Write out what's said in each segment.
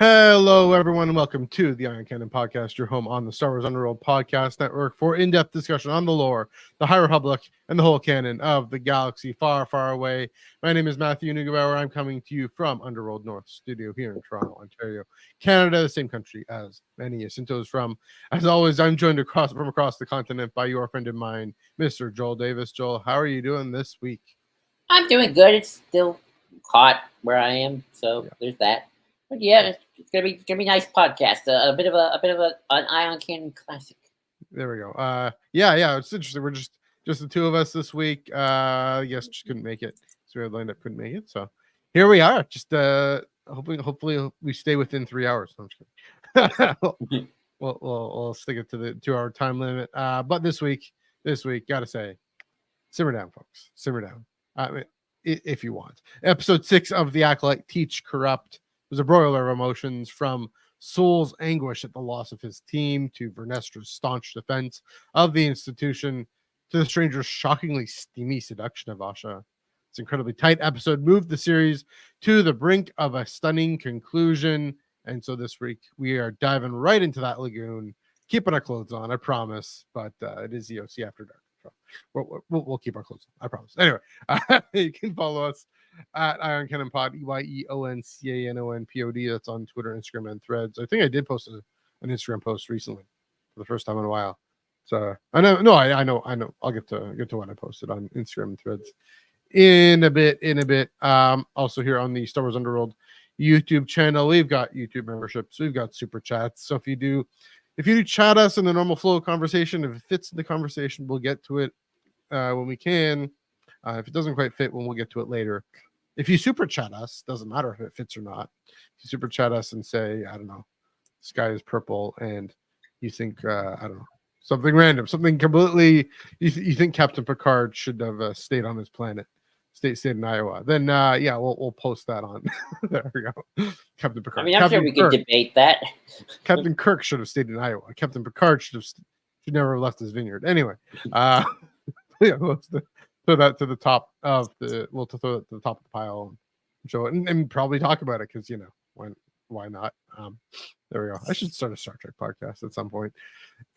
Hello, everyone, and welcome to the Iron Canon Podcast, your home on the Star Wars Underworld Podcast Network for in-depth discussion on the lore, the High Republic, and the whole canon of the galaxy far, far away. My name is Matthew Neugebauer. I'm coming to you from Underworld North Studio here in Toronto, Ontario, Canada, the same country as many Jacintos from. As always, I'm joined from across the continent by your friend of mine, Mr. Joel Davis. Joel, how are you doing this week? I'm doing good. It's still hot where I am, so there's that. But yeah, it's gonna be a nice podcast. A bit of an Ion Cannon classic. There we go. Yeah, it's interesting. We're just the two of us this week. Yes, just couldn't make it. So we had lined up, couldn't make it. So here we are. Just hopefully we stay within 3 hours. No, I'm just kidding. we'll stick it to the 2-hour time limit. But this week, gotta say, simmer down, folks. Simmer down. I mean, if you want. Episode 6 of The Acolyte, Teach Corrupt. There's a broiler of emotions from Soul's anguish at the loss of his team to Vernestra's staunch defense of the institution to the stranger's shockingly steamy seduction of Osha. This incredibly tight episode moved the series to the brink of a stunning conclusion. And so this week we are diving right into that lagoon, keeping our clothes on, I promise. But it is EOC After Dark. We'll keep our clothes on, I promise. Anyway, you can follow us at Iron Canon Pod, EYEONCANONPOD. That's on Twitter, Instagram, and Threads. I think I did post an Instagram post recently for the first time in a while. So I know. I'll get to what I posted on Instagram and Threads in a bit. Also here on the Star Wars Underworld YouTube channel, we've got YouTube memberships, we've got super chats. So if you do chat us in the normal flow of conversation, if it fits in the conversation, we'll get to it when we can. If it doesn't quite fit, we'll get to it later. If you super chat us, doesn't matter if it fits or not. If you super chat us and say, I don't know, sky is purple, and you think, I don't know, something random, something completely, you think Captain Picard should have stayed on his planet, stayed in Iowa, then yeah, we'll post that on. There we go. Captain Picard. I mean, I'm sure we could debate that. Captain Kirk should have stayed in Iowa. Captain Picard should never have left his vineyard. Anyway, yeah, throw that to the top of the. We'll throw it to the top of the pile and show it, and probably talk about it because why not? There we go. I should start a Star Trek podcast at some point.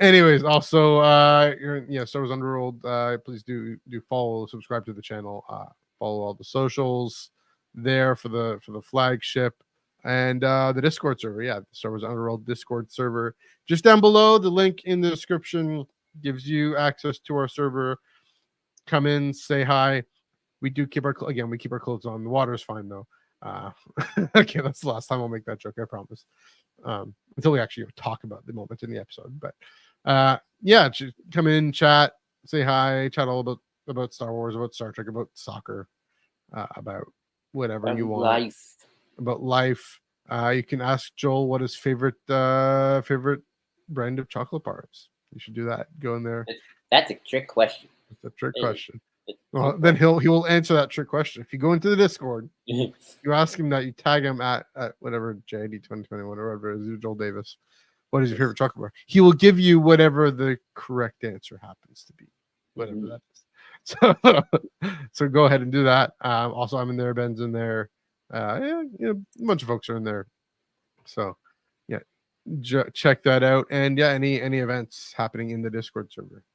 Anyways, also, Star Wars Underworld. Please do follow, subscribe to the channel, follow all the socials there for the flagship. And the Discord server, the Star Wars Underworld Discord server. Just down below, the link in the description gives you access to our server. Come in, say hi. We do keep our clothes on. The water's fine though. Okay, that's the last time I'll make that joke, I promise. Until we actually talk about the moment in the episode. But just come in, chat, say hi, chat all about Star Wars, about Star Trek, about soccer, about whatever you want. About life. You can ask Joel what his favorite brand of chocolate bar is. You should do that. Go in there. That's a trick question. It's a trick question. Well, then he will answer that trick question. If you go into the Discord, you ask him that, you tag him at whatever JD 2021 or whatever it is, Joel Davis. What is your favorite chocolate bar? He will give you whatever the correct answer happens to be, whatever that is. So go ahead and do that. Also, I'm in there. Ben's in there. A bunch of folks are in there. So check that out. And any events happening in the Discord server.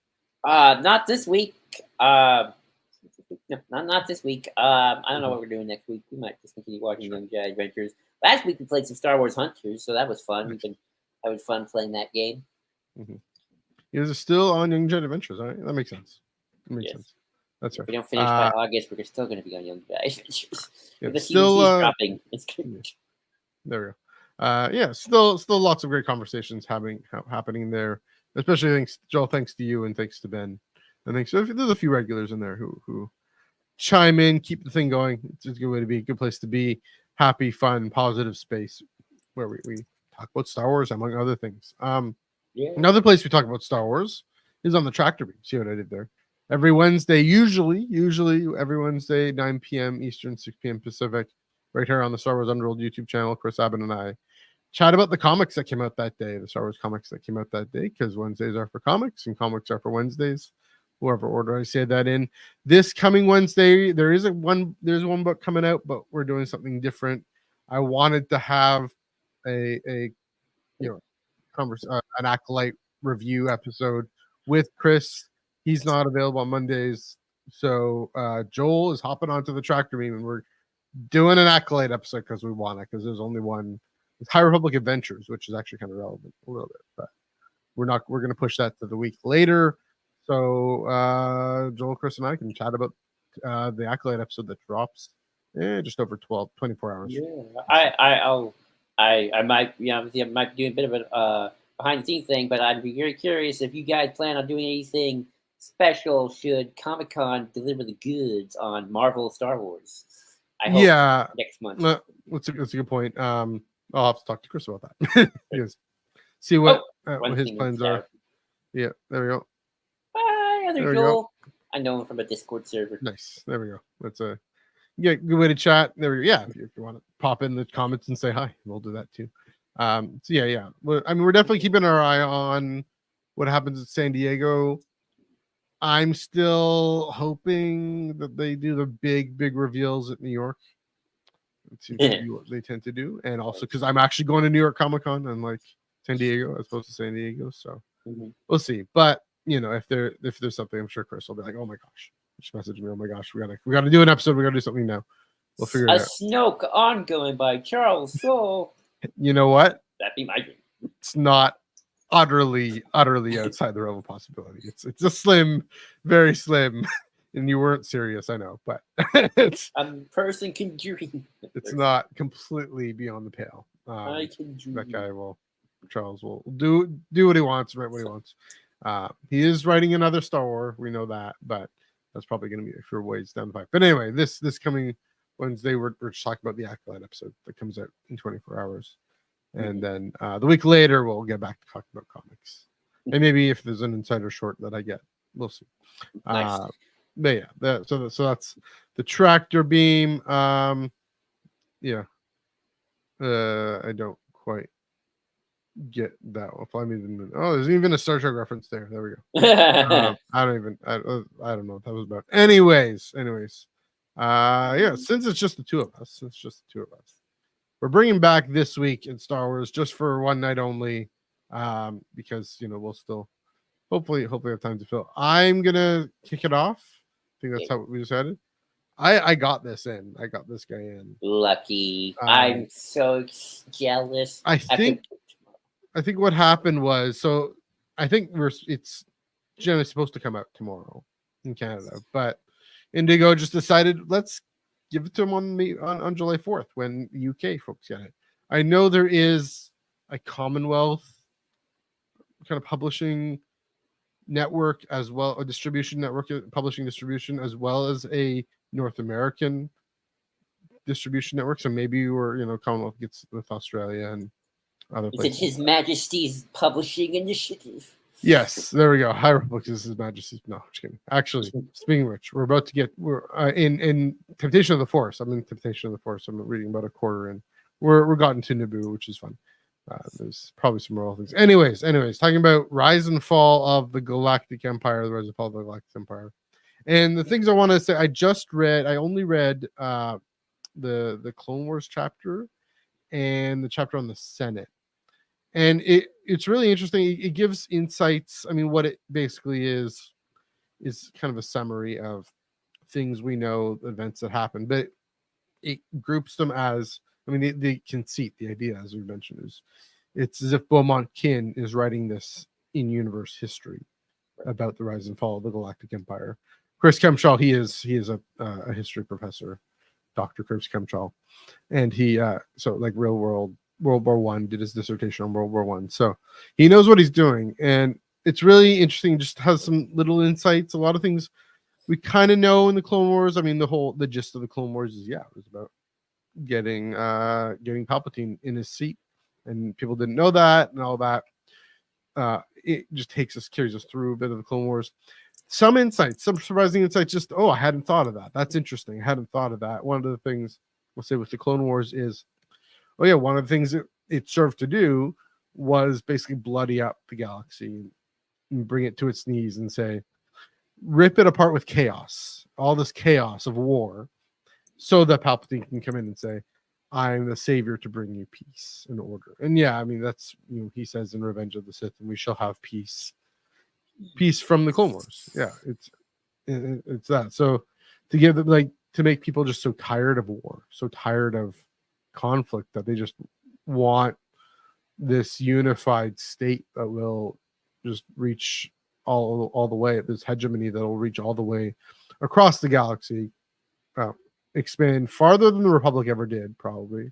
Not this week. No, not this week. I don't know what we're doing next week. We might just continue watching Young Jedi Adventures. Last week we played some Star Wars Hunters, so that was fun. We've been having fun playing that game. Mm-hmm. You guys are still on Young Jedi Adventures, all right? That makes sense. Sense. That's right. If we don't finish by August, we're still going to be on Young Jedi Adventures. The still dropping. It's good. There we go. Still lots of great conversations happening there. Especially thanks to you and thanks to Ben. And thanks. There's a few regulars in there who chime in, keep the thing going. It's a good way to be, a good place to be. Happy, fun, positive space where we talk about Star Wars among other things. Another place we talk about Star Wars is on the Tractor Beat. See what I did there? Every Wednesday, usually every Wednesday, 9 p.m. Eastern, 6 p.m. Pacific, right here on the Star Wars Underworld YouTube channel. Chris Abbott and I chat about the comics that came out that day, the Star Wars comics that came out that day, because Wednesdays are for comics and comics are for Wednesdays, whoever order I say that in. This coming Wednesday, there's one book coming out, but we're doing something different. I wanted to have a an Acolyte review episode with Chris. He's not available on Mondays, so Joel is hopping onto the tractor beam, and we're doing an Acolyte episode because we want it, because there's only one. It's High Republic Adventures, which is actually kind of relevant a little bit, but we're going to push that to the week later. So Joel, Chris, and I can chat about the Acolyte episode that drops just over 24 hours. Yeah, I might, obviously I might be doing a bit of a behind the scenes thing, but I'd be very curious if you guys plan on doing anything special should Comic-Con deliver the goods on Marvel Star Wars. I hope next month. That's a good point. I'll have to talk to Chris about that. Yes. See what his plans are. Yeah, there we go. There Joel. I know him from a Discord server. Nice. There we go. That's a good way to chat. There we go. Yeah, if you want to pop in the comments and say hi, we'll do that too. So yeah. We're definitely keeping our eye on what happens at San Diego. I'm still hoping that they do the big reveals at New York. It seems to be what they tend to do, and also because I'm actually going to New York Comic Con, unlike San Diego, as opposed to San Diego. So we'll see. But if there's something, I'm sure Chris will be like, "Oh my gosh," just message me. "Oh my gosh, we gotta do an episode. We gotta do something now." We'll figure it out. A Snoke ongoing by Charles Soule. You know what? That'd be my dream. It's not utterly outside the realm of possibility. It's a slim, very slim, and you weren't serious, I know, but it's a person can dream. It's not completely beyond the pale. I can dream. That guy Charles will do what he wants, write what he wants. He is writing another Star Wars, we know that, but that's probably going to be a few ways down the pipe. But anyway, this coming Wednesday, we're just talking about the Acolyte episode that comes out in 24 hours. And then the week later, we'll get back to talking about comics. And maybe if there's an insider short that I get, we'll see. Nice. But yeah, so that's the tractor beam. I don't quite get that one. There's even a Star Trek reference there. There we go. I don't know what that was about. Anyways. Since it's just the two of us, we're bringing back This Week in Star Wars just for one night only, because we'll still hopefully have time to fill. I'm gonna kick it off. I think that's how we decided. I got this in. I got this guy in. Lucky. I'm so jealous. I think what happened was, so I think it's generally supposed to come out tomorrow in Canada, but Indigo just decided let's give it to him on July 4th when UK folks get it. I know there is a Commonwealth kind of publishing network as well, a distribution network, publishing distribution, as well as a North American distribution network. So maybe Commonwealth gets with Australia and other places. Is it His Majesty's Publishing Initiative? Yes, there we go. High Republic is His Majesty's. No, just kidding. Actually, speaking of which, we're in Temptation of the Force. I'm in Temptation of the Force. I'm reading about a quarter in. We're gotten to Naboo, which is fun. There's probably some more things. Anyways, talking about Rise and Fall of the Galactic Empire, the Rise and Fall of the Galactic Empire. And the things I want to say, I only read the Clone Wars chapter and the chapter on the Senate. And it's really interesting. It gives insights. I mean, what it basically is kind of a summary of things we know, events that happen, but it groups them as, the conceit, the idea, as we mentioned, is it's as if Beaumont Kin is writing this in-universe history about the rise and fall of the Galactic Empire. Chris Kempshall, he is a history professor, Dr. Chris Kempshall, and he real world World War One, did his dissertation on World War One, so he knows what he's doing, and it's really interesting. Just has some little insights. A lot of things we kind of know in the Clone Wars. The gist of the Clone Wars is it was about getting Palpatine in his seat, and people didn't know that and all that. It just carries us through a bit of the Clone Wars. Some insights, some surprising insights. Just I hadn't thought of that. That's interesting. I hadn't thought of that. One of the things we'll say with the Clone Wars is, one of the things that it served to do was basically bloody up the galaxy and bring it to its knees and say, rip it apart with chaos, all this chaos of war, so that Palpatine can come in and say, I'm the savior to bring you peace and order. And yeah, I mean that's he says in Revenge of the Sith, and we shall have peace from the Clone Wars. Yeah, it's that. So to give them to make people just so tired of war, so tired of conflict that they just want this unified state that will just reach all the way, this hegemony that will reach all the way across the galaxy, expand farther than the Republic ever did, probably,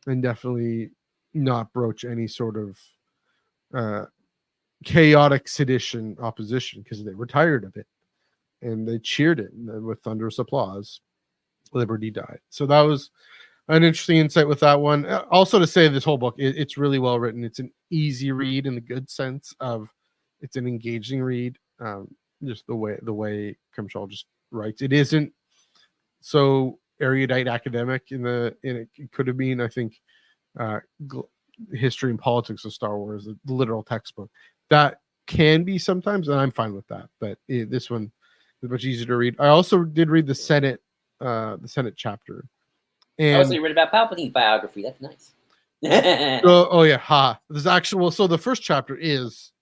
and definitely not broach any sort of chaotic sedition opposition, because they were tired of it and they cheered it with thunderous applause. Liberty died. So that was an interesting insight with that one. Also, to say this whole book, it's really well written. It's an easy read in the good sense of it's an engaging read. Just the way Crimshaw just writes. It isn't so erudite academic it could have been, I think, history and politics of Star Wars, the literal textbook. That can be sometimes, and I'm fine with that. But this one is much easier to read. I also did read the Senate chapter. And you read about Palpatine's biography. That's nice. oh yeah, there's actual. So the first chapter is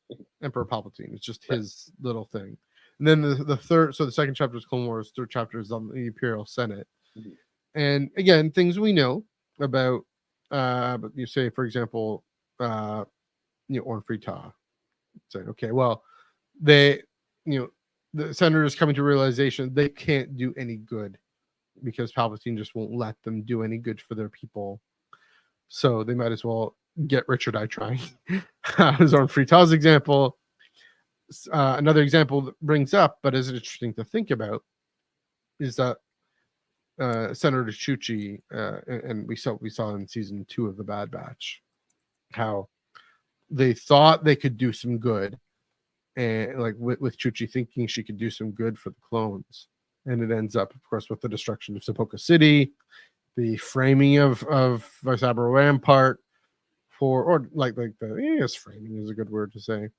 Emperor Palpatine. It's just his little thing. And then the third, so the second chapter is Clone Wars. Third chapter is on the Imperial Senate. Mm-hmm. And again, things we know about. But you say, for example, Orn Free-Taa. Say, okay, well, the Senator is coming to realization they can't do any good because Palpatine just won't let them do any good for their people. So they might as well get rich or die trying. As Orn Free-Taa's example. Another example that brings up, but is interesting to think about, is that Senator Chuchi, and we saw in season 2 of The Bad Batch, how they thought they could do some good, and with Chuchi thinking she could do some good for the clones, and it ends up, of course, with the destruction of Sepulka City, the framing of Vice Admiral Rampart framing is a good word to say,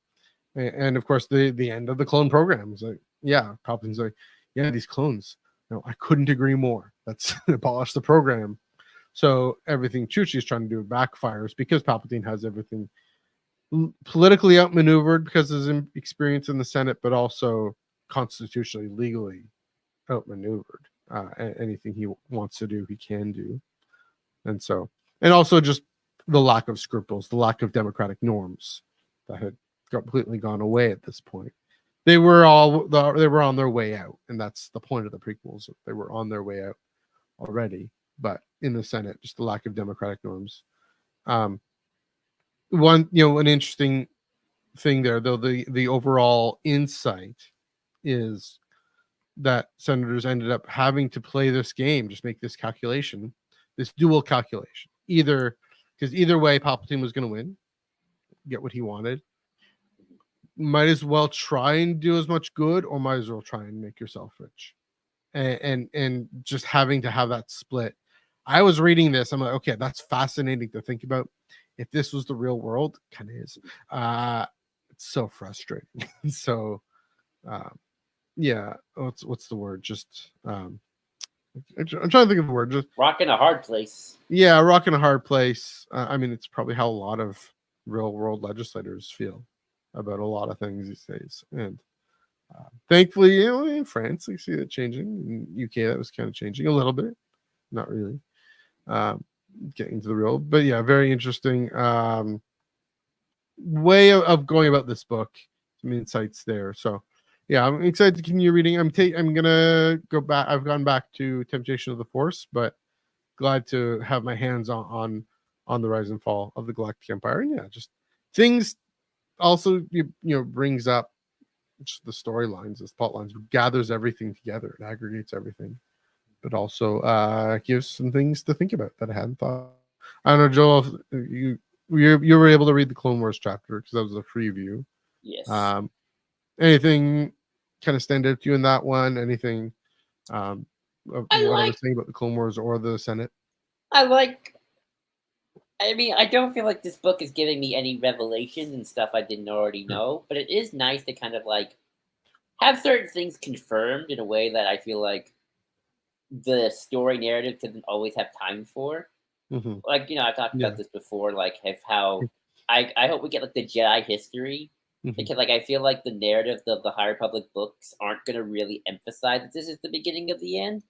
and of course the end of the clone program is Palpatine's like, yeah, these clones. No, I couldn't agree more. Let's abolish the program. So everything Chuchi is trying to do backfires because Palpatine has everything politically outmaneuvered because of his experience in the Senate, but also constitutionally, legally outmaneuvered. Anything he wants to do, he can do. And also just the lack of scruples, the lack of democratic norms that had completely gone away at this point. They were on their way out, and that's the point of the prequels. They were on their way out already, but in the Senate, just the lack of democratic norms. An interesting thing there, though, the overall insight is that senators ended up having to play this game, just make this calculation, this dual calculation. Either way, Palpatine was going to win, get what he wanted. Might as well try and do as much good, or might as well try and make yourself rich, and just having to have that split. I was reading this, I'm like, okay, that's fascinating to think about. If this was the real world, kind of is. It's so frustrating. So, what's the word? Just I'm trying to think of the word. Just rock in a hard place. Yeah, rock in a hard place. I mean, it's probably how a lot of real world legislators feel about a lot of things these days. And thankfully, in France, we see it changing. In UK, that was kind of changing a little bit. Not really. Getting to the real, but yeah, very interesting way of going about this book. Some insights there. So yeah, I'm excited to continue reading. I'm gonna go back. I've gone back to Temptation of the Force, but glad to have my hands on the rise and fall of the Galactic Empire. And yeah, just things also brings up just the storylines, the plot lines, gathers everything together, it aggregates everything, but also gives some things to think about that I hadn't thought. I don't know, Joel, you were able to read the Clone Wars chapter because that was a preview. Yes. Anything kind of stand out to you in that one? Anything of what I was saying about the Clone Wars or the Senate? I mean, I don't feel like this book is giving me any revelations and stuff I didn't already know, but it is nice to kind of have certain things confirmed in a way that I feel like the story narrative doesn't always have time for. Mm-hmm. Like, I've talked Yeah. about this before, like how I hope we get like the Jedi history. Mm-hmm. Because like I feel like the narrative of the High Republic books aren't gonna really emphasize that this is the beginning of the end.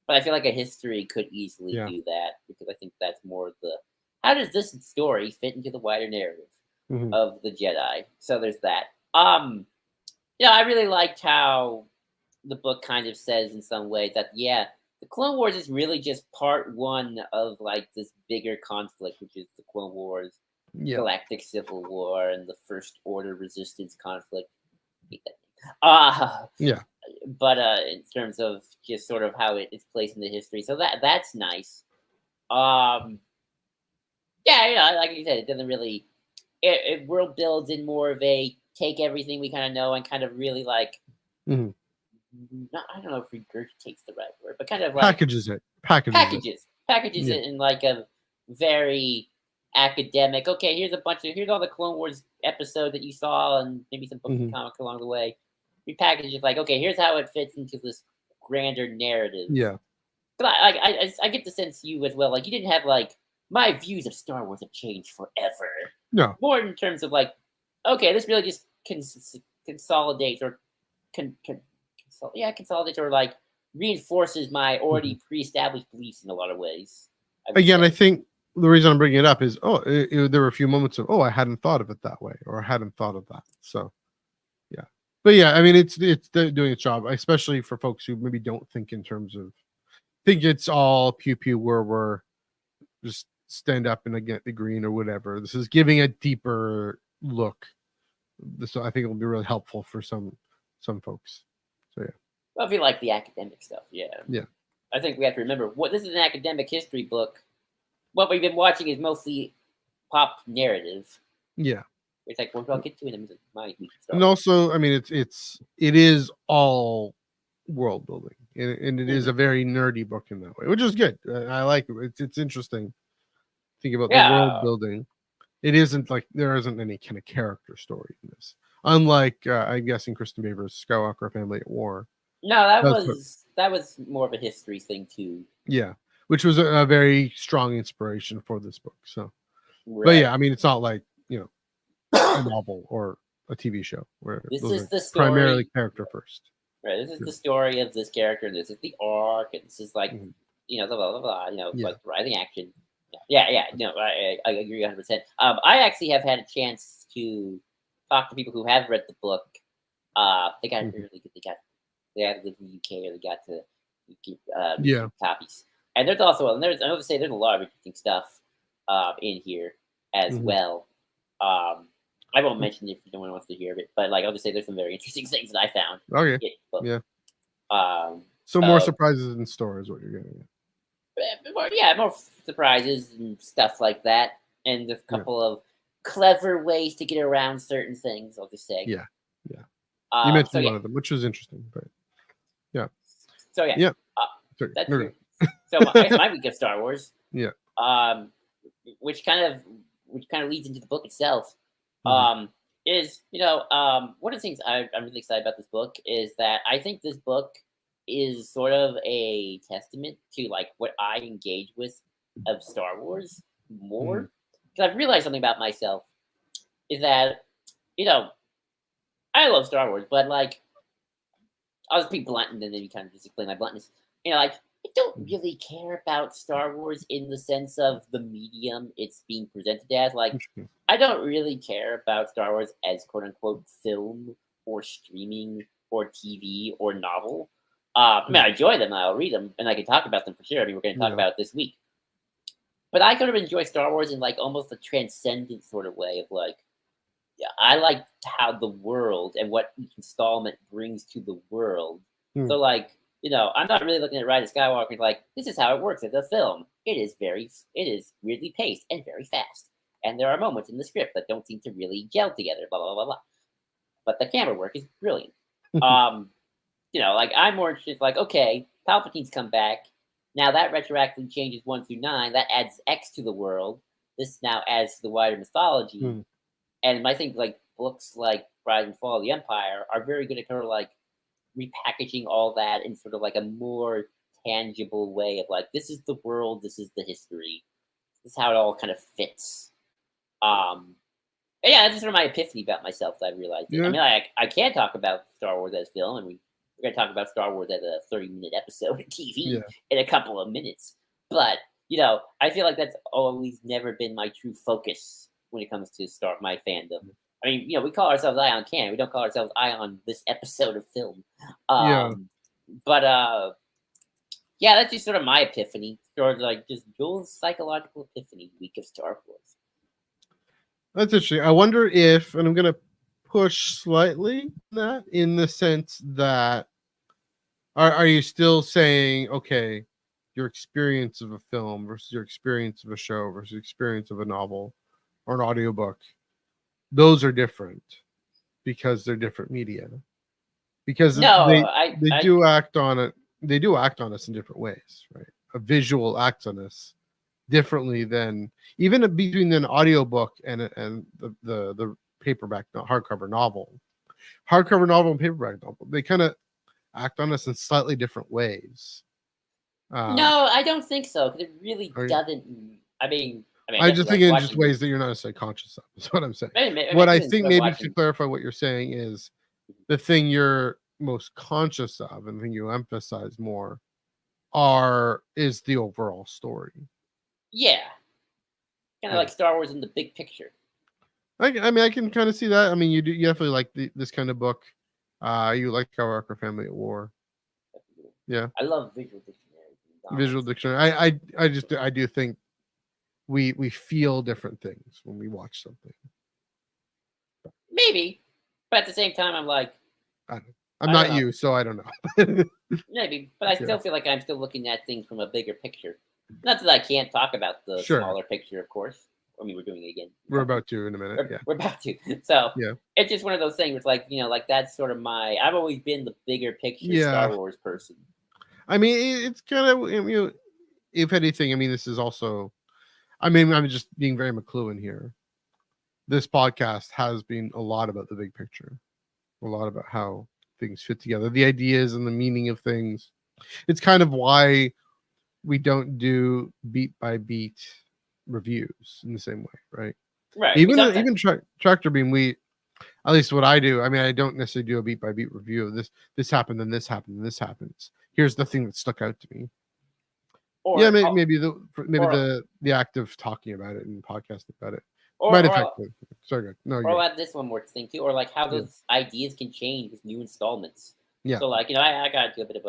But I feel like a history could easily Yeah. do that because I think that's more the how does this story fit into the wider narrative Mm-hmm. of the Jedi? So there's that. I really liked how the book kind of says in some ways that the Clone Wars is really just part one of like this bigger conflict, which is the Clone Wars, Yeah. Galactic Civil War, and the First Order Resistance conflict. Uh, Yeah. but in terms of just sort of how it's placed in the history, so that's nice. Um, like you said, it doesn't really it world builds in more of a take everything we kind of know and kind of really like Mm-hmm. I don't know if regurgitates the right word, but kind of like Packages it. packages Yeah. it in like a very academic. Okay, here's all the Clone Wars episode that you saw, and maybe some books and Mm-hmm. comics along the way. We package it like, okay, here's how it fits into this grander narrative. Yeah. But I get the sense you as well. Like you didn't have like my views of Star Wars have changed forever. No. More in terms of like, okay, this really just consolidates or consolidates or like reinforces my already pre-established beliefs in a lot of ways. Again, I think the reason I'm bringing it up is there were a few moments of I hadn't thought of it that way, or I hadn't thought of that. So yeah, but yeah, I mean it's doing its job, especially for folks who maybe don't think in terms of think it's all pew pew where we're just stand up and get the green or whatever. This is giving a deeper look. So I think it will be really helpful for some folks. So yeah. Well, if you like the academic stuff, yeah. I think we have to remember what this is an academic history book. What we've been watching is mostly pop narrative. Yeah. It's like I'll get to in my week. And also, I mean, it is all world building, and it is a very nerdy book in that way, which is good. I like it. It's interesting. Think about the world building. It isn't like there isn't any kind of character story in this, unlike I'm guessing Kristen Baver's Skywalker Family at War. No, that was more of a history thing too. Yeah, which was a very strong inspiration for this book. So, right. But yeah, I mean, it's not like a novel or a TV show where this those is are the story, primarily character first. Right. This is the story of this character. This is the arc, and this is like blah blah blah. Like rising action. Yeah. No, I agree 100%. I actually have had a chance to talk to people who have read the book. They got really good. They had to live in the UK, or they got to keep copies. And there's also I would say there's a lot of interesting stuff in here as well. I won't mention it if no one wants to hear of it, but like I'll just say there's some very interesting things that I found. Okay. Yeah. So more surprises in store is what you're getting at. More surprises and stuff like that, and a couple of clever ways to get around certain things. I'll just say. Yeah. You mentioned one of them, which was interesting, but yeah. So yeah. That's true. So my week of Star Wars. Yeah. Which kind of leads into the book itself. Is one of the things I'm really excited about this book is that I think this book is sort of a testament to like what I engage with of Star Wars more, because I've realized something about myself is that I love Star Wars, but like I was pretty blunt, and then you kind of just explain my bluntness. Like I don't really care about Star Wars in the sense of the medium it's being presented as. Like, I don't really care about Star Wars as quote unquote film or streaming or TV or novel. I mean, I enjoy them. I'll read them and I can talk about them for sure. I mean, we're going to talk about it this week. But I kind of enjoy Star Wars in like almost a transcendent sort of way of like, I like how the world and what each installment brings to the world. So like, I'm not really looking at Rise of Skywalker and like, this is how it works as a film. It is weirdly paced and very fast. And there are moments in the script that don't seem to really gel together, blah, blah, blah, blah. But the camera work is brilliant. Like I'm more interested, like, okay, Palpatine's come back. Now that retroactively changes 1 through 9. That adds X to the world. This now adds to the wider mythology. And I think like books like Rise and Fall of the Empire are very good at kind of like repackaging all that in sort of like a more tangible way of like, this is the world, this is the history. this is how it all kind of fits. And yeah, that's just sort of my epiphany about myself that I realized. I Yeah. mean, I can talk about Star Wars as film, and we're going to talk about Star Wars as a 30-minute episode of TV Yeah. in a couple of minutes. But, I feel like that's always never been my true focus when it comes to my fandom. I mean, we call ourselves Eye on Canon. We don't call ourselves Eye on this episode of film. Yeah. But, yeah, that's just sort of my epiphany. Sort of like just Joel's psychological epiphany week of Star Wars. That's interesting. I wonder if, and I'm going to push slightly that in the sense that, are you still saying, okay, your experience of a film versus your experience of a show versus your experience of a novel or an audiobook, those are different because they're different media. Because they do act on it. They do act on us in different ways, right? A visual acts on us differently than even between an audiobook and the paperback, hardcover novel and paperback novel. They kind of act on us in slightly different ways. No, I don't think so. Because it really doesn't. I mean, I just think in just ways that you're not necessarily conscious of. Is what I'm saying. What I think maybe to clarify what you're saying is the thing you're most conscious of and the thing you emphasize more is the overall story. Yeah, kind of like Star Wars in the big picture. I mean, I can kind of see that. I mean, you definitely like this kind of book. You like Skywalker Family at War. Yeah, I love visual dictionary. Visual dictionary. I do think we feel different things when we watch something. Maybe, but at the same time, I'm like, I'm not you, so I don't know. Maybe, but I still feel like I'm still looking at things from a bigger picture. Not that I can't talk about the smaller picture, of course. I mean, we're doing it again. We're about to in a minute. We're about to. So it's just one of those things. It's like like that's sort of I've always been the bigger picture Star Wars person. I mean, it's kind of if anything. I mean, this is also. I mean, I'm just being very McLuhan here. This podcast has been a lot about the big picture, a lot about how things fit together, the ideas and the meaning of things. It's kind of why we don't do beat by beat reviews in the same way, right? Right. Even Tractor Beam, at least what I do. I mean, I don't necessarily do a beat by beat review of this. This happened, and this happened, and this happens. Here's the thing that stuck out to me. Maybe the act of talking about it and podcasting about it might affect it. Sorry, good. No, or add this one more thing too, or like how those ideas can change with new installments. Yeah. So like I got into a bit of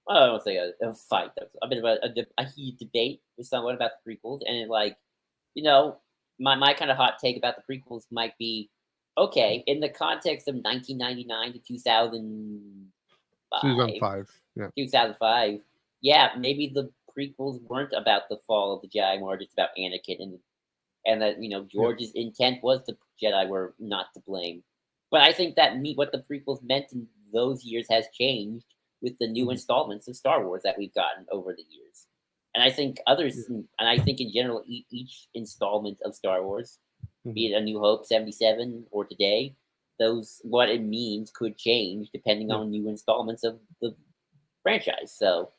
I don't want to say a fight. A bit of a heated debate with someone about the prequels, and it, like, my kind of hot take about the prequels might be, okay, in the context of 1999 to 2005. 2005. Yeah, maybe the prequels weren't about the fall of the Jedi, more just about Anakin and that George's intent was the Jedi were not to blame. But I think that what the prequels meant in those years has changed with the new installments of Star Wars that we've gotten over the years. And I think and I think in general, each installment of Star Wars, be it A New Hope, 77, or today, what it means could change depending on new installments of the franchise. So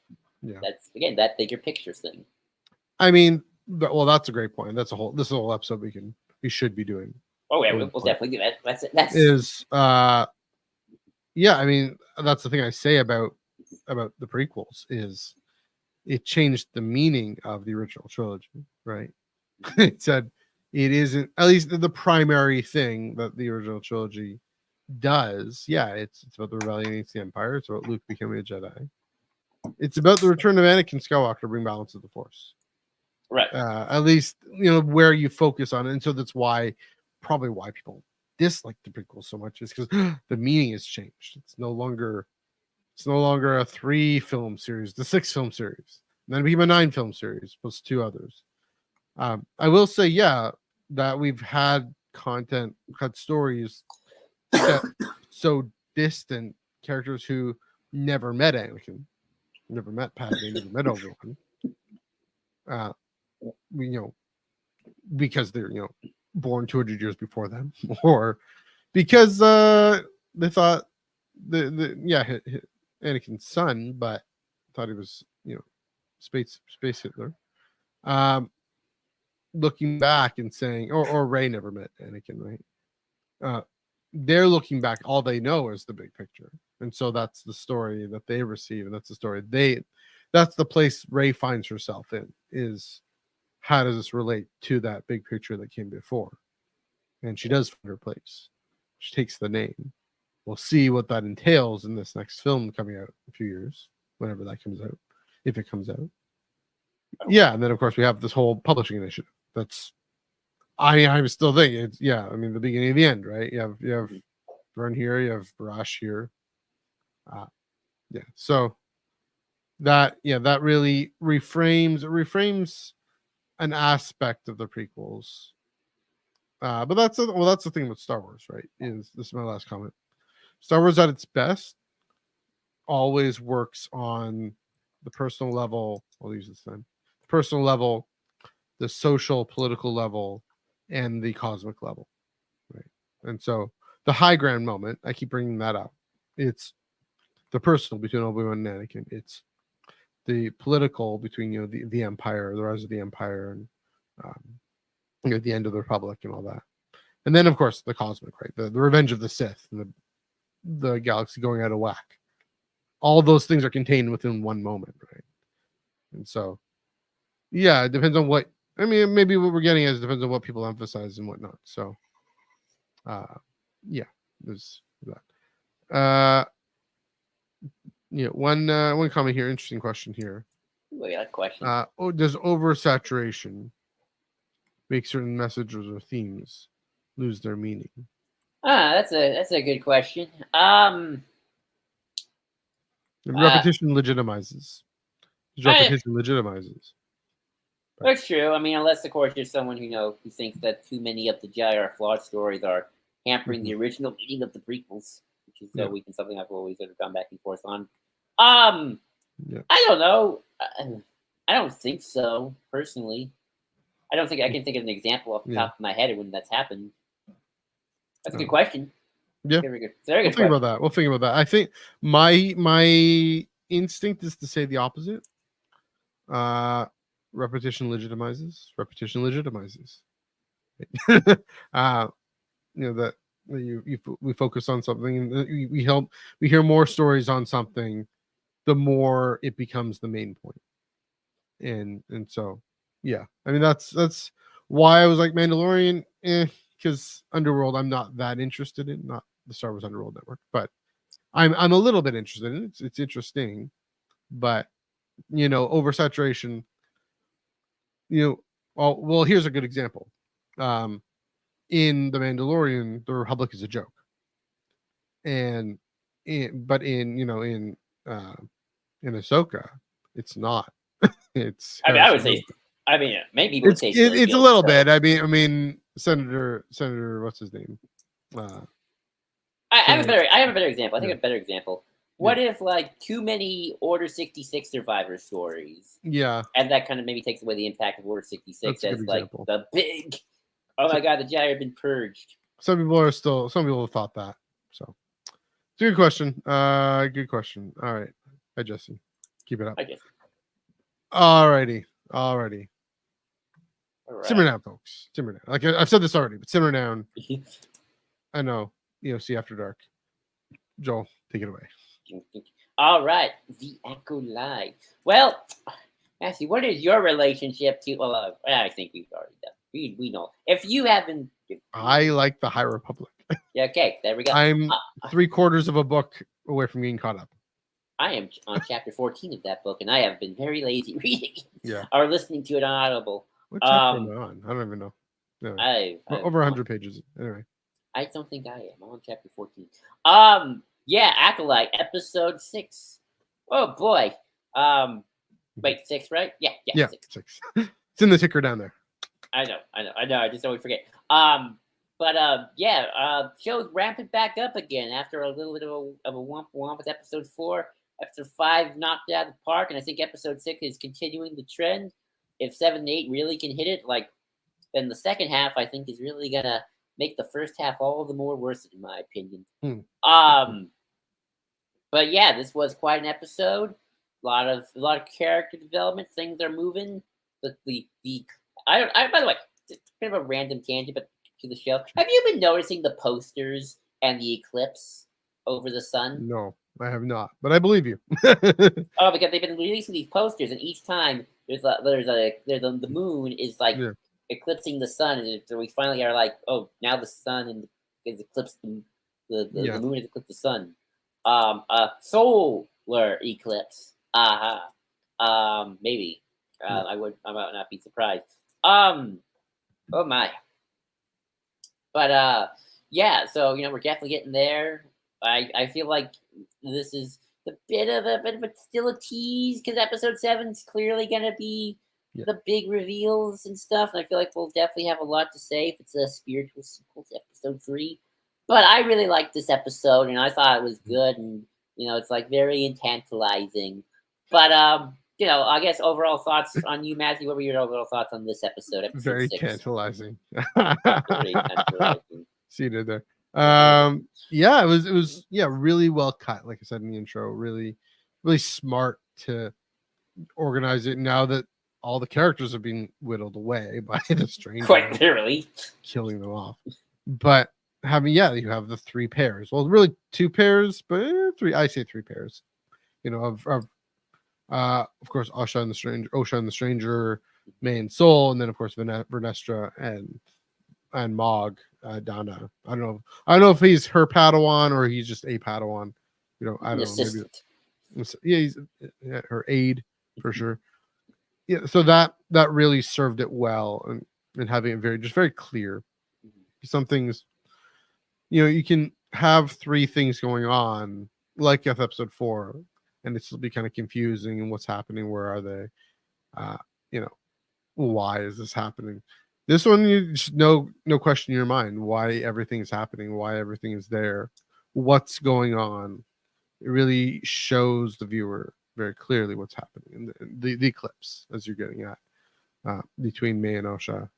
that's, again, that bigger picture thing. I mean, well, that's a great point. This is a whole episode we should be doing. Oh yeah, we'll definitely do that. I mean, that's the thing I say about the prequels is it changed the meaning of the original trilogy, right? It said it isn't, at least the primary thing that the original trilogy does. Yeah, it's about the rebellion against the Empire. It's about Luke becoming a Jedi. It's about the return of Anakin Skywalker to bring balance to the Force. Right. At least where you focus on it, and so that's probably why people dislike the prequels so much is because the meaning has changed. It's no longer a 3-film series, the 6-film series, and then it became a 9-film series plus 2 others. I will say, that we've had stories that so distant characters who never met Anakin, never met Padme, never met Obi-Wan. Because they're born 200 years before them, or because they thought Anakin's son, but thought he was space Hitler. looking back and saying, or Rey never met Anakin, right? They're looking back, all they know is the big picture. And so that's the story that they receive, and that's the story that's the place Rey finds herself in, is how does this relate to that big picture that came before? And she does find her place. She takes the name. We'll see what that entails in this next film coming out in a few years, whenever that comes out, if it comes out. Yeah, and then of course we have this whole publishing initiative. That's I'm still thinking it's I mean the beginning and the end, right? You have Vern here, you have Barash here. So that really reframes an aspect of the prequels. But that's the thing with Star Wars, right? This is my last comment. Star Wars at its best always works on the personal level. I'll use this then. The personal level, the social, political level, and the cosmic level, right? And so the high ground moment, I keep bringing that up. It's the personal between Obi-Wan and Anakin. It's the political between the Empire, the rise of the Empire, and the end of the Republic and all that. And then of course the cosmic, right? The revenge of the Sith, and the galaxy going out of whack. All those things are contained within one moment, right? And so, it depends on what. I mean, maybe what we're getting is depends on what people emphasize and whatnot. So, there's that. One comment here. Interesting question here. We got a question. Does oversaturation make certain messages or themes lose their meaning? That's a good question. Repetition legitimizes. Repetition legitimizes. That's true. I mean, unless of course you're someone who thinks that too many of the Jedi or flawed stories are hampering the original meaning of the prequels, which is something I've always sort of gone back and forth on. I don't know. I don't think so personally. I don't think I can think of an example off the top of my head when that's happened. That's a good question. Yeah, very good. Very good. We'll think about that. I think my instinct is to say the opposite. Repetition legitimizes. Repetition legitimizes. That we focus on something, and we hear more stories on something, the more it becomes the main point. And so, I mean that's why I was like Mandalorian, because Underworld I'm not that interested in, not the Star Wars Underworld network, but I'm a little bit interested in it. It's interesting, but oversaturation. Well, here's a good example. In The Mandalorian, the Republic is a joke, but in Ahsoka, it's not. It's. I would say. I mean, maybe it's a little bit. I mean, Senator, what's his name? I have a better example. I think a better example. What if too many Order 66 survivor stories? Yeah, and that kind of maybe takes away the impact of Order 66 as the big. Oh my God, the Jedi have been purged. Some people have thought that. So, it's a good question. Good question. All right, hi Jesse, keep it up. I guess. Alrighty. All right. Simmer down, folks. Simmer down. Like I've said this already, but simmer down. I know. See After Dark. Joel, take it away. All right, The Acolyte. Well, Matthew, what is your relationship to? Well, I think we've already done. We know. If you haven't, I like the High Republic. Okay, there we go. I'm 3/4 of a book away from getting caught up. I am on chapter 14 of that book, and I have been very lazy reading it. Yeah. Or listening to it on Audible. What chapter am I on? I don't even know. Anyway, over 100 pages. Anyway. I don't think I am. I'm on chapter 14. Acolyte, episode 6. Oh boy. Wait, 6, right? Yeah, 6. It's in the ticker down there. I know. I just always forget. Show's ramping back up again after a little bit of a womp with episode 4. Episode 5 knocked out of the park, and I think episode 6 is continuing the trend. If 7 and 8 really can hit it, then the second half I think is really gonna make the first half all the more worth it, in my opinion. But yeah, this was quite an episode. A lot of character development. Things are moving. The By the way, just kind of a random tangent, but to the show. Have you been noticing the posters and the eclipse over the sun? No, I have not, but I believe you. Oh, because they've been releasing these posters, and each time the moon is like Yeah. eclipsing the sun, and so we finally are like, oh, now the sun is eclipsed. The moon has eclipsed the sun. A solar eclipse. Maybe. I might not be surprised. Oh my. But yeah, so we're definitely getting there. I feel like this is a bit of a still a tease because episode 7 is clearly gonna be the big reveals and stuff. And I feel like we'll definitely have a lot to say if it's a spiritual sequel to episode 3. But I really liked this episode, and I thought it was good, and it's like very tantalizing. But I guess overall thoughts on you, Matthew. What were your overall thoughts on this episode Very 6? tantalizing. Very tantalizing. See you there. It was really well cut. Like I said in the intro, really smart to organize it now that all the characters are being whittled away by the stranger. Quite literally killing them off. But you have the 3 pairs. Well, really 2 pairs, but 3. I say 3 pairs. Of course, Osha and the Stranger, May and Soul, and then of course Vernestra and Mog, Donna. I don't know if he's her Padawan or he's just a Padawan. I don't know. Maybe, he's her aide for sure. Yeah, so that really served it well, and having it very clear. Some things, you can have 3 things going on, like episode 4, and it still be kind of confusing and what's happening, where are they, why is this happening? This one, you just no question in your mind why everything is happening, why everything is there, what's going on. It really shows the viewer very clearly what's happening in the eclipse, as you're getting at, between May and Osha.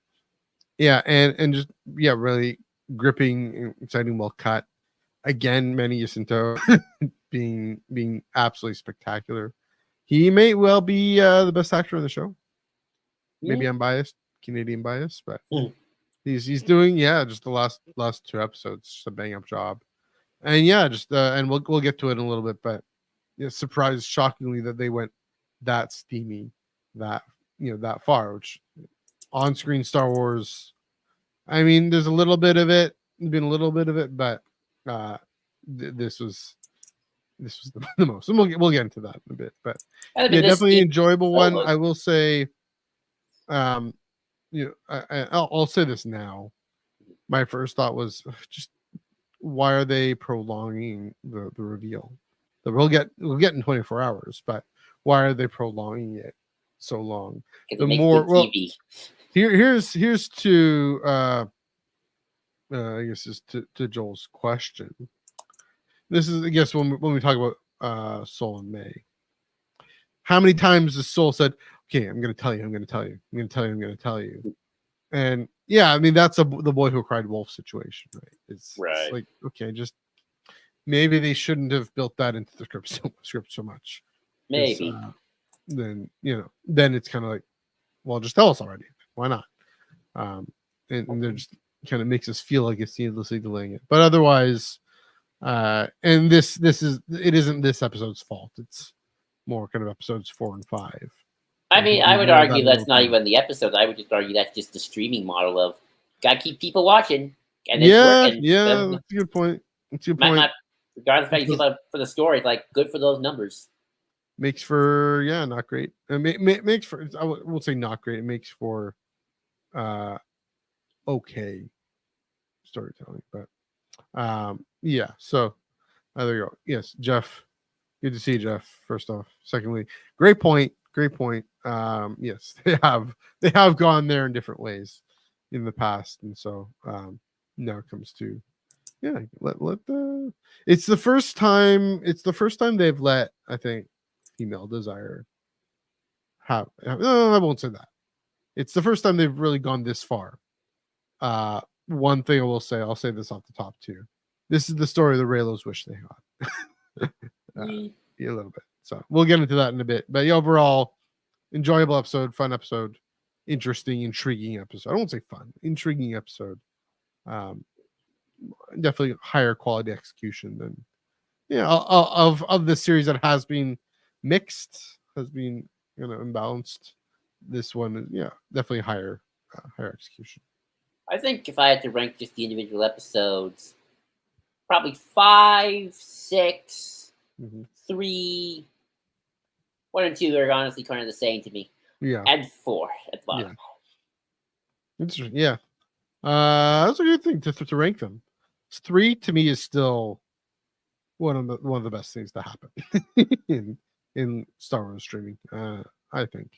And just really gripping, exciting, well cut. Again, Manny Jacinto being absolutely spectacular. He may well be the best actor in the show. Maybe I'm biased, Canadian bias, but he's doing just the last 2 episodes, just a bang up job. And and we'll get to it in a little bit, but surprised shockingly that they went that steamy, that far, which on screen Star Wars. I mean, there's a little bit of it, but this was the most, and we'll get into that in a bit. But definitely enjoyable one. I will say, I'll say this now. My first thought was just, why are they prolonging the reveal? That we'll get in 24 hours, but why are they prolonging it so long? The more TV. Here's to I guess is to Joel's question. This is, I guess, when we talk about Soul and May. How many times has Soul said, "Okay, I'm going to tell you, I'm going to tell you, I'm going to tell you, I'm going to tell you," and I mean that's the boy who cried wolf situation, right? It's like, okay, just maybe they shouldn't have built that into the script so much. Maybe. Then then it's kind of like, well, just tell us already. Why not? And they're just kind of makes us feel like it's needlessly delaying it. But otherwise, and this isn't this episode's fault. It's more kind of episodes 4 and 5. I mean, I would argue that's not even the episodes. I would just argue that's just the streaming model of gotta keep people watching. And it's working. That's a good point. Regardless of how you feel about for the story, it's like good for those numbers. Makes for not great. Makes for, I will say not great. It makes for okay storytelling, but so there you go. Yes, Jeff, good to see you, Jeff, first off. Secondly, great point. Yes, they have gone there in different ways in the past, and so now it comes to it's the first time they've let, I think, female desire have, no, I won't say that. It's the first time they've really gone this far. One thing I'll say this off the top too. This is the story the Raylos wish they got. A little bit. So we'll get into that in a bit. But overall, enjoyable episode, fun episode. interesting, intriguing episode. I won't say fun, intriguing episode. Definitely higher quality execution than of the series that has been mixed, has been imbalanced. This one is definitely higher execution. I think if I had to rank just the individual episodes, probably 5, 6, 3, 1 and 2 are honestly kind of the same to me. Yeah. And 4 at the bottom. Yeah. Interesting. Yeah. That's a good thing to rank them. 3 to me is still one of the best things to happen in Star Wars streaming. I think.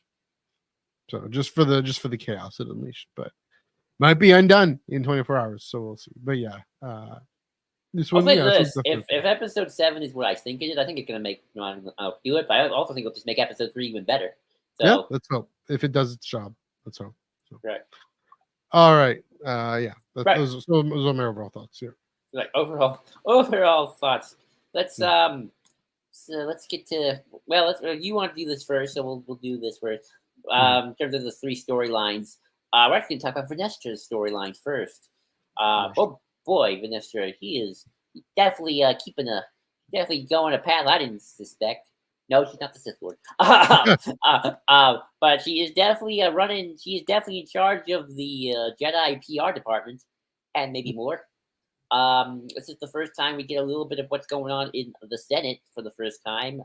So just for the chaos it unleashed, but might be undone in 24 hours. So we'll see. But yeah, this one. I'll say this: if episode 7 is what I think it is, I think it's gonna make I'll do it. But I also think it'll just make episode 3 even better. So yeah, let's hope. If it does its job, let's hope. So. Right. All right. Yeah. Right. Those are my overall thoughts. Yeah. Like overall thoughts. Let's so let's get to you want to do this first, so we'll do this first. In terms of the 3 storylines, we're actually gonna talk about Vernestra's storylines first. Oh boy, Vernestra, he is definitely definitely going a path I didn't suspect. No, she's not the Sith Lord. But she is definitely running. She is definitely in charge of the Jedi PR department, and maybe more. This is the first time we get a little bit of what's going on in the Senate for the first time.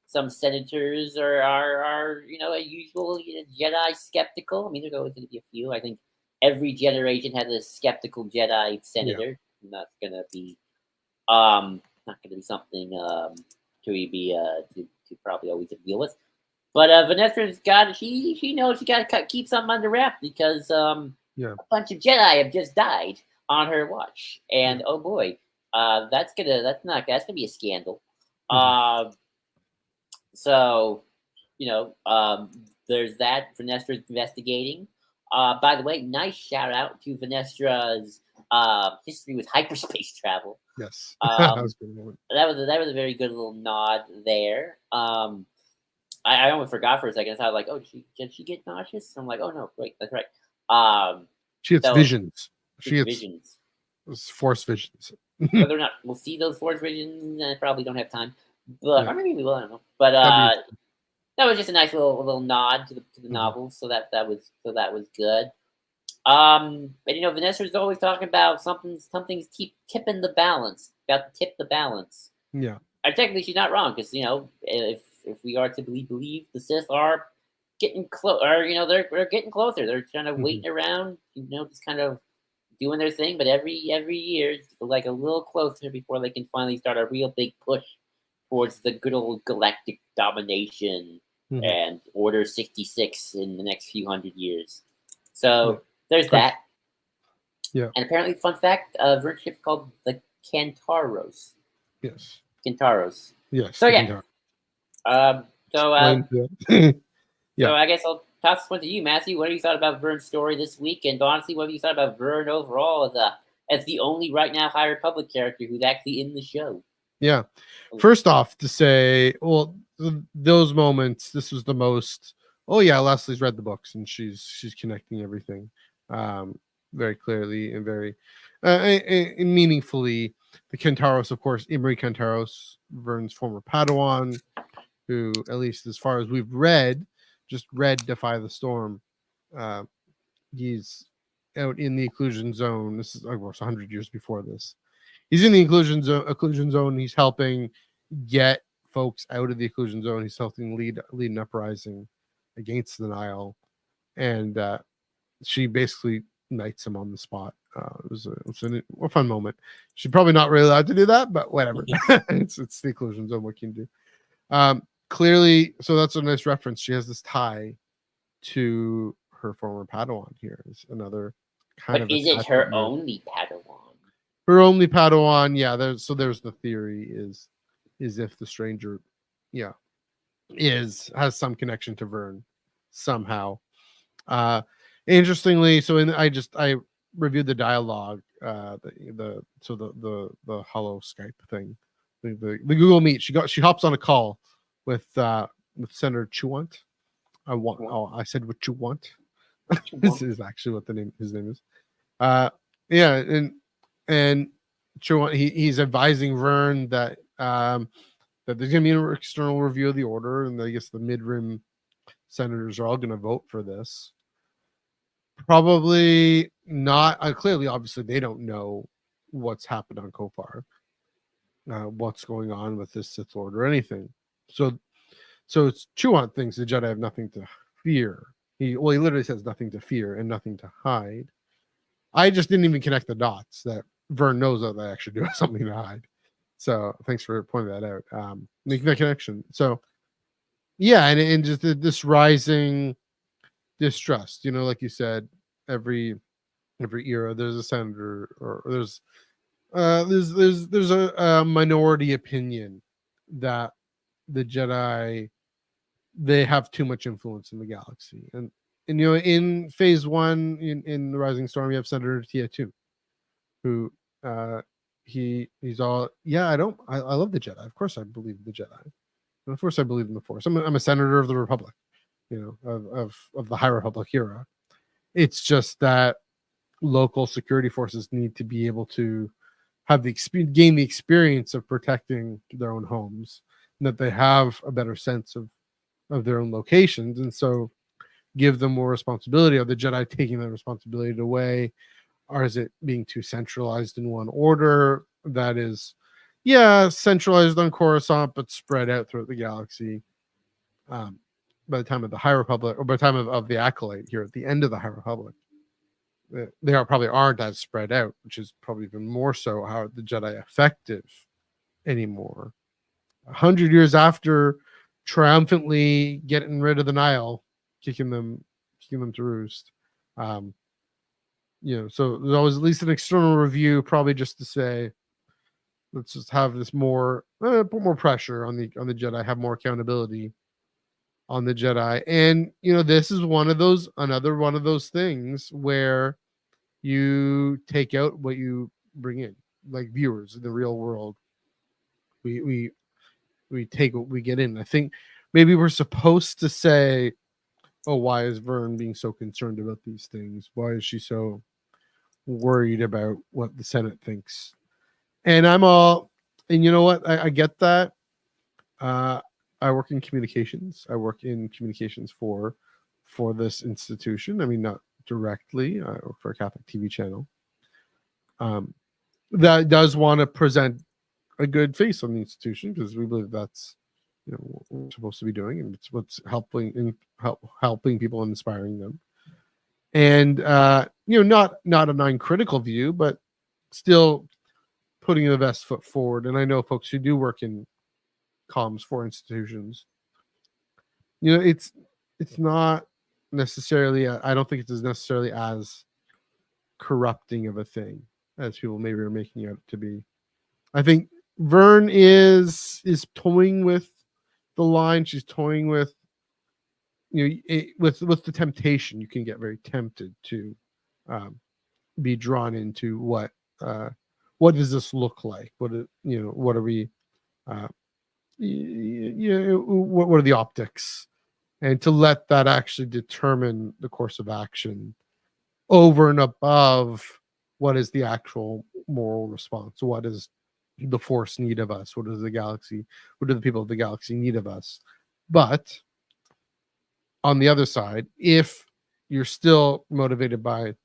Some senators are usual Jedi skeptical. I mean, there's always going to be a few. I think every generation has a skeptical Jedi senator. Yeah. That's going to be something to probably always deal with. But Vernestra's she knows she got to keep something under wraps because a bunch of Jedi have just died on her watch, and oh boy, that's gonna be a scandal. So there's that. Vernestra's investigating. By the way, nice shout out to Vernestra's history with hyperspace travel. Yes, that was a good one. That was a very good little nod there. I almost forgot for a second. I was like, oh, did she get nauseous? I'm like, oh no, wait, that's right. She has visions. She has visions. Force visions. Whether or not we'll see those force visions, I probably don't have time. But or maybe we will. I don't know. But that was just a nice little nod to the novel. So that was good. And Vernestra's always talking about something's tipping the balance. About to tip the balance. Yeah. And technically, she's not wrong because if we are to believe the Sith are getting close, or they're getting closer. They're kind of waiting around, just kind of doing their thing. But every year, it's like a little closer before they can finally start a real big push towards the good old galactic domination and Order 66 in the next few hundred years. So there's that. Yeah. And apparently, fun fact, Vern's ship's called the Kantaros. Yes. Kantaros. Yes. So yeah. So I guess I'll toss this one to you, Matthew. What have you thought about Vern's story this week? And honestly, what have you thought about Vern overall as the only right now High Republic character who's actually in the show? Yeah. First off, to say, well, those moments, this was the most. Oh yeah, Leslie's read the books and she's connecting everything, very clearly and very meaningfully. The Kantaros, of course, Imri Kantaros, Vern's former Padawan, who, at least as far as we've read Defy the Storm. He's out in the occlusion zone. This is, of course, 100 years before this. He's in the occlusion zone. He's helping get folks out of the occlusion zone. He's helping lead an uprising against the Nile, and she basically knights him on the spot. It was a fun moment. She's probably not really allowed to do that, but whatever. it's the occlusion zone. What can you do? Clearly, so that's a nice reference. She has this tie to her former Padawan here. It's another kind of. But is it her only Padawan? Her only Padawan, yeah. There's the theory is if the stranger, has some connection to Vern somehow. Interestingly, so I reviewed the dialogue, the Holo Skype thing, the Google Meet. She hops on a call with Senator Chewant, I said what you want. You This want? is actually what his name is. Yeah, and he's advising Vern that that there's gonna be an external review of the order, and I guess the mid-rim senators are all gonna vote for this. Probably not. Clearly, obviously, they don't know what's happened on Kofar, what's going on with this Sith Lord or anything. So it's Chewant thinks the Jedi have nothing to fear. He literally says nothing to fear and nothing to hide. I just didn't even connect the dots that Vern knows that they actually do have something to hide. So thanks for pointing that out. Making that connection. So yeah, and just this rising distrust. Like you said, every era there's a senator or there's a minority opinion that the Jedi, they have too much influence in the galaxy. And in phase 1 in the Rising Storm, you have Senator Tia too, who he's all, yeah, I love the Jedi. Of course I believe in the Jedi. And of course I believe in the Force. I'm a senator of the Republic, of the High Republic era. It's just that local security forces need to be able to have gain the experience of protecting their own homes, and that they have a better sense of their own locations, and so give them more responsibility. Are the Jedi taking that responsibility away, or is it being too centralized in one order that is, centralized on Coruscant but spread out throughout the galaxy? By the time of the High Republic, or by the time of the Acolyte here at the end of the High Republic, they probably aren't as spread out, which is probably even more so how the Jedi effective anymore. 100 years after triumphantly getting rid of the Nile, kicking them to roost. So there's always at least an external review, probably just to say, let's just have this put more pressure on the Jedi, have more accountability on the Jedi. And this is another one of those things where you take out what you bring in, like viewers in the real world. We take what we get in. I think maybe we're supposed to say, oh, why is Vern being so concerned about these things? Why is she so worried about what the Senate thinks? And and you know what? I get that. I work in communications. I work in communications for this institution. I mean, not directly. I work for a Catholic TV channel that does want to present a good face on the institution, because we believe that's what we're supposed to be doing, and it's what's helping people and inspiring them. And not a non-critical view, but still putting the best foot forward. And I know folks who do work in comms for institutions, it's not necessarily, I don't think it's necessarily as corrupting of a thing as people maybe are making it to be. I think Vern is toying with the line. She's toying with with the temptation. You can get very tempted to be drawn into what does this look like? What are we? What are the optics? And to let that actually determine the course of action over and above what is the actual moral response. What does the Force need of us? What does the galaxy? What do the people of the galaxy need of us? But on the other side, if you're still motivated by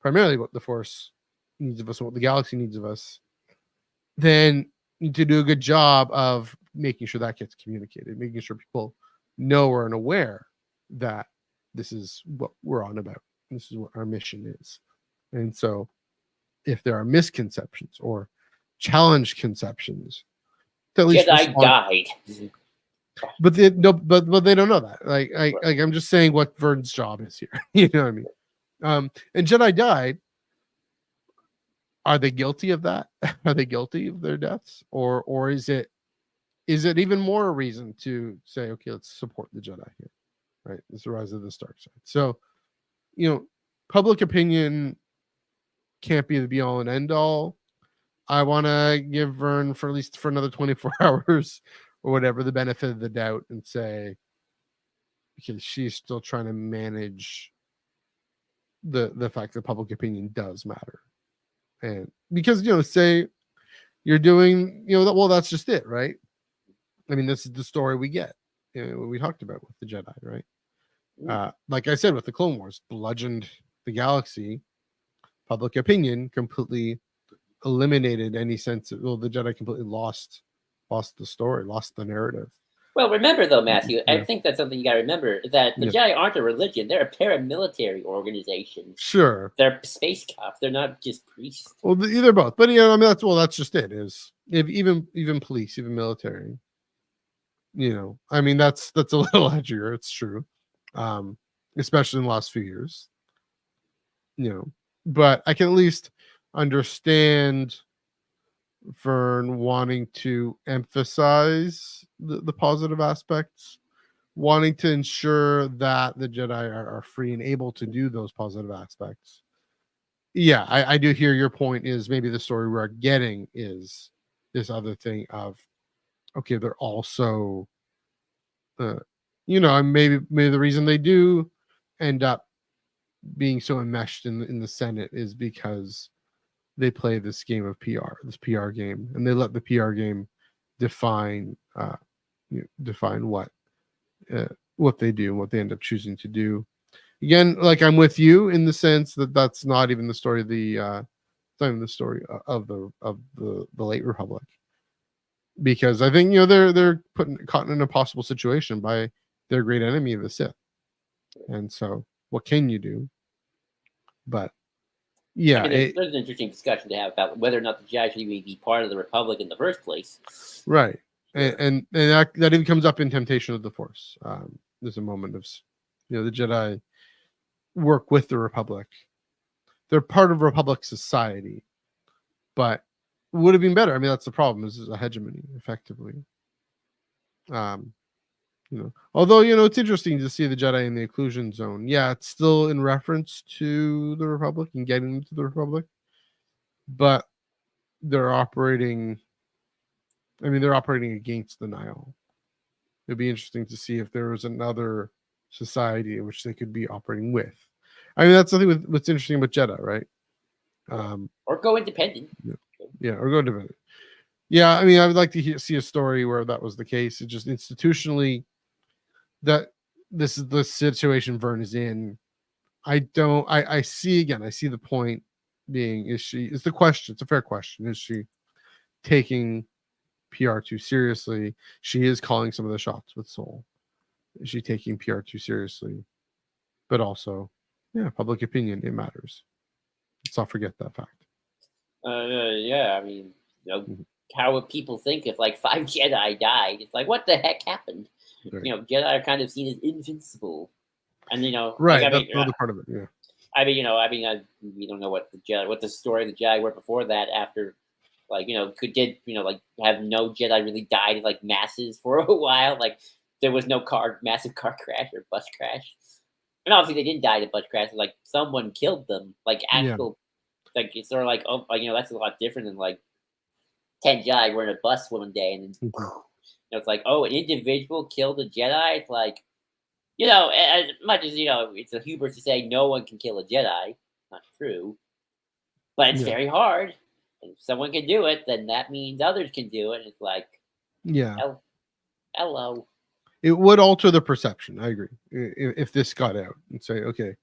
primarily what the Force needs of us and what the galaxy needs of us, then you need to do a good job of making sure that gets communicated, making sure people know and aware that this is what we're on about. This is what our mission is. And so if there are misconceptions or challenged conceptions, at least Jedi died. But they don't know that. Like I'm just saying what Vern's job is here. You know what I mean? And Jedi died. Are they guilty of that? Are they guilty of their deaths? Or is it even more a reason to say, okay, let's support the Jedi here? Right? It's the rise of the dark side. So, public opinion can't be the be all and end all. I want to give Vern for at least for another 24 hours or whatever the benefit of the doubt and say, because she's still trying to manage the fact that public opinion does matter. And because, say you're doing, well, that's just it, right? I mean, this is the story we get. What we talked about with the Jedi, right? Like I said, with the Clone Wars, bludgeoned the galaxy. Public opinion completely eliminated any sense of, the Jedi completely lost the story, lost the narrative. Well, remember though, Matthew, I think that's something you got to remember, that the Jedi aren't a religion; they're a paramilitary organization. Sure, they're space cops; they're not just priests. Well, either both, but I mean, that's just it. Is if even police, even military. I mean, that's a little edgier. It's true, especially in the last few years. But I can at least understand Vern wanting to emphasize the positive aspects, wanting to ensure that the Jedi are free and able to do those positive aspects. Yeah, I do hear your point. Is maybe the story we're getting is this other thing of, okay, they're also, maybe the reason they do end up being so enmeshed in the Senate is because they play this game of this PR game, and they let the PR game define what they do and what they end up choosing to do. Again, like, I'm with you in the sense that that's not even the story of the of the late Republic, because I think they're caught in an impossible situation by their great enemy, the Sith, and so what can you do? But yeah, there's an interesting discussion to have about whether or not the Jedi should even be part of the Republic in the first place. Right, and that even comes up in Temptation of the Force. There's a moment of, the Jedi work with the Republic. They're part of Republic society, but would have been better. I mean, that's the problem. This is a hegemony, effectively. Although, it's interesting to see the Jedi in the occlusion zone. Yeah, it's still in reference to the Republic and getting into the Republic, but they're operating against the Nihil. It'd be interesting to see if there was another society in which they could be operating with. I mean, that's something what's interesting about Jedi, right? Or go independent. Yeah, or go independent. Yeah, I mean, I would like to see a story where that was the case. It just institutionally, that this is the situation Vern is in. I see the point being, it's the question, it's a fair question. Is she taking PR too seriously? She is calling some of the shots with Soul. Is she taking PR too seriously? But also, public opinion, it matters. Let's not forget that fact. Yeah, I mean, how would people think if 5 Jedi died? It's like, what the heck happened? Right. Jedi are kind of seen as invincible, and right. That's another part of it. Yeah. We don't know what the story of the Jedi were before that. After, have no Jedi really died in masses for a while? There was no massive car crash or bus crash, and obviously they didn't die in a bus crash. Someone killed them. Actual, it's sort of that's a lot different than 10 Jedi were in a bus one day and then. It's an individual killed a Jedi. It's as much as it's a hubris to say no one can kill a Jedi. Not true, but it's very hard. And if someone can do it, then that means others can do it. And it's hello. It would alter the perception. I agree. If this got out and say, okay,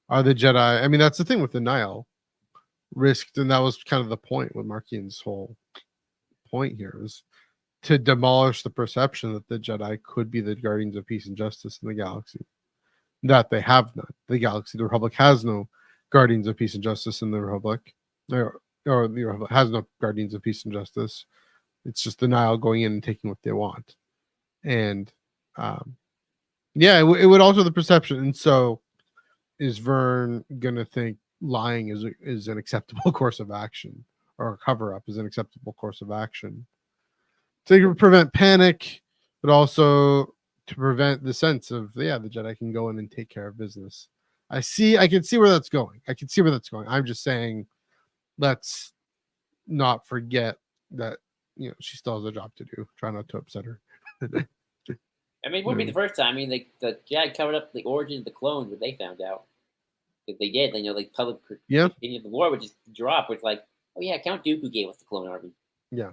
are the Jedi? I mean, that's the thing with the Nihil risked, and that was kind of the point with Markian's whole point here is to demolish the perception that the Jedi could be the guardians of peace and justice in the galaxy. That they have none. The Republic has no guardians of peace and justice in the Republic. Or the Republic has no guardians of peace and justice. It's just the Nihil going in and taking what they want. And it would alter the perception. And so is Vern gonna think lying is an acceptable course of action, or a cover-up is an acceptable course of action? To prevent panic, but also to prevent the sense of, the Jedi can go in and take care of business. I can see where that's going. I'm just saying, let's not forget that, she still has a job to do. Try not to upset her. I mean, it wouldn't be the first time. I mean, the Jedi covered up the origin of the clones when they found out. If they did, like public opinion of the war would just drop. With like, oh yeah, Count Dooku gave us the clone army. Yeah.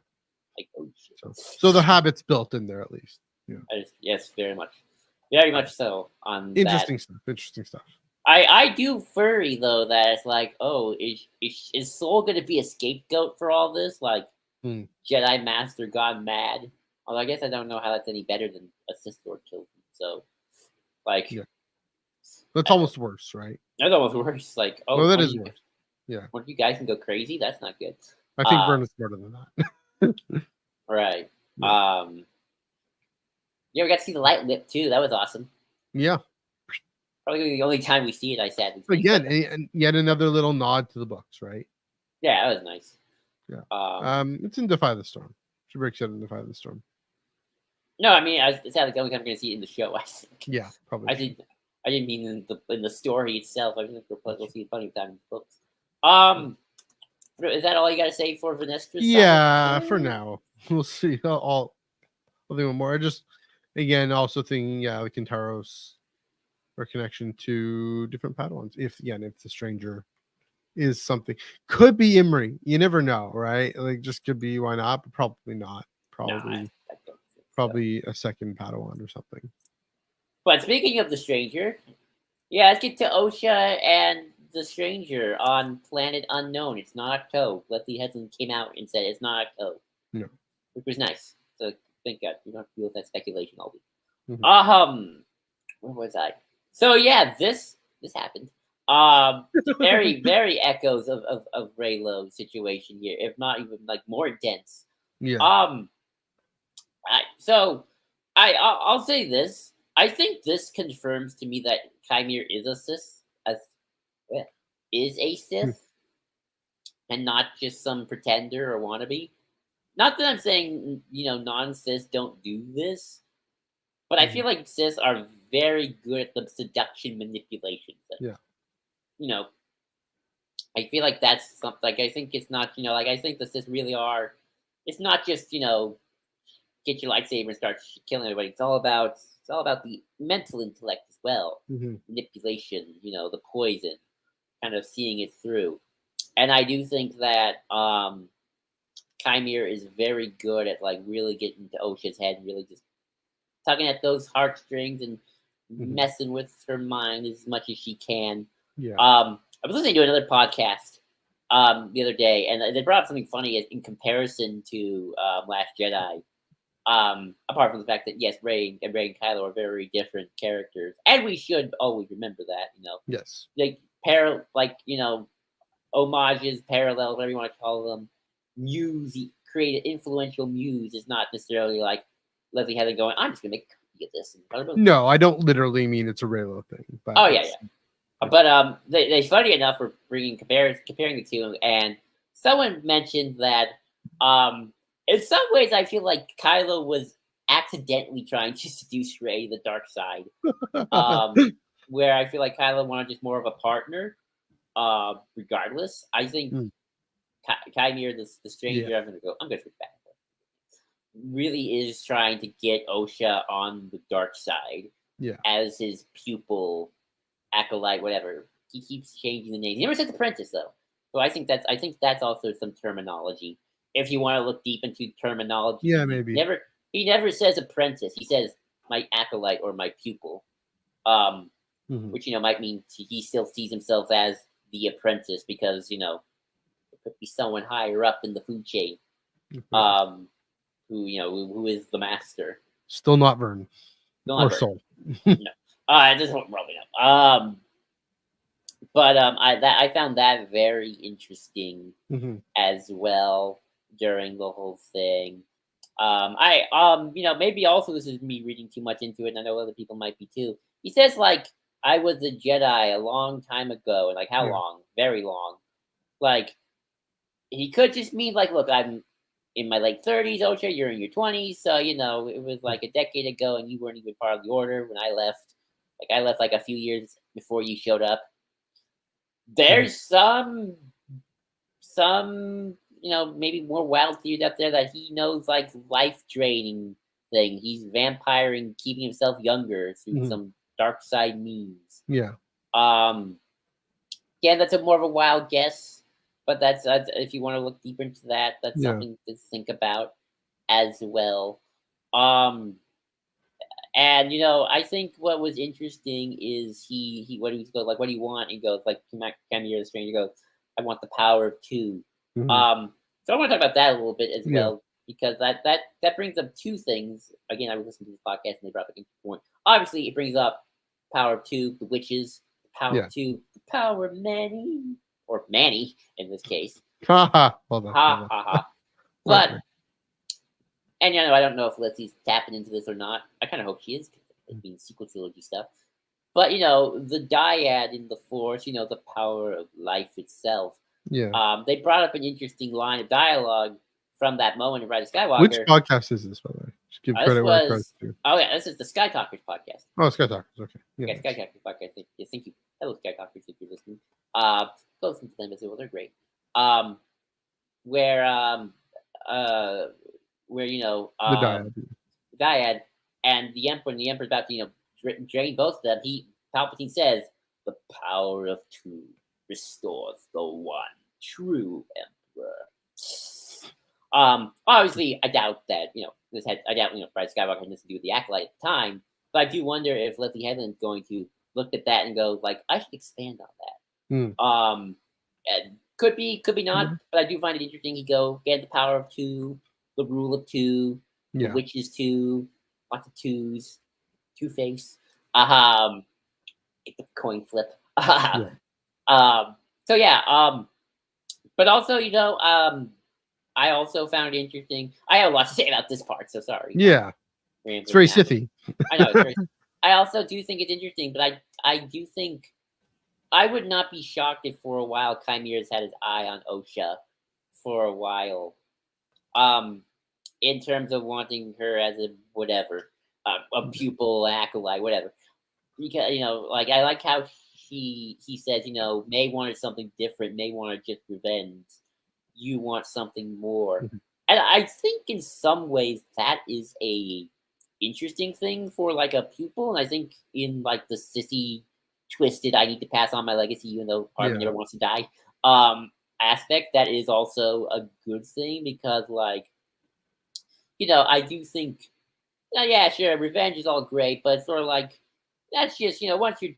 Like, oh shit. So the habit's built in there at least. Yeah. Yes, very much so. On Interesting that. stuff. Interesting stuff. I do furry though that it's like, oh, is Soul going to be a scapegoat for all this? Like, Jedi Master gone mad. Although I guess I don't know how that's any better than a Sith Lord killed him. So, like, that's almost worse, right? That's almost worse. Like, oh, well, that is worse. Yeah, one of you guys can go crazy. That's not good. I think Vern is smarter than that. Right. Yeah. We got to see the light whip too. That was awesome. Yeah. Probably the only time we see it. I said again, and yet another little nod to the books, right? Yeah, that was nice. Yeah. It's in Defy the Storm. Shabrik said in Defy the Storm. No, I mean, it's not like the only time I'm going to see it in the show. I think. Yeah, probably. I didn't mean in the story itself. I think we'll see plenty of time in the books. Is that all you got to say for Vernestra? Yeah, for now. We'll see. I'll think one more. I just, again, also thinking, like Kintaros, or connection to different Padawans. If the stranger is something, could be Imri. You never know, right? Like, just could be. Why not? But probably not. Probably a second Padawan or something. But speaking of the stranger, let's get to Osha and the stranger on Planet Unknown. It's not Octo. Leslie Headland came out and said it's not Octo. No. Which was nice. So thank God you don't have to deal with that speculation all week. Where was I? So this happened. Very, very echoes of Raylo's situation here, if not even like more intense. Yeah. I'll say this. I think this confirms to me that Chimere is a Sith, and not just some pretender or wannabe. Not that I'm saying non-Sith don't do this, but I feel like Sith are very good at the seduction manipulation thing. Yeah. I feel like that's something. Like, I think it's not. I think the Sith really are. It's not just get your lightsaber and start killing everybody. It's all about the mental intellect as well. Manipulation, the poison, kind of seeing it through. And I do think that Chimere is very good at like really getting to Osha's head and really just tugging at those heartstrings and messing with her mind as much as she can. Yeah. I was listening to another podcast the other day, and they brought up something funny in comparison to Last Jedi. Apart from the fact that yes, Rey and Kylo are very different characters, and we should always remember that. Yes. Homages, parallels, whatever you want to call them. Create an influential muse is not necessarily like Leslie Headland going, I'm just gonna make a copy of this. No, I don't literally mean it's a Raylo thing. But But they funny enough were comparing the two, and someone mentioned that in some ways I feel like Kylo was accidentally trying to seduce Rey the dark side, where I feel like Kylo wanted just more of a partner. Regardless, I think Chimere, the stranger, I'm gonna switch back. Really is trying to get Osha on the dark side, as his pupil, acolyte, whatever. He keeps changing the name. He never says apprentice though, so I think that's also some terminology. If you want to look deep into terminology, maybe he never says apprentice. He says my acolyte or my pupil, which might mean he still sees himself as the apprentice because it could be someone higher up in the food chain, who is the master. Still not Vern. Or Soul. No, this won't probably not. I found that very interesting as well during the whole thing. Maybe also this is me reading too much into it, and I know other people might be too. He says like I was a Jedi a long time ago, and like how long? Very long. Like he could just mean like, look, I'm in my late 30s, Osha, you're in your 20s, so it was like a decade ago, and you weren't even part of the Order when I left. Like I left like a few years before you showed up. There's some maybe more wild theories out there that he knows like life draining thing. He's vampiring, keeping himself younger through some dark side means. Yeah. Yeah, that's a more of a wild guess, but that's if you want to look deeper into that, that's something to think about as well. And I think what was interesting is he what he goes like, what do you want? And he goes like, can you hear the stranger goes, I want the power of 2. So I want to talk about that a little bit as well, because that brings up two things. Again, I was listening to this podcast and they brought up an interesting point. Obviously, it brings up power of 2, the witches, the power of 2, the power of many, or Manny in this case. Ha ha. Hold on. But and I don't know if Lizzie's tapping into this or not. I kind of hope she is, it being sequel trilogy stuff. But the dyad in the Force, the power of life itself. Yeah. They brought up an interesting line of dialogue from that moment in Rise of Skywalker. Which podcast is this, by the way? Just give credit where credit's due. Oh yeah, this is the Sky Talkers podcast. Oh, Sky Talkers. Okay. Yeah, Sky Talkers podcast. Thank you. Hello, Sky Talkers, if you're listening. Go listen to them as well. They're great. Where the dyad and the Emperor's about to drain both of them. Palpatine says, "The power of 2 restores the one true Emperor." Obviously, I doubt that Rise of Skywalker had this to do with the Acolyte at the time, but I do wonder if Leslie Headland's going to look at that and go like, I should expand on that. And could be not, but I do find it interesting. He get the power of 2, the rule of 2, the witches 2, lots of 2s, Two-Face. The coin flip. So yeah. But also, I also found it interesting. I have a lot to say about this part, so sorry. Yeah. It's very Sithy. I know. It's very, I also do think it's interesting, but I do think I would not be shocked if for a while Chimeras had his eye on Osha for a while. In terms of wanting her as a whatever, a pupil, acolyte, whatever. Because I like how he says, May wanted something different. May wanted just revenge. You want something more, and I think in some ways that is a interesting thing for like a pupil. And I think in like the sissy, twisted, I need to pass on my legacy, even though part of me never wants to die. Aspect that is also a good thing because I do think, yeah, sure, revenge is all great, but it's sort of like that's just once you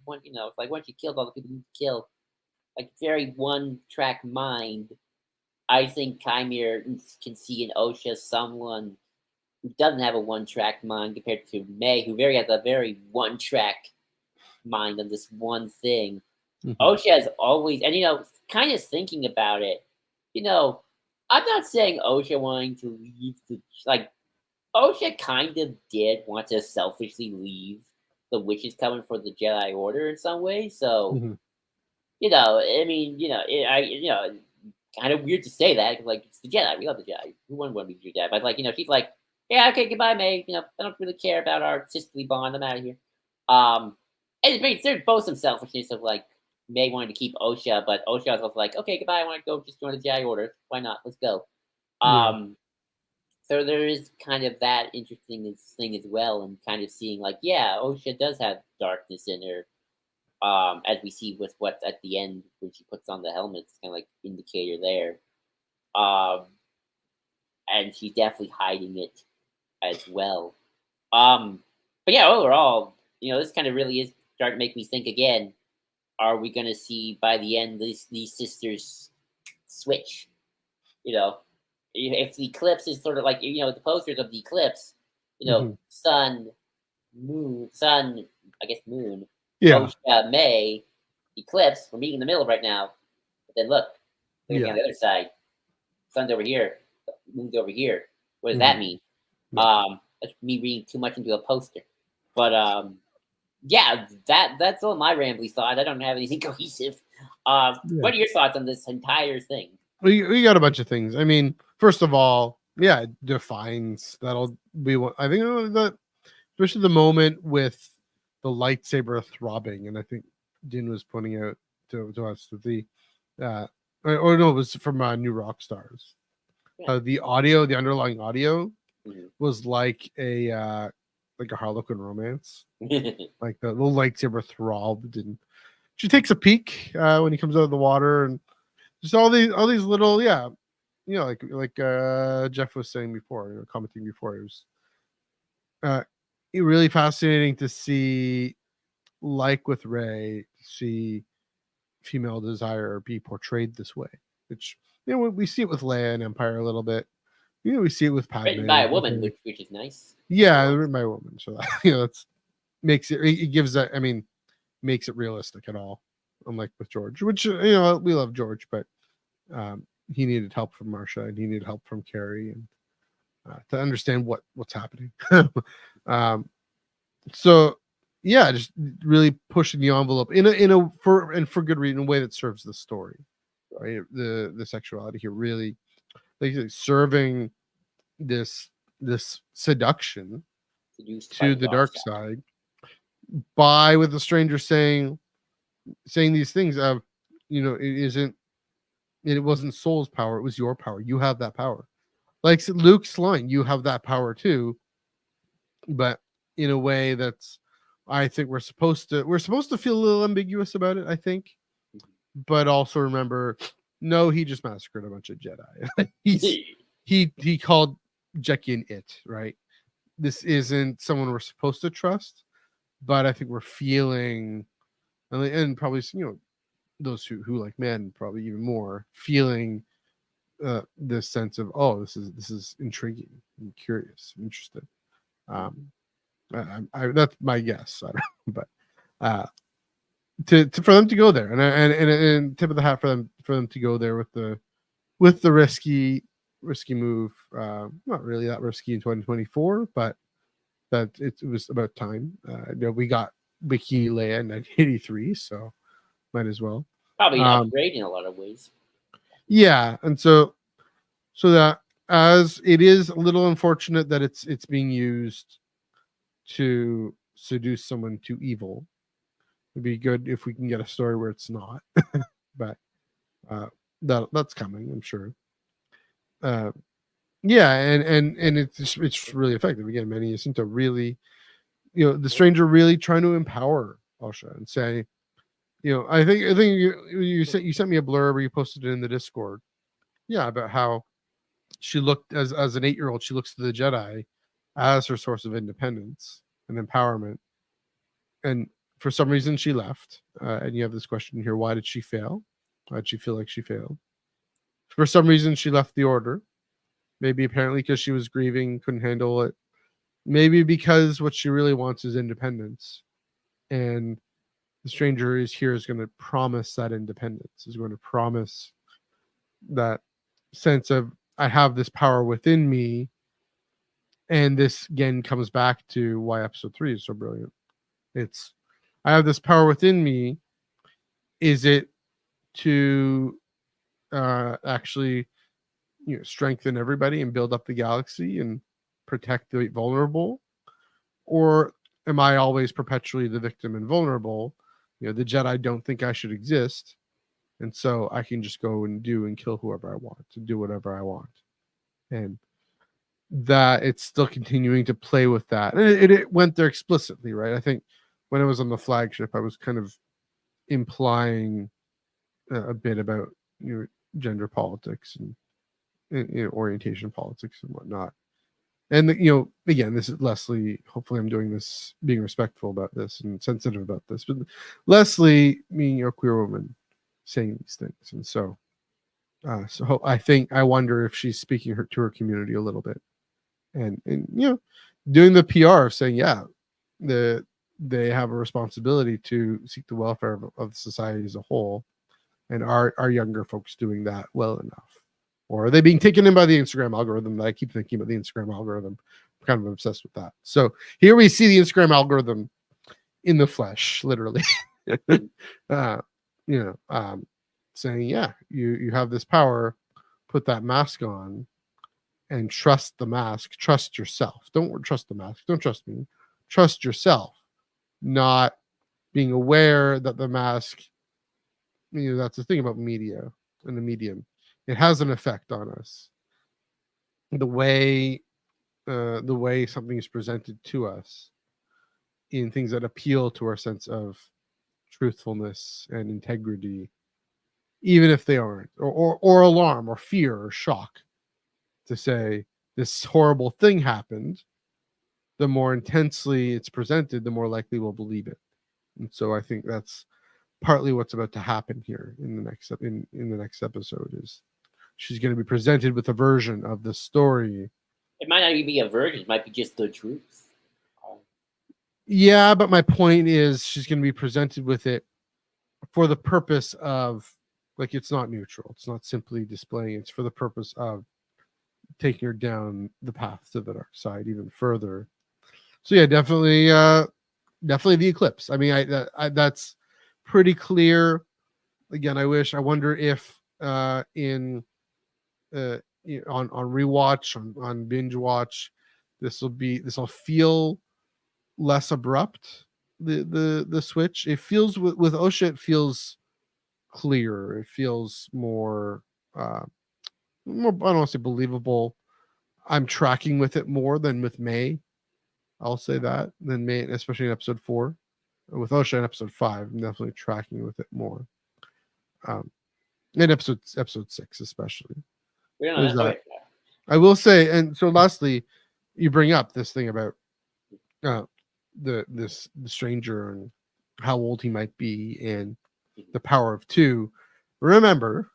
killed all the people you kill, like very one-track mind. I think Chimera can see in Osha someone who doesn't have a one-track mind compared to May, who has a very one-track mind on this one thing. Osha has always, and kind of thinking about it, I'm not saying Osha wanting to leave Osha kind of did want to selfishly leave the witches coming for the Jedi Order in some way. So, I mean, kind of weird to say that because, it's the Jedi. We love the Jedi. Who wouldn't want to be Jedi? But she's like, yeah, okay, goodbye, May. I don't really care about our sisterly bond. I'm out of here. And it means there's both some selfishness of May wanted to keep Osha, but Osha was also like, okay, goodbye. I want to go just join the Jedi Order. Why not? Let's go. So there is kind of that interesting thing as well, and kind of seeing Osha does have darkness in her. As we see with what's at the end when she puts on the helmet, it's kind of indicator there. And she's definitely hiding it as well. But yeah, overall, this kind of really is starting to make me think again. Are we going to see by the end these sisters switch? If the eclipse is sort of the posters of the eclipse, sun, moon, I guess moon, Osha, May, eclipse. We're meeting in the middle right now. But then look on the other side. Sun's over here, moon's over here. What does that mean? That's me reading too much into a poster. But yeah, that's all my rambly thoughts. I don't have anything cohesive. What are your thoughts on this entire thing? We got a bunch of things. I mean, first of all, it defines that'll be what I think that, especially the moment with the lightsaber throbbing, and I think Din was pointing out to us that the it was from New Rock Stars. The audio, the underlying audio was like a Harlequin romance. Like the little lightsaber throbbed, and she takes a peek when he comes out of the water, and just all these little, like Jeff was saying before, commenting before, it was really fascinating to see, like with Rey, see female desire be portrayed this way, which we see it with Leia in Empire a little bit. We see it with Padme. Written by a woman, which is nice. Yeah, written by a woman, so that, that's makes it gives that. I mean, makes it realistic at all. Unlike with George, which we love George, but he needed help from Marsha, and he needed help from Carrie, and to understand what's happening. So yeah, just really pushing the envelope for good reason, in a way that serves the story, right? The sexuality here really, like, serving this seduction to the dark side, by with the stranger saying these things of, it wasn't Soul's power, it was your power. You have that power. Like Luke's line, you have that power too, but in a way that's, I think we're supposed to feel a little ambiguous about it, I think, but also remember, no, he just massacred a bunch of Jedi. he called Jecki an it, right? This isn't someone we're supposed to trust, but I think we're feeling, and probably those who like men, probably even more, feeling this sense of, oh, this is intriguing, I'm curious, I'm interested. That's my guess. I don't know, but to for them to go there, and tip of the hat for them to go there with the risky move. Not really that risky in 2024, but that it was about time. We got Wiki Leia in 1983, so might as well. Probably an upgrade in a lot of ways. Yeah, and so that, as it is a little unfortunate that it's being used to seduce someone to evil. It'd be good if we can get a story where it's not, but that's coming, I'm sure. Yeah, and it's really effective. Again, Manny Jacinto really, the stranger really trying to empower Osha and say, I think you sent me a blurb, or you posted it in the Discord. Yeah, about how she looked as an 8-year-old, she looks to the Jedi as her source of independence and empowerment, and for some reason she left. And you have this question here: why did she fail? Why did she feel like she failed? For some reason she left the Order. Maybe apparently because she was grieving, couldn't handle it. Maybe because what she really wants is independence, and the stranger is going to promise that independence, is going to promise that sense of, I have this power within me. And this again comes back to why episode 3 is so brilliant. It's, I have this power within me. Is it to actually strengthen everybody and build up the galaxy and protect the vulnerable? Or am I always perpetually the victim and vulnerable? The Jedi don't think I should exist, and so I can just go and do and kill whoever I want, to do whatever I want. And that it's still continuing to play with that. And it went there explicitly, right? I think when it was on the flagship, I was kind of implying a bit about gender politics and orientation politics and whatnot. And again, this is Leslie. Hopefully, I'm doing this being respectful about this and sensitive about this. But Leslie, being a queer woman, saying these things, and so I wonder if she's speaking to her community a little bit, and doing the PR of saying, yeah, they have a responsibility to seek the welfare of society as a whole, and are younger folks doing that well enough? Or are they being taken in by the Instagram algorithm? That I keep thinking about the Instagram algorithm. I'm kind of obsessed with that. So here we see the Instagram algorithm in the flesh, literally. Saying, yeah, you have this power, put that mask on and trust the mask, trust yourself. Don't trust the mask, don't trust me. Trust yourself, not being aware that the mask, that's the thing about media and the medium. It has an effect on us. The way the way something is presented to us in things that appeal to our sense of truthfulness and integrity, even if they aren't, or alarm or fear or shock, to say this horrible thing happened, the more intensely it's presented, the more likely we'll believe it. And so I think that's partly what's about to happen here in the next episode. Is she's going to be presented with a version of the story. It might not even be a version. It might be just the truth. Yeah, but my point is she's going to be presented with it for the purpose of, like, it's not neutral. It's not simply displaying. It's for the purpose of taking her down the path to the dark side even further. So yeah, definitely the eclipse. I mean, that's pretty clear. Again, I wonder if on rewatch, on binge watch, this will feel less abrupt. The switch. It feels with Osha, it feels clearer. It feels more I don't want to say believable. I'm tracking with it more than with May. I'll say that, than May, especially in episode 4. With Osha in episode 5, I'm definitely tracking with it more. In episode 6 especially. There's that. I will say, and so lastly, you bring up this thing about the stranger and how old he might be and the power of 2. Remember,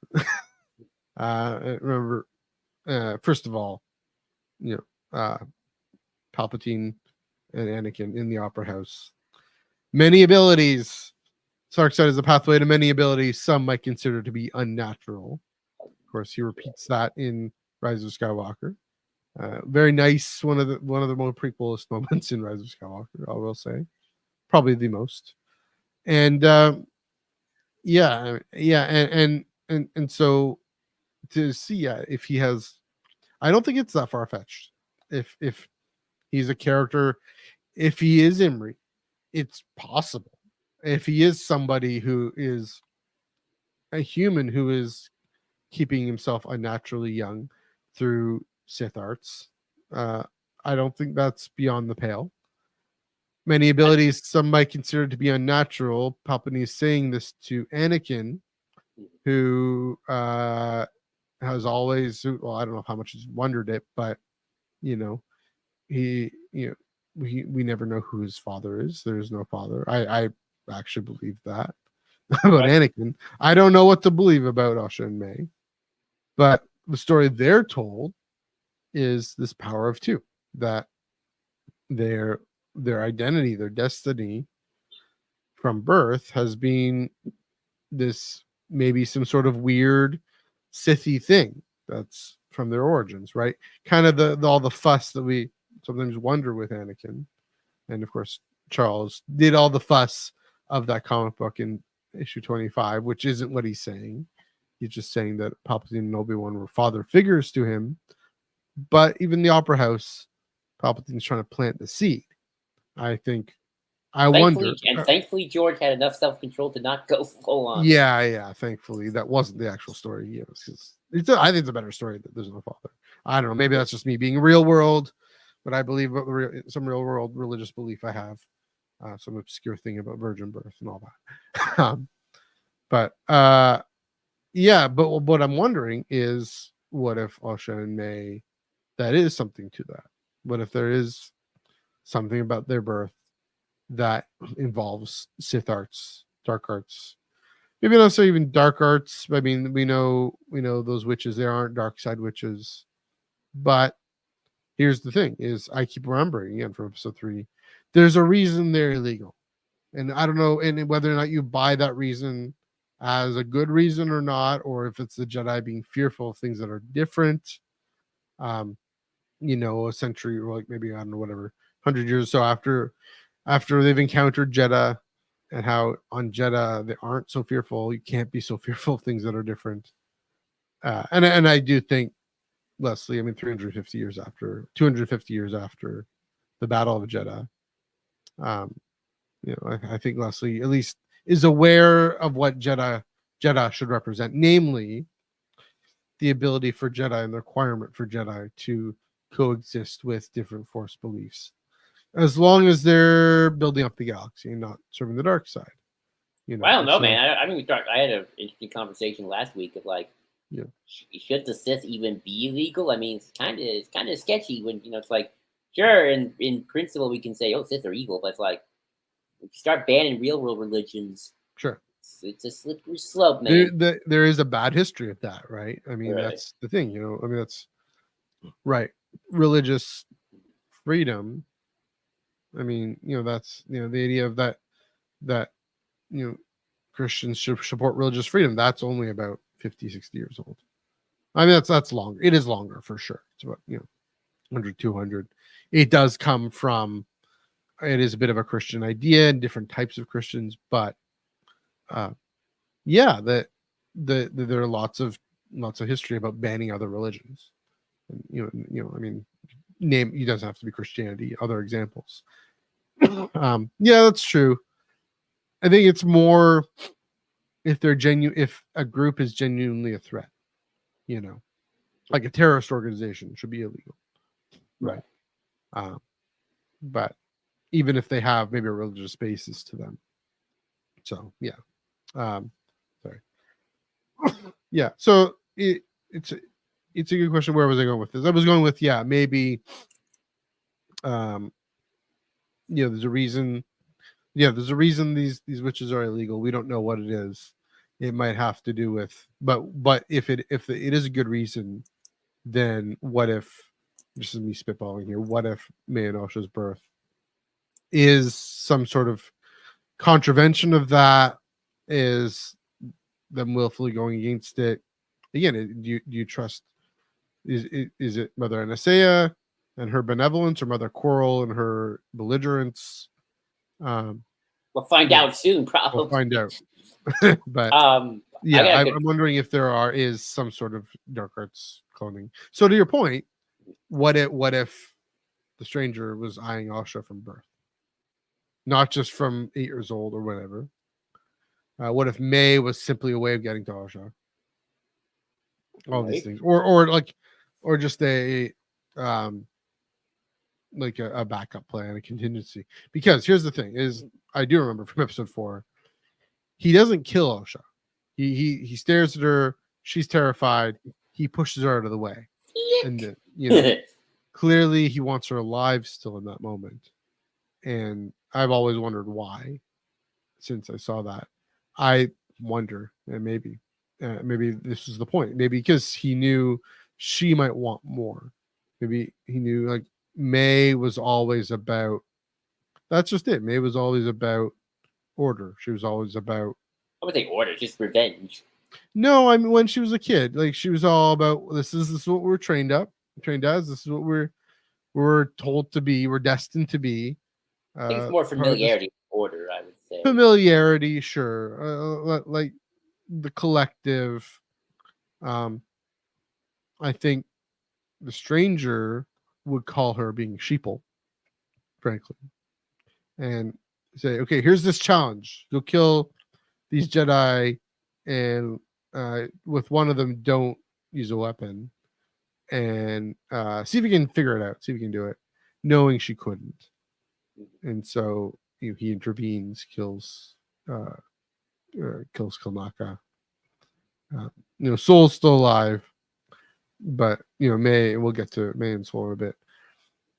first of all, Palpatine and Anakin in the Opera House. Many abilities. Sark said is a pathway to many abilities some might consider to be unnatural. Of course, he repeats that in Rise of Skywalker. Very nice. One of the more prequelist moments in Rise of Skywalker, I will say. Probably the most. And and so to see if he has, I don't think it's that far fetched. If he's a character, if he is Imri, it's possible. If he is somebody who is a human who is keeping himself unnaturally young through Sith arts, I don't think that's beyond the pale. Many abilities some might consider to be unnatural. Palpatine is saying this to Anakin, who has always, well, I don't know how much he's wondered it, but we never know who his father is. There is no father. I actually believe that about Anakin. I don't know what to believe about Osha and May, but the story they're told is this power of 2, that their identity, their destiny from birth has been this, maybe some sort of weird Sithy thing that's from their origins, right? Kind of all the fuss that we sometimes wonder with Anakin. And of course, Charles did all the fuss of that comic book in issue 25, which isn't what he's saying. He's just saying that Palpatine and Obi-Wan were father figures to him. But even the Opera House, Palpatine's trying to plant the seed. I think. Thankfully, George had enough self-control to not go full on. Yeah. Thankfully, that wasn't the actual story. I think it's a better story that there's no father. I don't know. Maybe that's just me being real world, but I believe some real world religious belief I have, some obscure thing about virgin birth and all that. But what I'm wondering is, what if Osha and May, that is something to that? What if there is something about their birth that involves Sith arts, dark arts? Maybe not so even dark arts. I mean, we know those witches. There aren't dark side witches, but here's the thing: is I keep remembering again from episode 3, there's a reason they're illegal, and I don't know, and whether or not you buy that reason as a good reason or not, or if it's the Jedi being fearful of things that are different. A century, or like maybe, I don't know, whatever, 100 years or so after they've encountered Jeddah, and how on Jeddah they aren't so fearful. You can't be so fearful of things that are different. And I do think, Leslie, I mean, 250 years after the Battle of Jeddah, I think Leslie at least is aware of what Jeddah should represent, namely the ability for Jedi and the requirement for Jedi to coexist with different Force beliefs, as long as they're building up the galaxy and not serving the dark side. You know, I don't know, so, man. I mean, I had an interesting conversation last week of like, Yeah. should the Sith even be illegal? I mean, it's kind of sketchy when it's like, sure, in principle we can say, oh, Sith are evil, but it's like if you start banning real world religions, Sure. it's a slippery slope, man. There is a bad history of that, right? I mean, Right. that's the thing, I mean, that's right. Religious freedom. I mean, that's the idea of that Christians should support religious freedom. That's only about 50, 60 years old. I mean, that's longer. It is longer for sure. It's about 100, 200. It does come from. It is a bit of a Christian idea and different types of Christians, but yeah, there are lots of history about banning other religions. And, I mean, it doesn't have to be Christianity. Other examples. Yeah, that's true. I think it's more if they're genuine. If a group is genuinely a threat, like a terrorist organization should be illegal, right? But even if they have maybe a religious basis to them, so yeah. Sorry. Yeah. So it's a good question. Where was I going with this? I was going with maybe. There's a reason. Yeah, there's a reason these witches are illegal. We don't know what it is. It might have to do with, but if it is a good reason, then what if? This is me spitballing here. What if May and Osha's birth is some sort of contravention of that? Is them willfully going against it? Again, do you trust? Is it Mother Anastasia and her benevolence, or Mother Coral and her belligerence? We'll find out soon, probably. We'll find out. But I'm wondering if there is some sort of dark arts cloning. So to your point, what if the stranger was eyeing Osha from birth, not just from 8 years old or whatever? What if May was simply a way of getting to Osha? All these things, or just a like a backup plan, a contingency. Because here's the thing: is I do remember from episode 4, he doesn't kill Osha. He stares at her. She's terrified. He pushes her out of the way, and clearly he wants her alive still in that moment. And I've always wondered why. Since I saw that, I wonder, and maybe this is the point. Maybe because he knew she might want more. Maybe he knew like May was always about. That's just it. May was always about order. She was always about. I would say order, just revenge. No, I mean when she was a kid, like she was all about this is what we're trained as. This is what we're told to be. We're destined to be. I think it's more familiarity, order. I would say familiarity, sure. Like the collective. I think the stranger would call her being sheeple, frankly, and say, "Okay, here's this challenge. You'll kill these Jedi, and with one of them, don't use a weapon, and see if you can figure it out. See if you can do it." Knowing she couldn't, and so he intervenes, kills Kalnaka. Soul's still alive, but May. We'll get to May and Soul in a bit.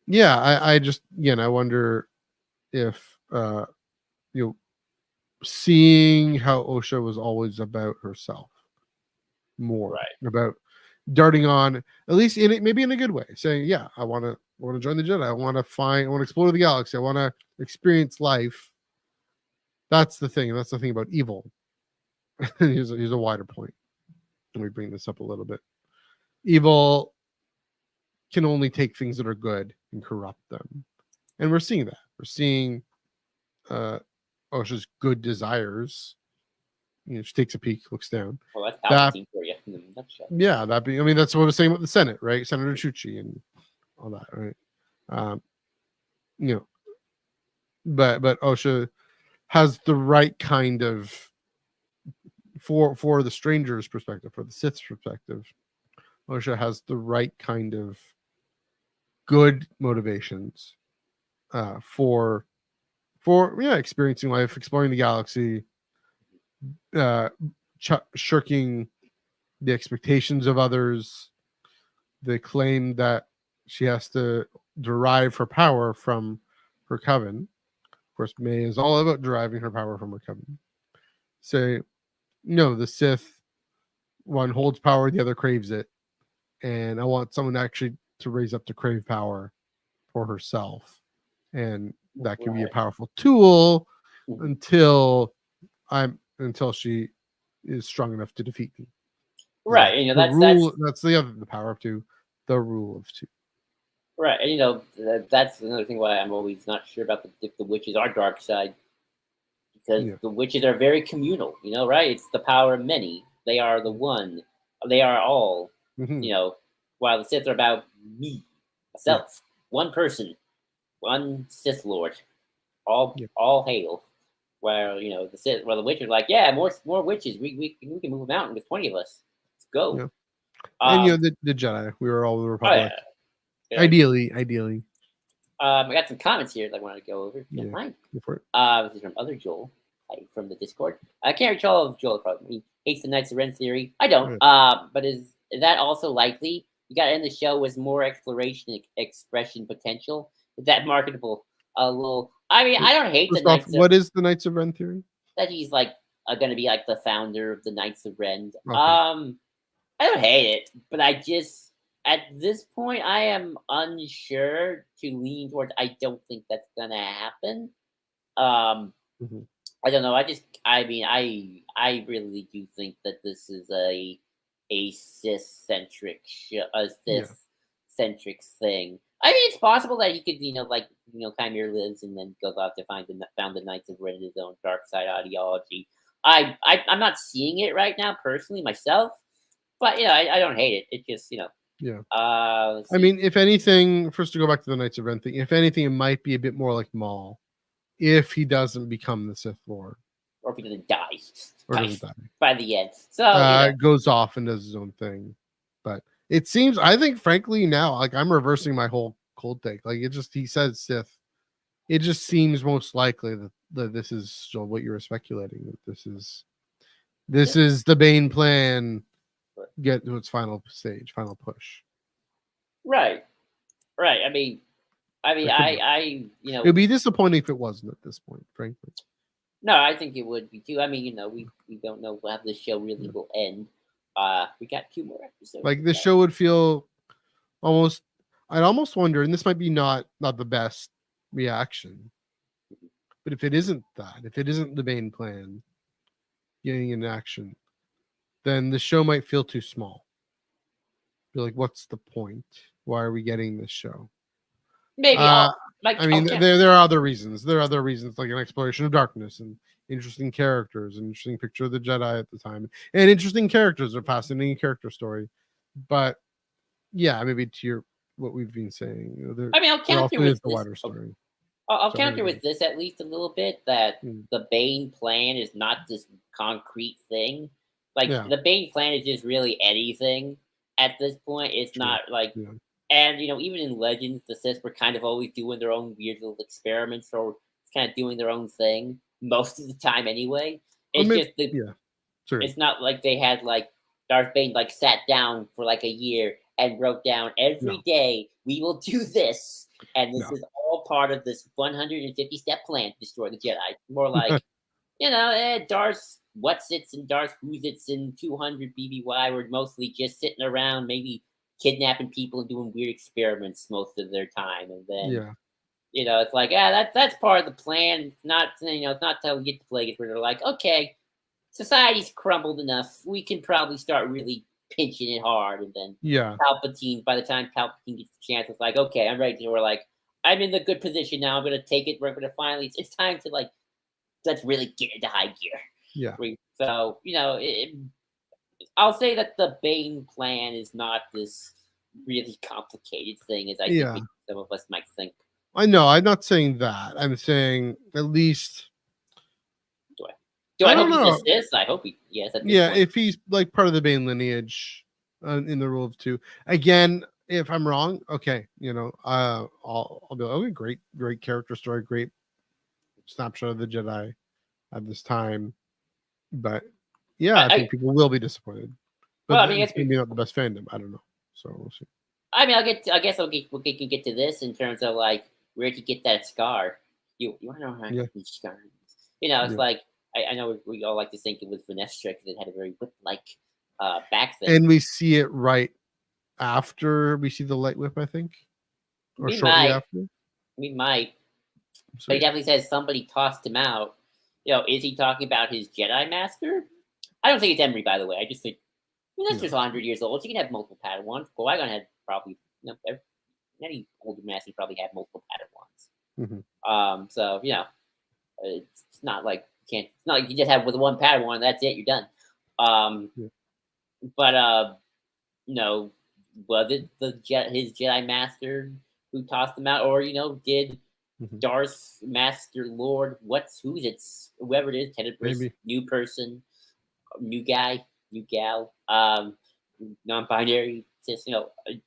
Yeah, I just I wonder if seeing how Osha was always about herself more, right? About darting on, at least maybe in a good way, saying, "Yeah, I want to join the Jedi. I want to explore the galaxy. I want to experience life." That's the thing. That's the thing about evil. here's a wider point. Let me bring this up a little bit. Evil can only take things that are good and corrupt them, and we're seeing that. We're seeing Osha's good desires. She takes a peek, looks down. Well, that's Palpatine for you. Yeah, that's what I was saying with the Senate, right? Senator Chuchi and all that, right? But Osha has the right kind of for the stranger's perspective, for the Sith's perspective. Osha has the right kind of good motivations for experiencing life, exploring the galaxy, shirking the expectations of others. They claim that she has to derive her power from her coven. Of course, May is all about deriving her power from her coven. Say, no, the Sith, one holds power, the other craves it. And I want someone actually to raise up to crave power for herself. And that can be a powerful tool until she is strong enough to defeat me. Right. That's the power of two, the rule of two. Right. And that's another thing why I'm always not sure about if the witches are dark side. Because the witches are very communal, right? It's the power of many. They are the one. They are all. While the Sith are about me, myself, one person, one Sith Lord, all hail. Where the witches are like, more witches. We can move a mountain with 20 of us. Let's go. Yeah. And the Jedi, we were all the Republic. Oh, yeah. Ideally. I got some comments here that I wanted to go over. Yeah, go for it. This is from other Joel from the Discord. I can't recall if Joel probably hates the Knights of Ren theory. I don't. But is that also likely? You got to end the show with more exploration, expression potential. Is that marketable? A little. I mean, I don't hate the Knights. What is the Knights of Ren theory? That he's like going to be like the founder of the Knights of Ren. Okay. I don't hate it, but I just at this point I am unsure to lean towards. I don't think that's going to happen. I don't know. I really do think that this is a Sith-centric Sith-centric thing. I mean, it's possible that he could, Chimera lives and then goes off to found the Knights of Ren, his own dark side ideology. I'm not seeing it right now personally myself, but I don't hate it. It just Yeah. I mean, if anything, first to go back to the Knights of Ren thing, if anything, it might be a bit more like Maul, if he doesn't become the Sith Lord, or if he doesn't die, by the end. So goes off and does his own thing. But it seems, I think, frankly, now, like I'm reversing my whole cold take. Like he said Sith. It just seems most likely that this is what you were speculating. That this is the Bane plan. Get to its final stage, final push. Right. I mean, it'd be disappointing if it wasn't at this point, frankly. No, I think it would be too. I mean, we don't know how the show really will end. We got 2 more episodes. Like the show would feel almost. I'd almost wonder, and this might be not the best reaction, but if it isn't the Bane plan getting in action, then the show might feel too small. Be like, what's the point? Why are we getting this show? Maybe. There are other reasons. There are other reasons, like an exploration of darkness and interesting characters, an interesting picture of the Jedi at the time, and interesting characters, a fascinating character story. But yeah, maybe to what we've been saying. I'll counter with the wider story. I'll counter with this at least a little bit, that the Bane plan is not this concrete thing. The Bane plan is just really anything at this point. It's not like, and even in Legends, the Sith were kind of always doing their own weird little experiments or kind of doing their own thing most of the time anyway. It's not like they had Darth Bane sat down for a year and wrote down every day, we will do this. And this is all part of this 150-step plan to destroy the Jedi. More like, Darth Whatsits and Darth Who's-its and 200 BBY were mostly just sitting around, maybe kidnapping people and doing weird experiments most of their time. And then, it's like, that's part of the plan. It's not, it's not till we get to Plagueis where they're like, okay, society's crumbled enough. We can probably start really pinching it hard. And then Palpatine, by the time Palpatine gets the chance, it's like, okay, I'm ready. We're like, I'm in the good position now. I'm going to take it. We're going to finally, it's time to let's really get into high gear. Yeah. So, I'll say that the Bane plan is not this really complicated thing as I think some of us might think. I know. I'm not saying that. I'm saying at least. I hope he just is? I hope yes. If he's part of the Bane lineage in the Rule of Two. Again, if I'm wrong, okay, I'll be like, okay, great character story, great snapshot of the Jedi at this time. But yeah, I think people will be disappointed. But well, I mean, it's maybe not the best fandom. I don't know. So we'll see. I mean, I guess we can get to this in terms of like where to get that scar. You want to know how to get these scars? It's like I know we all like to think it was Vernestra because it had a very whip-like back thing. And we see it right after we see the light whip, I think, or shortly after. We might. But he definitely says somebody tossed him out. Is he talking about his Jedi master? I don't think it's Emery, by the way. I just think Vernestra's 100 years old. She can have multiple Padawans. Qui-Gon had probably, many older masters probably had multiple Padawans. Mm-hmm. So it's not like it's not like you just have with one Padawan. That's it. You're done. But was it his Jedi master who tossed him out, or did Darth Master Lord whoever it is, Tenebrous, new person, new guy, new gal, non-binary, just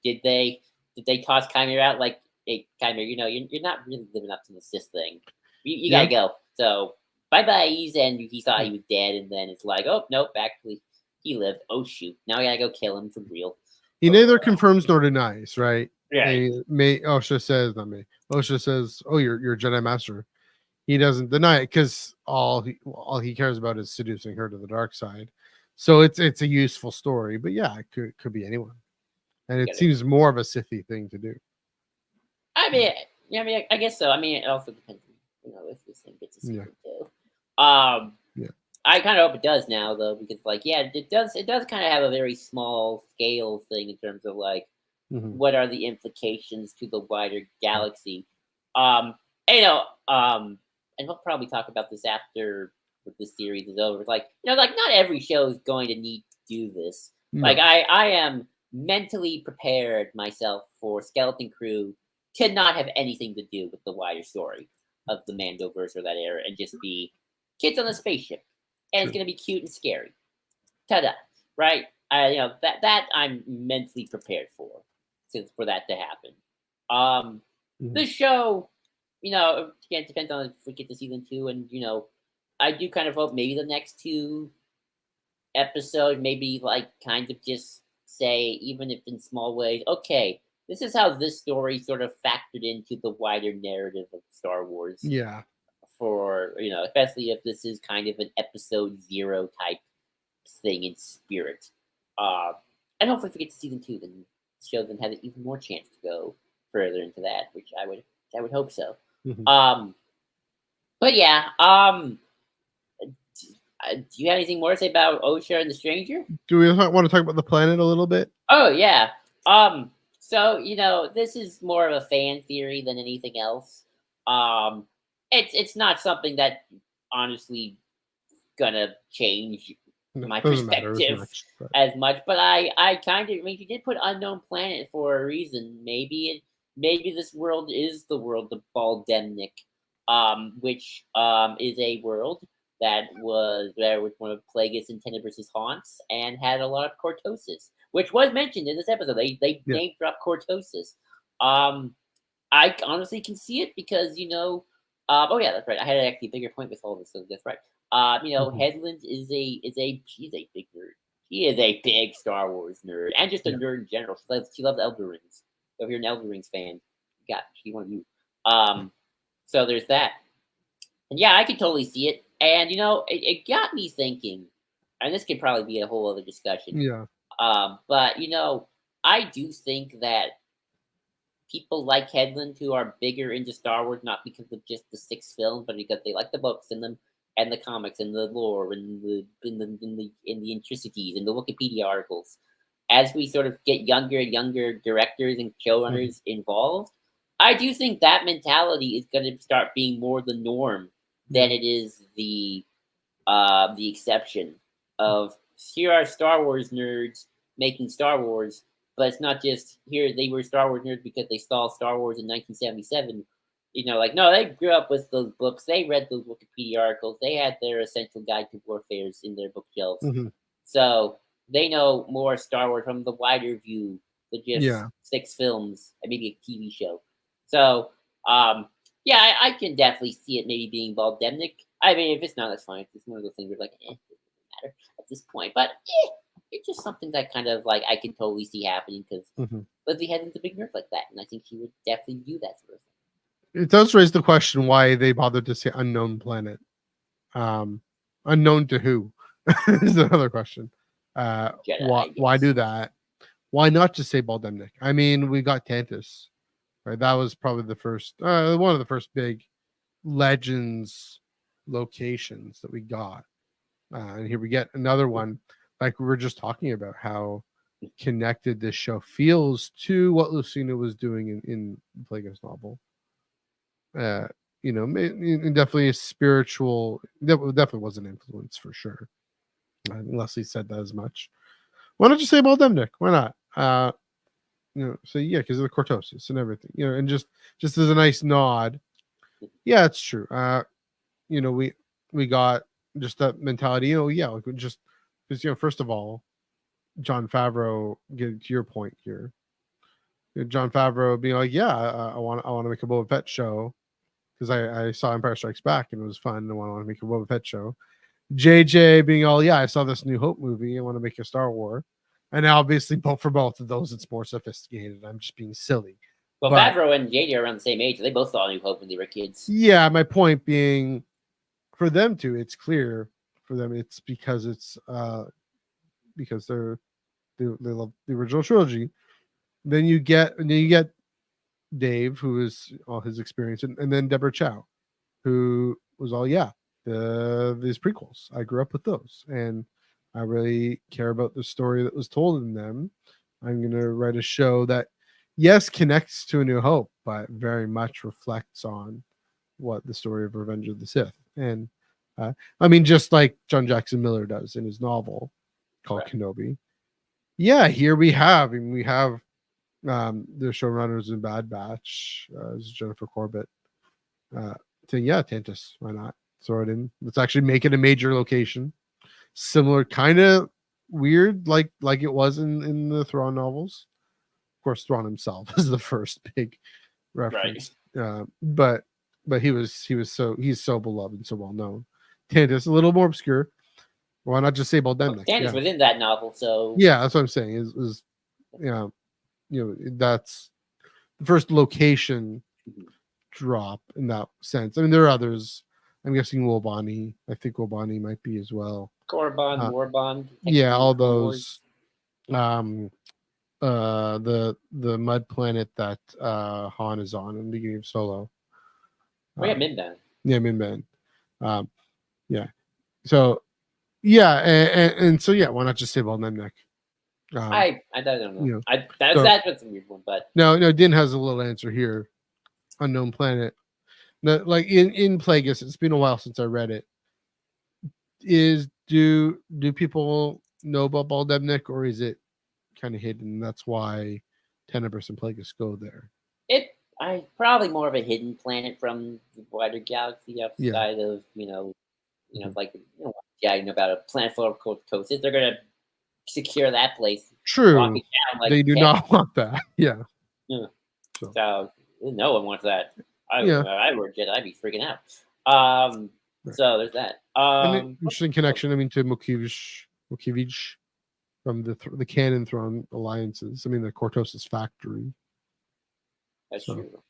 did they toss Chimera out like, hey, Chimera, you're not really living up to the Sith thing. You gotta go. So bye-byes, and he thought he was dead, and then it's like, oh nope, actually he lived. Oh shoot, now we gotta go kill him for real. He neither confirms nor denies, right? Right. Osha says, not me. Osha says, "Oh, you're a Jedi Master." He doesn't deny it because all he cares about is seducing her to the dark side. So it's a useful story, but yeah, it could be anyone, and it seems more of a Sithy thing to do. I mean, I guess so. I mean, it also depends, if this thing gets a sequel too. I kind of hope it does now, though, because it does kind of have a very small scale thing in terms of what are the implications to the wider galaxy. And we'll probably talk about this after this series is over. Not every show is going to need to do this. No. I am mentally prepared myself for Skeleton Crew to not have anything to do with the wider story of the Mandoverse or that era, and just be kids on a spaceship, and it's going to be cute and scary. Ta-da! Right? That I'm mentally prepared for that to happen. This show, again, depends on if we get to season 2, and I do kind of hope maybe the next 2 episodes, maybe kind of just say, even if in small ways, okay, this is how this story sort of factored into the wider narrative of Star Wars. Yeah. For especially if this is kind of an episode 0 type thing in spirit. And hopefully if we get to season 2, then the show then has even more chance to go further into that, which I would hope so. Mm-hmm. But yeah, do you have anything more to say about Osha and the Stranger? Do we want to talk about the planet a little bit? Oh yeah. So this is more of a fan theory than anything else. It's not something that honestly gonna change my perspective as much, but I kind of, he did put unknown planet for a reason. Maybe this world is the world of Baldemnik, which is a world that was one of Plagueis and Tenebrous' haunts, and had a lot of cortosis, which was mentioned in this episode. They name drop cortosis. I honestly can see it because oh yeah, that's right. I had actually a bigger point with all this, so that's right. Headland is she's a big nerd. She is a big Star Wars nerd, and just a nerd in general. She loves Elder Rings. So if you're an Elder Rings fan, she's one of you. So there's that. And yeah, I could totally see it. And it got me thinking, and this could probably be a whole other discussion. Yeah. But I do think that people like Headland who are bigger into Star Wars, not because of just the 6 films, but because they like the books and them and the comics and the lore and the intricacies and the Wikipedia articles. As we sort of get younger and younger directors and showrunners involved, I do think that mentality is going to start being more the norm than it is the exception. Of here are Star Wars nerds making Star Wars. But it's not just here. They were Star Wars nerds because they saw Star Wars in 1977. No, they grew up with those books. They read those Wikipedia articles. They had their Essential Guide to Warfares in their bookshelves. So they know more Star Wars from the wider view the just Yeah. 6 films and maybe a TV show. So, yeah, I can definitely see it maybe being Baldemnik. I mean, if it's not, that's fine. It's one of those things where like, it doesn't matter at this point. But it's just something that kind of like I can totally see happening because Mm-hmm. Lizzie Headland's a big nerd like that, and I think she would definitely do that sort of thing. It does raise the question why they bothered to say unknown planet. Unknown to who is another question. Jedi, Why yes. do that? Why not just say Baldemnik? I mean, we got Tantus, right? That was probably the first, one of the first big Legends locations that we got, and here we get another one. Like we were just talking about how connected this show feels to what Lucina was doing in Plagueis novel. Definitely a spiritual. That definitely was an influence for sure. Leslie said that as much. Why not just say Baldemnik? Why not? So yeah, because of the cortosis and everything. And just as a nice nod. Yeah, it's true. We got just that mentality. Yeah, like just because first of all, Jon Favreau. Get to your point here. Jon Favreau being like, yeah, I want to make a Boba Fett show because I saw Empire Strikes Back and it was fun. I want to make a Boba Fett show. JJ being all, yeah, I saw this New Hope movie. I want to make a Star Wars. And obviously, for both of those, it's more sophisticated. I'm just being silly. Well, Favreau and JJ are around the same age. So they both saw New Hope when they were kids. Yeah, my point being, for them too, it's clear. For them, it's because they love the original trilogy. Then you get Dave, who is all his experience, and then Deborah Chow, who was all these prequels. I grew up with those, and I really care about the story that was told in them. I'm gonna write a show that, yes, connects to A New Hope, but very much reflects on what the story of Revenge of the Sith. And I mean, just like John Jackson Miller does in his novel called Kenobi. Yeah, here we have the showrunners in Bad Batch, is Jennifer Corbett. Saying, yeah, Tantus, why not? Throw it in. Let's actually make it a major location. Similar, kind of weird, like it was in the Thrawn novels. Of course, Thrawn himself is the first big reference. Right. But he's so beloved and so well known. Tantus, a little more obscure. Why not just say Baldemnik? Tantus was in that novel, so yeah, that's what I'm saying. Is that's the first location drop in that sense. I mean, there are others. I'm guessing Wobani. I think Wobani might be as well. Korriban, Warbond. Yeah, all those. The mud planet that Han is on in the beginning of Solo. Minban. Yeah, Minban. Yeah. So yeah, and so yeah, why not just say Baldemnik? I don't know. That was a weird one, but no, Din has a little answer here. Unknown planet. Now, like in Plagueis, it's been a while since I read it. Do people know about Baldemnik, or is it kind of hidden? That's why Tenebrous and Plagueis go there. I probably more of a hidden planet from the wider galaxy outside of about a planet full of cortosis. They're gonna secure that place. True. Lock it down, like, they do not want that. Yeah. Yeah. So no one wants that. I were a Jedi, I'd be freaking out. Right. So there's that. Interesting connection. I mean, to Mokivij from the Canon Throne alliances. I mean, the Cortosis factory. That's true.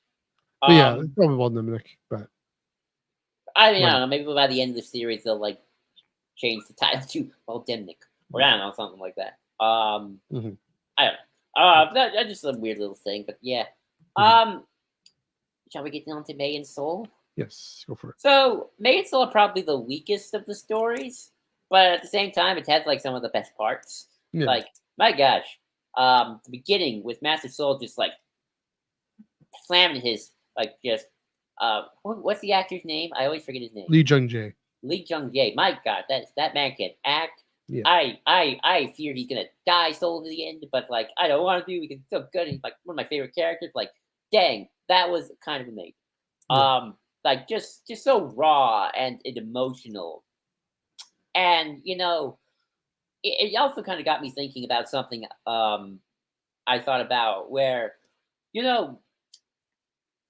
But yeah, it's probably Baldemnik. But I mean, I don't know. Maybe by the end of the series, they'll like change the title to Baldemnik, or I don't know, something like that. I don't know. That's just a weird little thing, but yeah. Shall we get down to May and Soul? Yes, go for it. So May and Soul are probably the weakest of the stories, but at the same time, it has like some of the best parts. Yeah. Like, my gosh, the beginning with Master Soul just like slamming his what's the actor's name? I always forget his name. Lee Jung-jae. Lee Jung-jae. My God, that man can act. Yeah. I fear he's gonna die Soul to the end, but like I don't want to do. He's so good. He's like one of my favorite characters. Like, dang, that was kind of amazing. Yeah. Like just so raw and emotional, and it also kind of got me thinking about something. I I thought about where, you know,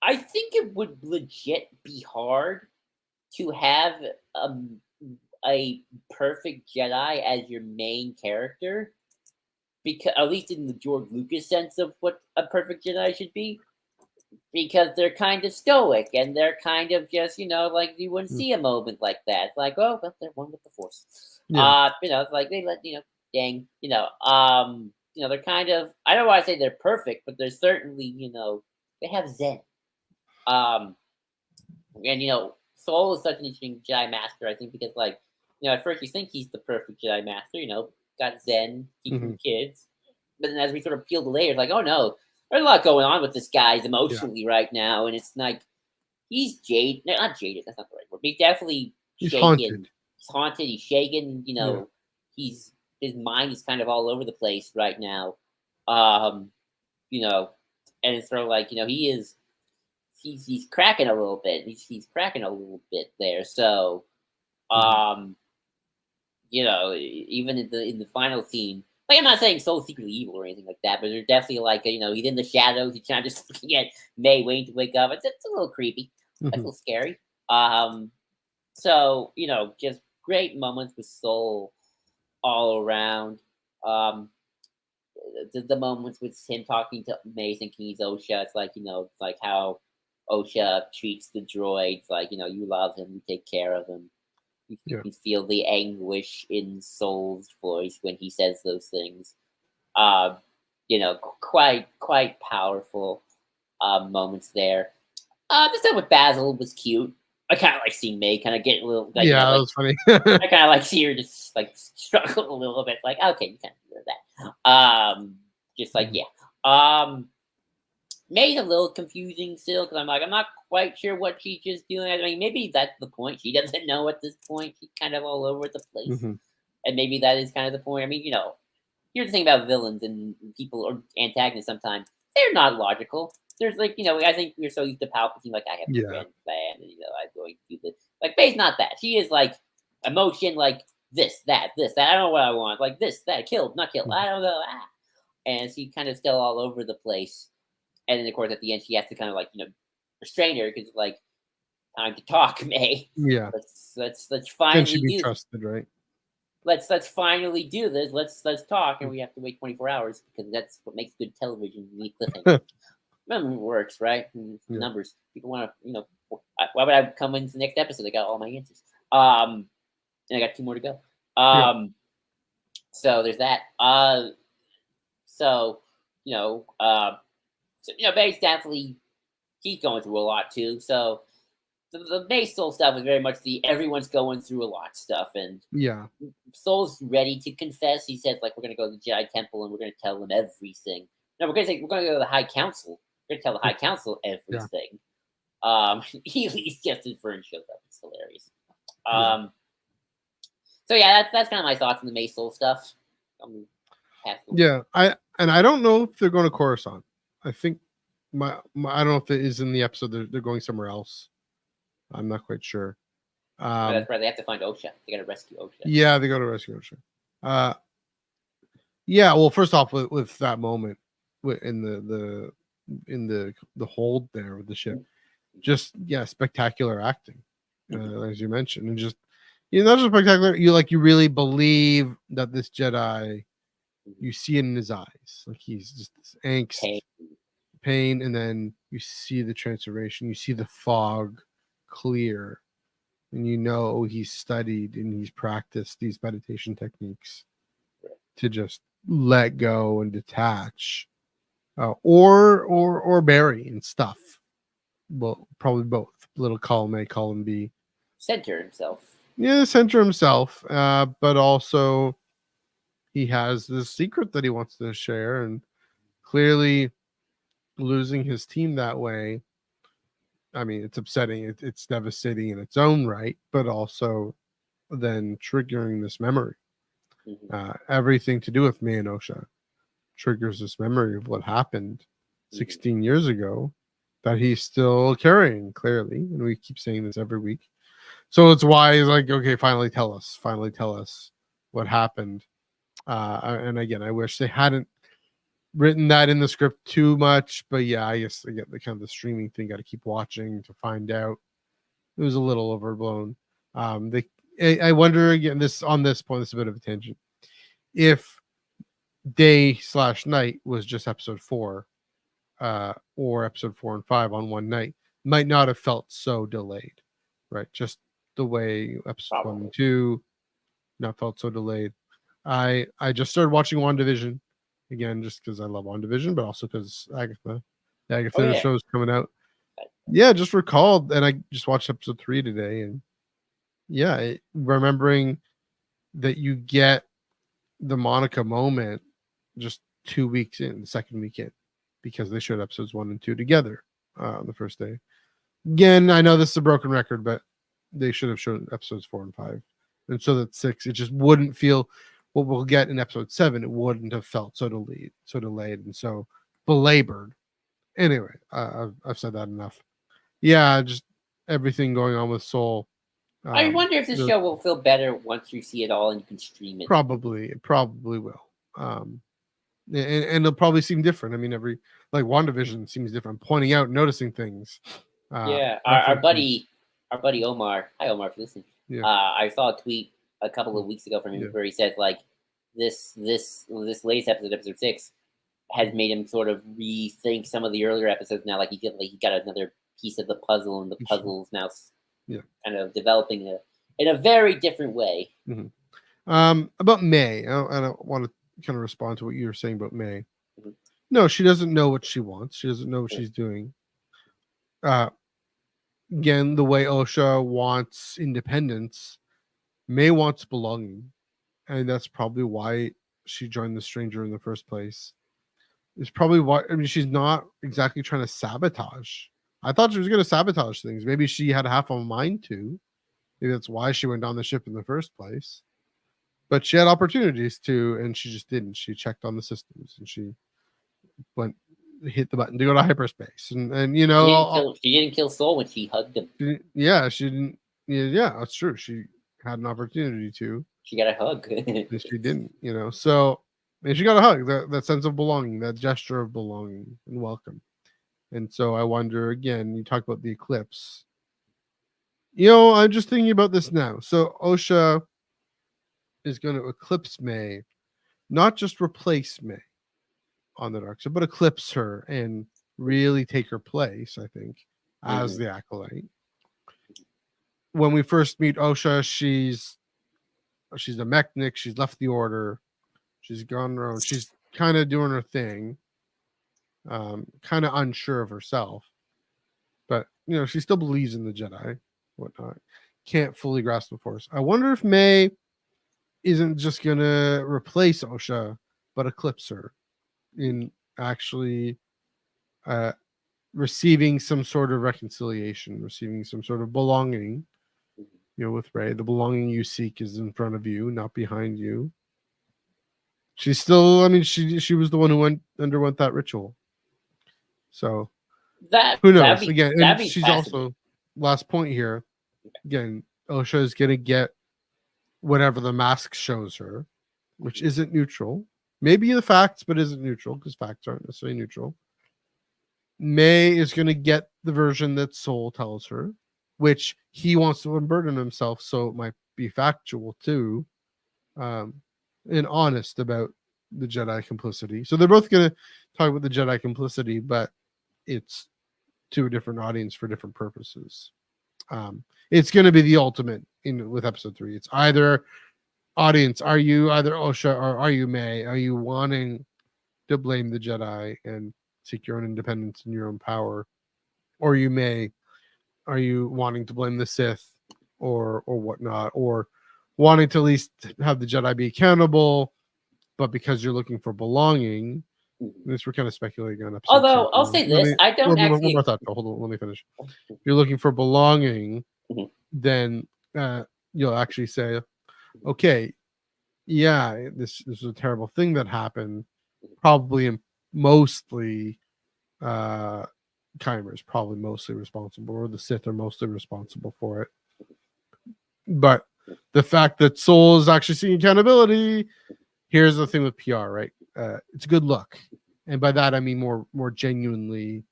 I think it would legit be hard to have um, a perfect Jedi as your main character, because at least in the George Lucas sense of what a perfect Jedi should be, because they're kind of stoic and they're kind of just, like you wouldn't see a moment like that. It's like, oh, well, they're one with the Force. Yeah. It's like they let dang, they're kind of, I don't want to say they're perfect, but they're certainly, they have Zen. Um, and Soul is such an interesting Jedi Master, I think, because at first you think he's the perfect Jedi Master, got Zen, teaching kids, but then as we sort of peel the layers, like, oh no, there's a lot going on with this guy's emotionally right now, and it's like he's jaded, not jaded, that's not the right word, but he's definitely shaken. Haunted. He's haunted. He's shaken. He's his mind is kind of all over the place right now. And it's sort of like he is. He's cracking a little bit. He's cracking a little bit there. So, even in the final scene, like I'm not saying Soul's secretly evil or anything like that, but there's definitely he's in the shadows. He's trying to just looking at May waiting to wake up. It's a little creepy. It's a little scary. So just great moments with Soul all around. The moments with him talking to May thinking he's Osha. It's like it's like how Osha treats the droids. Like you love him, you take care of him. You can feel the anguish in Soul's voice when he says those things. Quite powerful moments there. The stuff with Basil was cute. I kind of like seeing May kind of get a little. That was funny. I kind of like see her just struggle a little bit. Like, okay, you can't do that. Just like May's a little confusing still because I'm not quite sure what she's just doing. I mean, maybe that's the point. She doesn't know at this point. She's kind of all over the place, and maybe that is kind of the point. I mean, here's the thing about villains and people or antagonists. Sometimes they're not logical. There's I think we're so used to Palpatine. Like, I have a grand plan, and I'm going to do this. Like, May's not that. She is emotion, this, that. I don't know what I want. Like this, that, killed, not killed. I don't know. And she kind of still all over the place. And then, of course, at the end, she has to kind of restrain her because time to talk, May. Yeah. Let's finally Can she be trusted, right? Let's finally do this. Let's talk, and we have to wait 24 hours because that's what makes good television. You need cliffhangers. Remember, it works, right? Numbers. People want to, why would I come into the next episode? I got all my answers. And I got 2 more to go. So there's that. May's definitely, he's going through a lot too. So the May Soul stuff is very much the everyone's going through a lot stuff. And Soul's ready to confess. He says, we're going to go to the Jedi Temple and we're going to tell them everything. No, we're going to go to the High Council. We're going to tell the High Council everything. He leaves just as Vern shows up. It's hilarious. So that's kind of my thoughts on the May Soul stuff. I don't know if they're going to Coruscant. I think my I don't know if it is in the episode. They're going somewhere else. I'm not quite sure. That's right. They have to find Osha. They got to rescue Osha. Yeah, they got to rescue Osha. Well, first off, with that moment in the hold there with the ship, just spectacular acting, as you mentioned, and just not just spectacular. You really believe that this Jedi. You see it in his eyes, he's just this angst, pain, and then you see the transformation. You see the fog clear, and he's studied and he's practiced these meditation techniques to just let go and detach, or bury and stuff. Well, probably both. Little column A, column B. Center himself. Yeah, center himself, but also. He has this secret that he wants to share, and clearly losing his team that way. I mean, it's upsetting. It's devastating in its own right, but also then triggering this memory. Everything to do with May and Osha triggers this memory of what happened 16 years ago that he's still carrying, clearly. And we keep saying this every week. So it's why he's like, okay, finally tell us what happened. And again, I wish they hadn't written that in the script too much, but yeah, I guess I get the kind of the streaming thing. Got to keep watching to find out. It was a little overblown. I wonder again. This on this point, this is a bit of a tangent. If day/night was just episode 4, or episode 4 and 5 on one night, might not have felt so delayed, right? Just the way episode 1 and 2 not felt so delayed. I just started watching WandaVision again, just because I love WandaVision, but also because the Agatha show is coming out. Yeah, just recalled, and I just watched episode 3 today, and yeah, remembering that you get the Monica moment just 2 weeks in, the second weekend, because they showed episodes 1 and 2 together the first day. Again, I know this is a broken record, but they should have shown episodes 4 and 5, and so that 6, it just wouldn't feel what we'll get in episode 7. It wouldn't have felt so delayed, and so belabored. Anyway, I've said that enough. Yeah, just everything going on with Soul. I wonder if this show will feel better once you see it all and you can stream it. It probably will. And it'll probably seem different. I mean, WandaVision seems different. I'm pointing out, noticing things. Our buddy Omar. Hi, Omar, for listening. Yeah. I saw a tweet a couple of weeks ago from him where he said like this latest episode 6, has made him sort of rethink some of the earlier episodes. Now, like he got another piece of the puzzle, and the puzzle's now kind of developing in a very different way. Mm-hmm. About May, I don't want to kind of respond to what you were saying about May. Mm-hmm. No, she doesn't know what she wants. She doesn't know what she's doing. Again, the way Osha wants independence, May wants belonging, and that's probably why she joined the Stranger in the first place. It's probably why. I mean, she's not exactly trying to sabotage. I thought she was going to sabotage things. Maybe she had half a mind to. Maybe that's why she went on the ship in the first place. But she had opportunities to, and she just didn't. She checked on the systems, and she hit the button to go to hyperspace. And you know, she didn't kill Soul when she hugged him. She didn't. Yeah, that's true. She had an opportunity to. She got a hug. She didn't. You know, so. And she got a hug, that sense of belonging, that gesture of belonging and welcome. And so I wonder, again, you talk about the eclipse. You know, I'm just thinking about this now. So Osha is going to eclipse May, not just replace May on the dark side, but eclipse her and really take her place, I think, as the Acolyte. When we first meet Osha, she's a mechanic. She's left the order. She's gone her own. She's kind of doing her thing, kind of unsure of herself. But, you know, she still believes in the Jedi, whatnot. Can't fully grasp the Force. I wonder if May isn't just going to replace Osha, but eclipse her in actually receiving some sort of reconciliation, receiving some sort of belonging, you know, with Rey. The belonging you seek is in front of you, not behind you. She's still, I mean, she was the one who underwent that ritual. So who knows? Again, and she's also, last point here, again, Osha is going to get whatever the mask shows her, which isn't neutral. Maybe the facts, but isn't neutral, because facts aren't necessarily neutral. May is going to get the version that Soul tells her, which he wants to unburden himself, so it might be factual too. And honest about the Jedi complicity. So they're both going to talk about the Jedi complicity, but it's to a different audience for different purposes. It's going to be the ultimate with episode 3. It's either audience, are you either Osha or are you May? Are you wanting to blame the Jedi and seek your own independence and your own power? Or you May, are you wanting to blame the Sith or whatnot, or wanting to at least have the Jedi be accountable, but because you're looking for belonging, this we're kind of speculating on episode. Although I'll say this, I don't actually. One more thought, though. Hold on, let me finish. If you're looking for belonging, then you'll actually say, okay, yeah, this is a terrible thing that happened. Probably and mostly, Kymer is probably mostly responsible, or the Sith are mostly responsible for it. But the fact that Soul is actually seeing accountability, here's the thing with PR, right? It's a good look. and by that I mean more genuinely.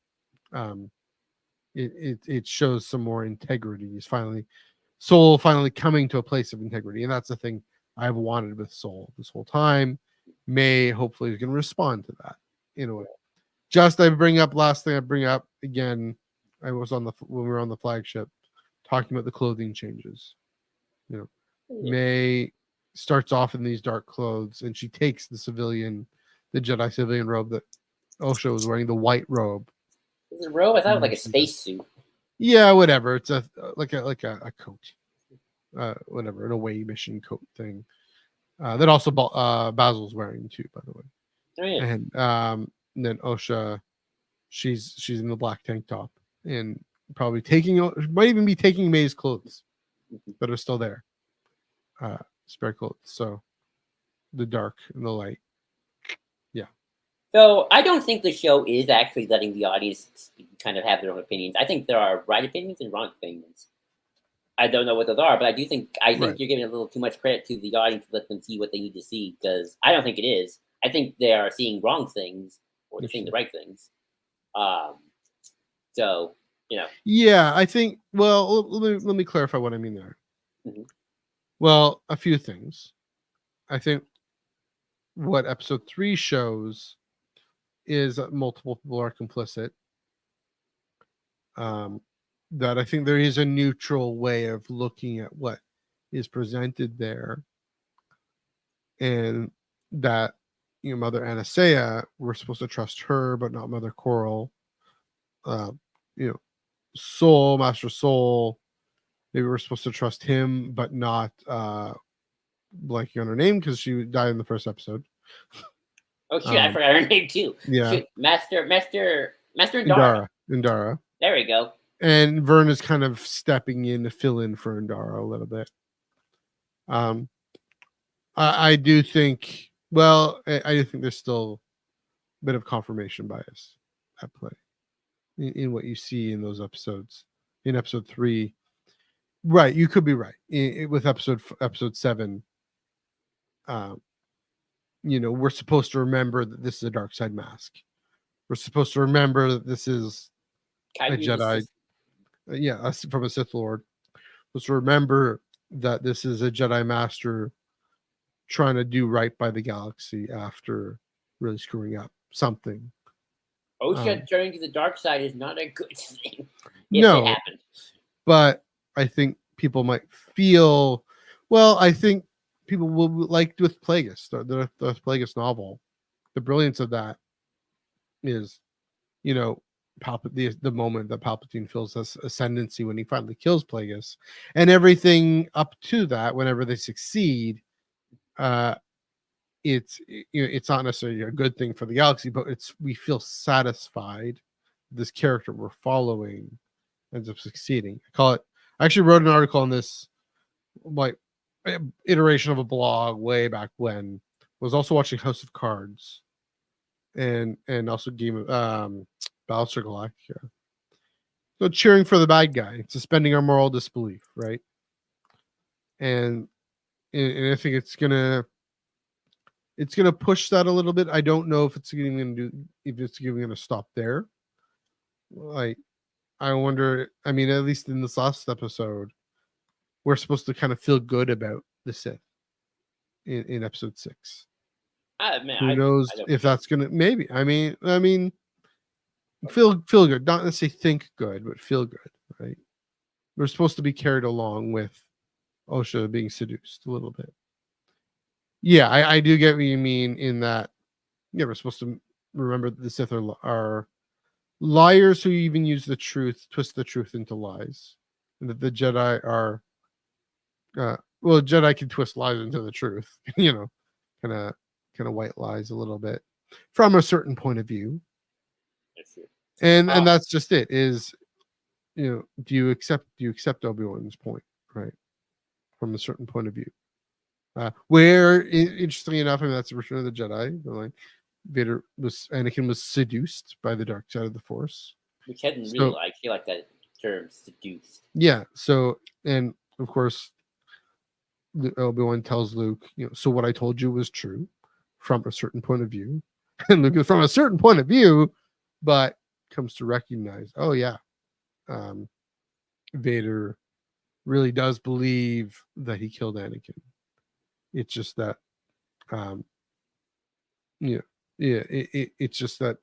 It shows some more integrity. He's Soul finally coming to a place of integrity, and that's the thing I've wanted with Soul this whole time. May hopefully is going to respond to that in a way. Just last thing I bring up again. I was when we were on the flagship talking about the clothing changes. May starts off in these dark clothes, and she takes the Jedi civilian robe that Osha was wearing, the white robe. Is it a robe? I thought it was like a spacesuit. Yeah, whatever. It's a coat, whatever, an away mission coat thing. That also Basil's wearing too, by the way. Oh, yeah. And then Osha, she's in the black tank top and probably might even be taking May's clothes that are still there. Spare clothes. So the dark and the light. Yeah. So I don't think the show is actually letting the audience kind of have their own opinions. I think there are right opinions and wrong opinions. I don't know what those are, but I think right. You're giving a little too much credit to the audience to let them see what they need to see, because I don't think it is. I think they are seeing wrong things or they're seeing the right things. So, Yeah, I think. Well, let me clarify what I mean there. Mm-hmm. Well, a few things. I think what episode 3 shows is that multiple people are complicit. That I think there is a neutral way of looking at what is presented there, and that Mother Anastasia, we're supposed to trust her, but not Mother Coral. Soul, Master Soul, maybe we're supposed to trust him, but not blanking on her name because she died in the first episode. Oh shit, I forgot her name too. Yeah, shoot. Master Indara. Indara. There we go. And Vern is kind of stepping in to fill in for Indara a little bit. I do think. Well, I do think there's still a bit of confirmation bias at play in what you see in those episodes. In episode 3, right? You could be right. With episode 7, we're supposed to remember that this is a dark side mask. We're supposed to remember that this is a Jedi. Yeah, from a Sith Lord. We're supposed to remember that this is a Jedi Master trying to do right by the galaxy after really screwing up something. Osha turning to the dark side is not a good thing. No, it happened. But I think people might feel. Well, I think people will like with Plagueis, the Plagueis novel. The brilliance of that is, the moment that Palpatine feels this ascendancy when he finally kills Plagueis, and everything up to that. Whenever they succeed, it's not necessarily a good thing for the galaxy, but we feel satisfied this character we're following ends up succeeding. I actually wrote an article on this, like iteration of a blog way back when. Was also watching House of Cards, and also Game of Battlestar Galactica. So cheering for the bad guy, suspending our moral disbelief, right? And I think it's gonna push that a little bit. I don't know if it's even gonna stop there. Like, I wonder. I mean, at least in this last episode, we're supposed to kind of feel good about the Sith in episode 6. Who knows if that's gonna? Maybe. I mean, feel good. Not necessarily think good, but feel good, right? We're supposed to be carried along with Osha being seduced a little bit. Yeah, I do get what you mean in that. Yeah, we're supposed to remember that the Sith are liars who even use the truth, twist the truth into lies, and that the Jedi are. Jedi can twist lies into the truth, kind of white lies a little bit from a certain point of view. And that's just it. Is do you accept Obi-Wan's point, right? From a certain point of view. Where, interestingly enough, that's the Return of the Jedi. Like, Anakin was seduced by the dark side of the Force, which I didn't really like. He liked that term, seduced. Yeah. So, and of course, Obi-Wan tells Luke, so what I told you was true from a certain point of view. And Luke is from a certain point of view, but comes to recognize, oh yeah, Vader really does believe that he killed Anakin. It's just that, it's just that,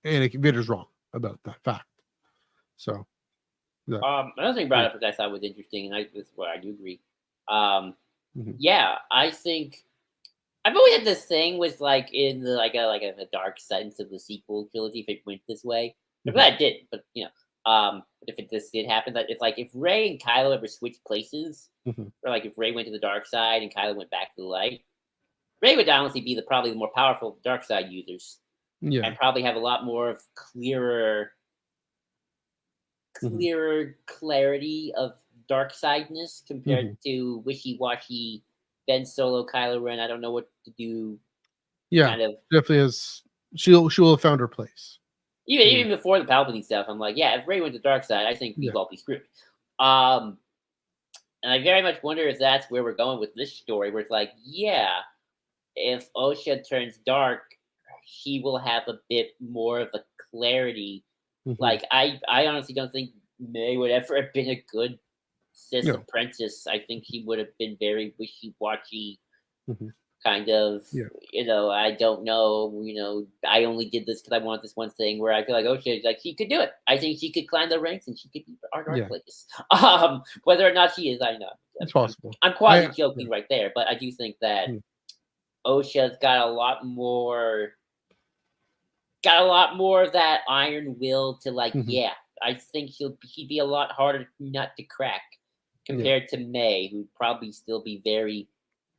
Anakin Vader's wrong about that fact. So, another thing brought up that I thought was interesting, and this is what I do agree. Mhm. Yeah, I think I've always had this thing with like in the the dark sense of the sequel trilogy. If it went this way, I'm glad it did. But if this did happen, that if Rey and Kylo ever switched places, Mhm. or like if Rey went to the dark side and Kylo went back to the light, Rey would honestly be probably the more powerful dark side users, Yeah. and probably have a lot more of clearer Mhm. clarity of dark sideness compared to wishy-washy Ben Solo, Kylo Ren. I don't know what to do. Yeah, Kind of definitely has. She'll have found her place. even before the Palpatine stuff. I'm like, yeah, if Rey went to the dark side, I think we'd all be screwed. And I very much wonder if that's where we're going with this story, where it's like, yeah, if Osha turns dark, she will have a bit more of a clarity. Like, I honestly don't think May would ever have been a good Sith No. apprentice. I think he would have been very wishy-washy, Mhm. kind of, Yeah. I don't know, I only did this because I want this one thing, where I feel like, oh shit, like she could do it. I think she could climb the ranks and she could be our dark place. Whether or not she is, I know. It's possible. I'm quasi joking right there, but I do think that Mm. Osha's got a lot more of that iron will to yeah. I think he'd be a lot harder nut to crack compared to May, who'd probably still be very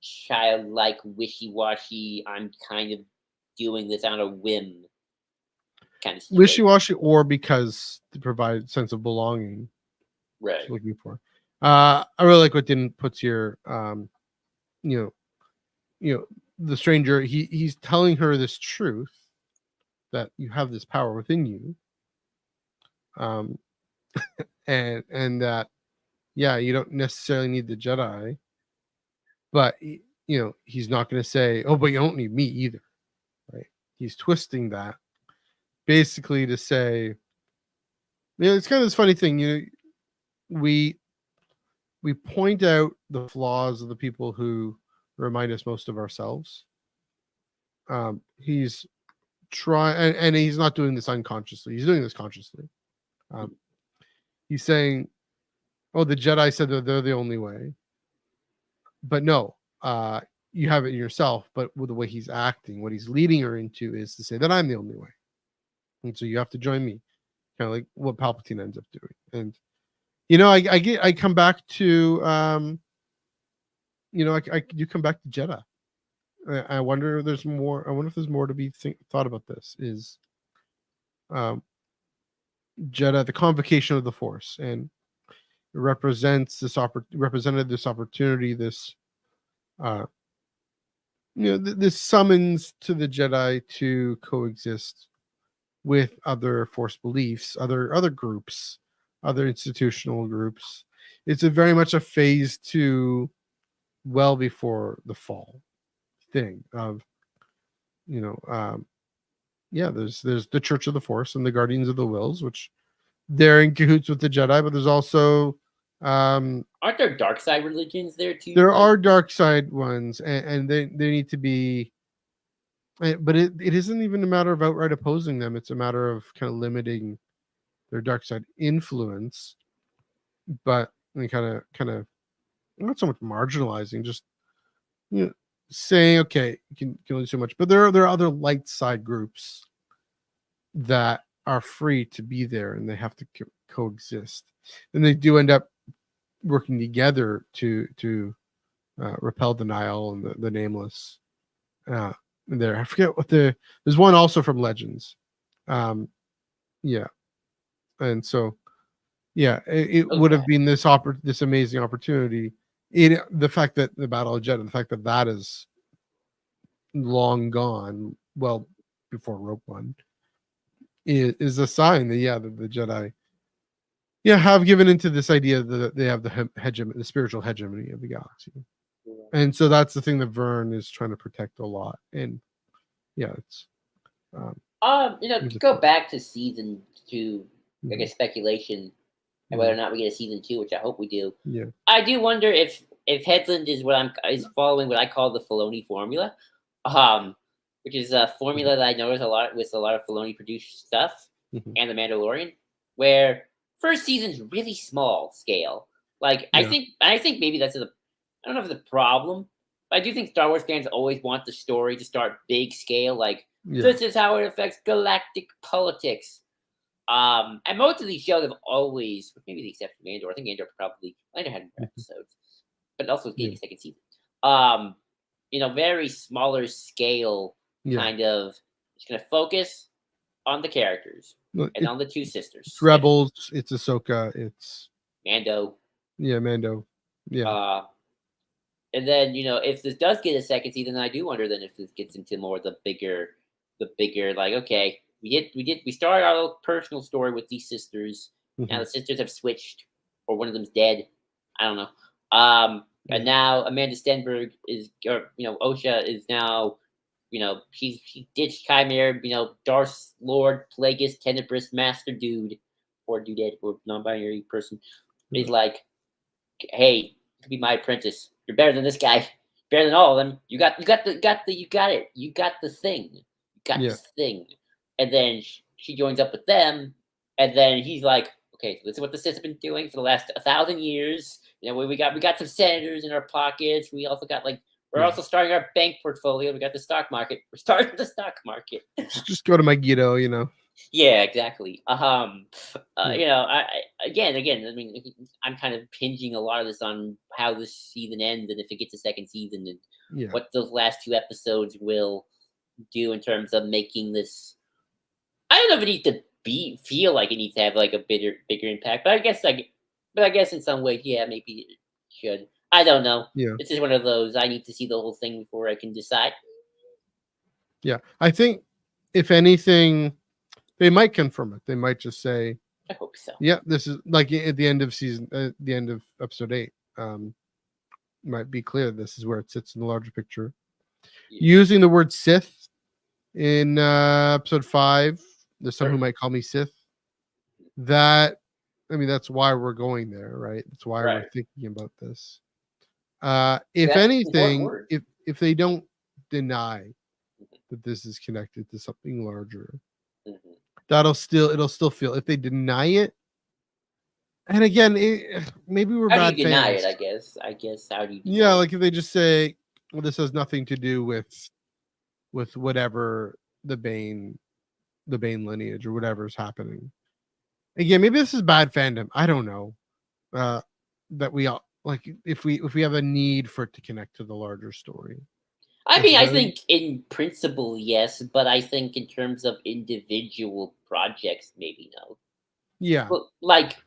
childlike, wishy-washy. I'm kind of doing this on a whim kind of situation. Wishy-washy, or because to provide sense of belonging. Right. Looking for. I really like what Din puts here. The stranger, he's telling her this truth, that you have this power within you. And that, yeah, you don't necessarily need the Jedi, but he's not going to say, oh, but you don't need me either, right? He's twisting that basically to say, it's kind of this funny thing, we point out the flaws of the people who remind us most of ourselves. He's trying, and he's not doing this unconsciously. He's doing this consciously. He's saying, "Oh, the Jedi said that they're the only way," but no, you have it in yourself. But with the way he's acting, what he's leading her into is to say that I'm the only way, and so you have to join me. Kind of like what Palpatine ends up doing, and I come back to I do come back to Jedi. I wonder if there's more. I wonder if there's more to be thought about. This is Jedi, the convocation of the Force, and it represented this opportunity, this this summons to the Jedi to coexist with other Force beliefs, other groups, other institutional groups. It's very much a phase 2, well before the fall thing of there's the Church of the Force and the Guardians of the Wills, which they're in cahoots with the Jedi, but there's also aren't there dark side religions there too? There are dark side ones, and they need to be, but it isn't even a matter of outright opposing them. It's a matter of kind of limiting their dark side influence, but kind of not so much marginalizing, just saying, okay, you can only do so much. But there are other light side groups that are free to be there, and they have to coexist, and they do end up working together to repel denial and the nameless. There, I forget what there's one also from Legends. And so it would have been this amazing opportunity. The fact that the Battle of Jeddah, the fact that is long gone, well before Rogue One, is a sign that the Jedi have given into this idea that they have the spiritual hegemony of the galaxy. And so that's the thing that Vern is trying to protect a lot. And yeah, it's To go back to season 2, I Mhm. guess speculation and whether or not we get a season 2, which I hope we do. Yeah. I do wonder if Headland is following what I call the Filoni formula, which is a formula that I notice a lot with a lot of Filoni produced stuff Mhm. and The Mandalorian, where first season's really small scale. Like Yeah. I think maybe that's I don't know if it's a problem, but I do think Star Wars fans always want the story to start big scale, like Yeah. this is how it affects galactic politics. And most of these shows have always, with maybe the exception of Andor, I think Andor had more episodes, but it also was getting a second season. Very smaller scale Yeah. kind of. It's going to focus on the characters Look, and on the two sisters. It's Rebels. It's Ahsoka. It's Mando. Yeah, Mando. Yeah. And then if this does get a second season, I do wonder then if this gets into more of the bigger like, okay, we started our little personal story with these sisters. Now the sisters have switched, or one of them's dead. I don't know. And now Amanda Stenberg Osha is now, she ditched Chimera, Darth Lord Plagueis Tenebrous Master Dude, or dudette, or non-binary person. He's like, hey, you can be my apprentice. You're better than this guy. Better than all of them. You got it. You got the thing. You got this thing. And then she joins up with them, and then he's like, okay, so this is what the Sith have been doing for the last 1,000 years. We got some senators in our pockets. We also got we're also starting our bank portfolio. We got the stock market. We're starting the stock market. Just go to Megiddo, Yeah, exactly. Again, I mean, I'm kind of pinging a lot of this on how this season ends, and if it gets a second season, and what those last 2 episodes will do in terms of making this. I don't know if it needs to feel like it needs to have like a bigger impact, but I guess in some ways, yeah, maybe it should. I don't know. Yeah. It's just one of those. I need to see the whole thing before I can decide. Yeah, I think if anything, they might confirm it. They might just say, I hope so. Yeah, this is like at the end of the end of episode 8. Might be clear this is where it sits in the larger picture. Yeah. Using the word Sith in episode 5, there's some who might call me Sith. That's why we're going there, right? That's why we're thinking about this. If anything, if they don't deny that this is connected to something larger, it'll still feel. If they deny it, and again, maybe we're bad fans. How do you deny it? I guess how do you? Yeah, like if they just say, "Well, this has nothing to do with whatever the Bane lineage or whatever is happening." Again, maybe this is bad fandom. I don't know. That we all like if we have a need for it to connect to the larger story. I mean, I think in principle, yes, but I think in terms of individual projects, maybe no. Yeah. Well,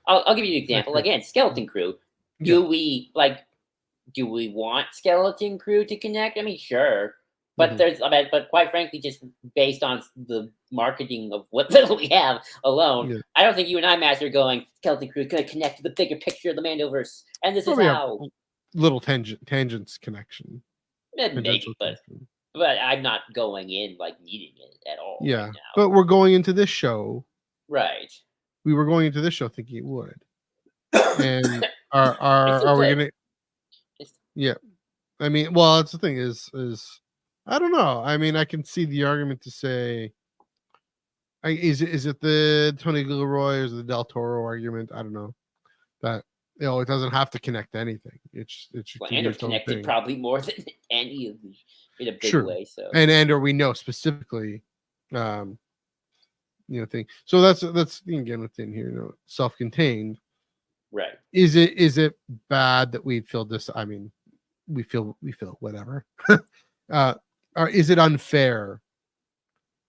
I'll give you an example. Again, Skeleton Crew. Do we want Skeleton Crew to connect? I mean, sure. But but quite frankly, just based on the marketing of what little we have alone, I don't think you and I, Master, are going, Skeleton Crew is going to connect to the bigger picture of the Mandoverse. And this is how. Little tangents connection. Maybe, but I'm not going in needing it at all. Yeah, right now. But we're going into this show. Right. We were going into this show thinking it would. And are we gonna? Yeah, I mean, well, that's the thing is I don't know. I mean, I can see the argument to say, is it the Tony Gilroy or is it the Del Toro argument? I don't know. That it doesn't have to connect to anything. It should Andor's connected probably more than any of these in a big way. So Andor we know specifically, thing. So that's again within here, self-contained. Right. Is it bad that we feel this? I mean, we feel whatever. Or is it unfair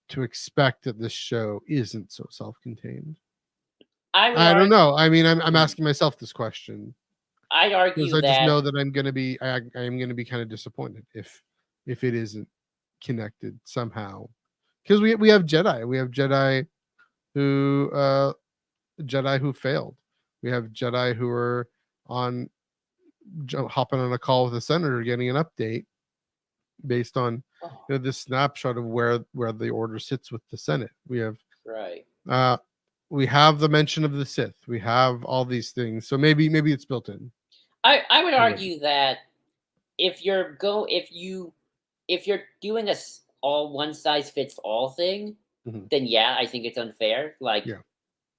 to expect that this show isn't so self-contained? I don't know. I mean, I'm asking myself this question. I'd argue because I just know that I'm gonna be kind of disappointed if it isn't connected somehow. Because we have Jedi. We have Jedi who failed. We have Jedi who are on hopping on a call with the senator, getting an update based on this snapshot of where the order sits with the Senate. We have we have the mention of the Sith. We have all these things, so maybe it's built in. I would argue that if you're doing a all one size fits all thing, then I think it's unfair. Like,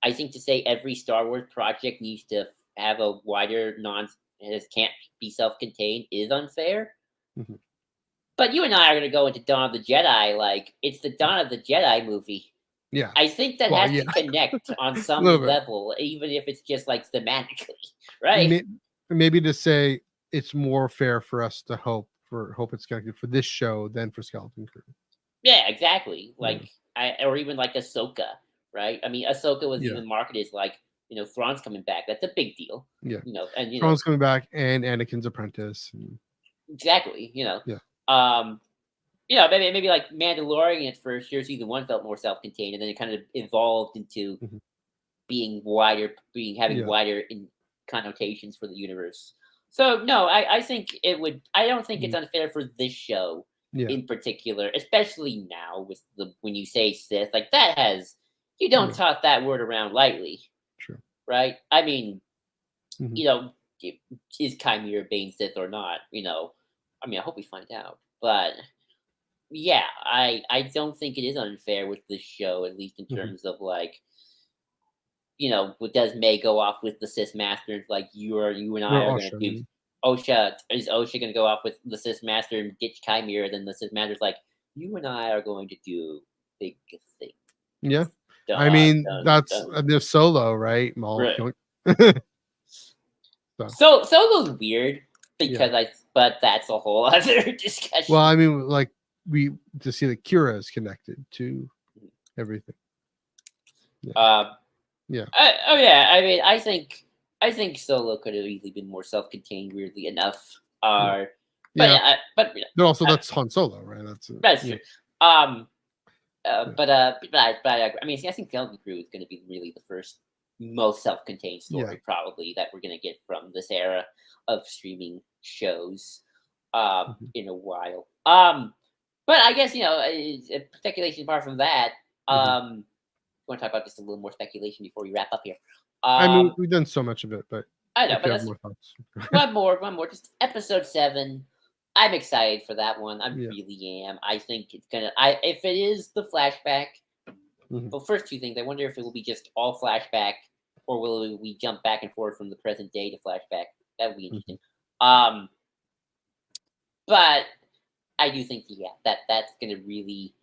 I think to say every Star Wars project needs to have a wider can't be self-contained is unfair. But you and I are going to go into Dawn of the Jedi like it's the Dawn of the Jedi movie. Yeah, I think that has to connect on some level, even if it's just like thematically, right? Maybe to say it's more fair for us to hope it's connected for this show than for Skeleton Crew. Yeah, exactly. Like or even like Ahsoka, right? I mean, Ahsoka was even marketed as like, Thrawn's coming back. That's a big deal. Yeah. And Thrawn's coming back and Anakin's apprentice. Exactly. Maybe like Mandalorian at first year season 1 felt more self-contained, and then it kind of evolved into being wider, having wider connotations for the universe. So no, I think it would. I don't think it's unfair for this show in particular, especially now with when you say Sith, like that has you don't toss that word around lightly. Sure. Right? I mean, is Chimera Bane Sith or not? I mean, I hope we find out, but. Yeah, I don't think it is unfair with this show, at least in terms of like, does May go off with the Sith Master? Like you and I are going to do Osha. Is Osha going to go off with the Sith Master and ditch Chimera? Then the Sith Master's like, you and I are going to do big things. Yeah, I mean that's the Solo, right? So Solo's weird because but that's a whole other discussion. Well, I mean, like. To see that Kira is connected to everything. I mean, I think Solo could have easily been more self-contained. Weirdly enough, but also that's Han Solo, right? That's true. I mean, I think Skeleton Crew is going to be really the first most self-contained story probably that we're going to get from this era of streaming shows in a while. But I guess, speculation apart from that, I want to talk about just a little more speculation before we wrap up here. I mean, we've done so much of it, but I know, but more thoughts. one more, just episode 7. I'm excited for that one. I really am. I think it's going to, if it is the flashback, well, first 2 things, I wonder if it will be just all flashback or will we jump back and forth from the present day to flashback? That would be interesting. But I do think, that's going to really,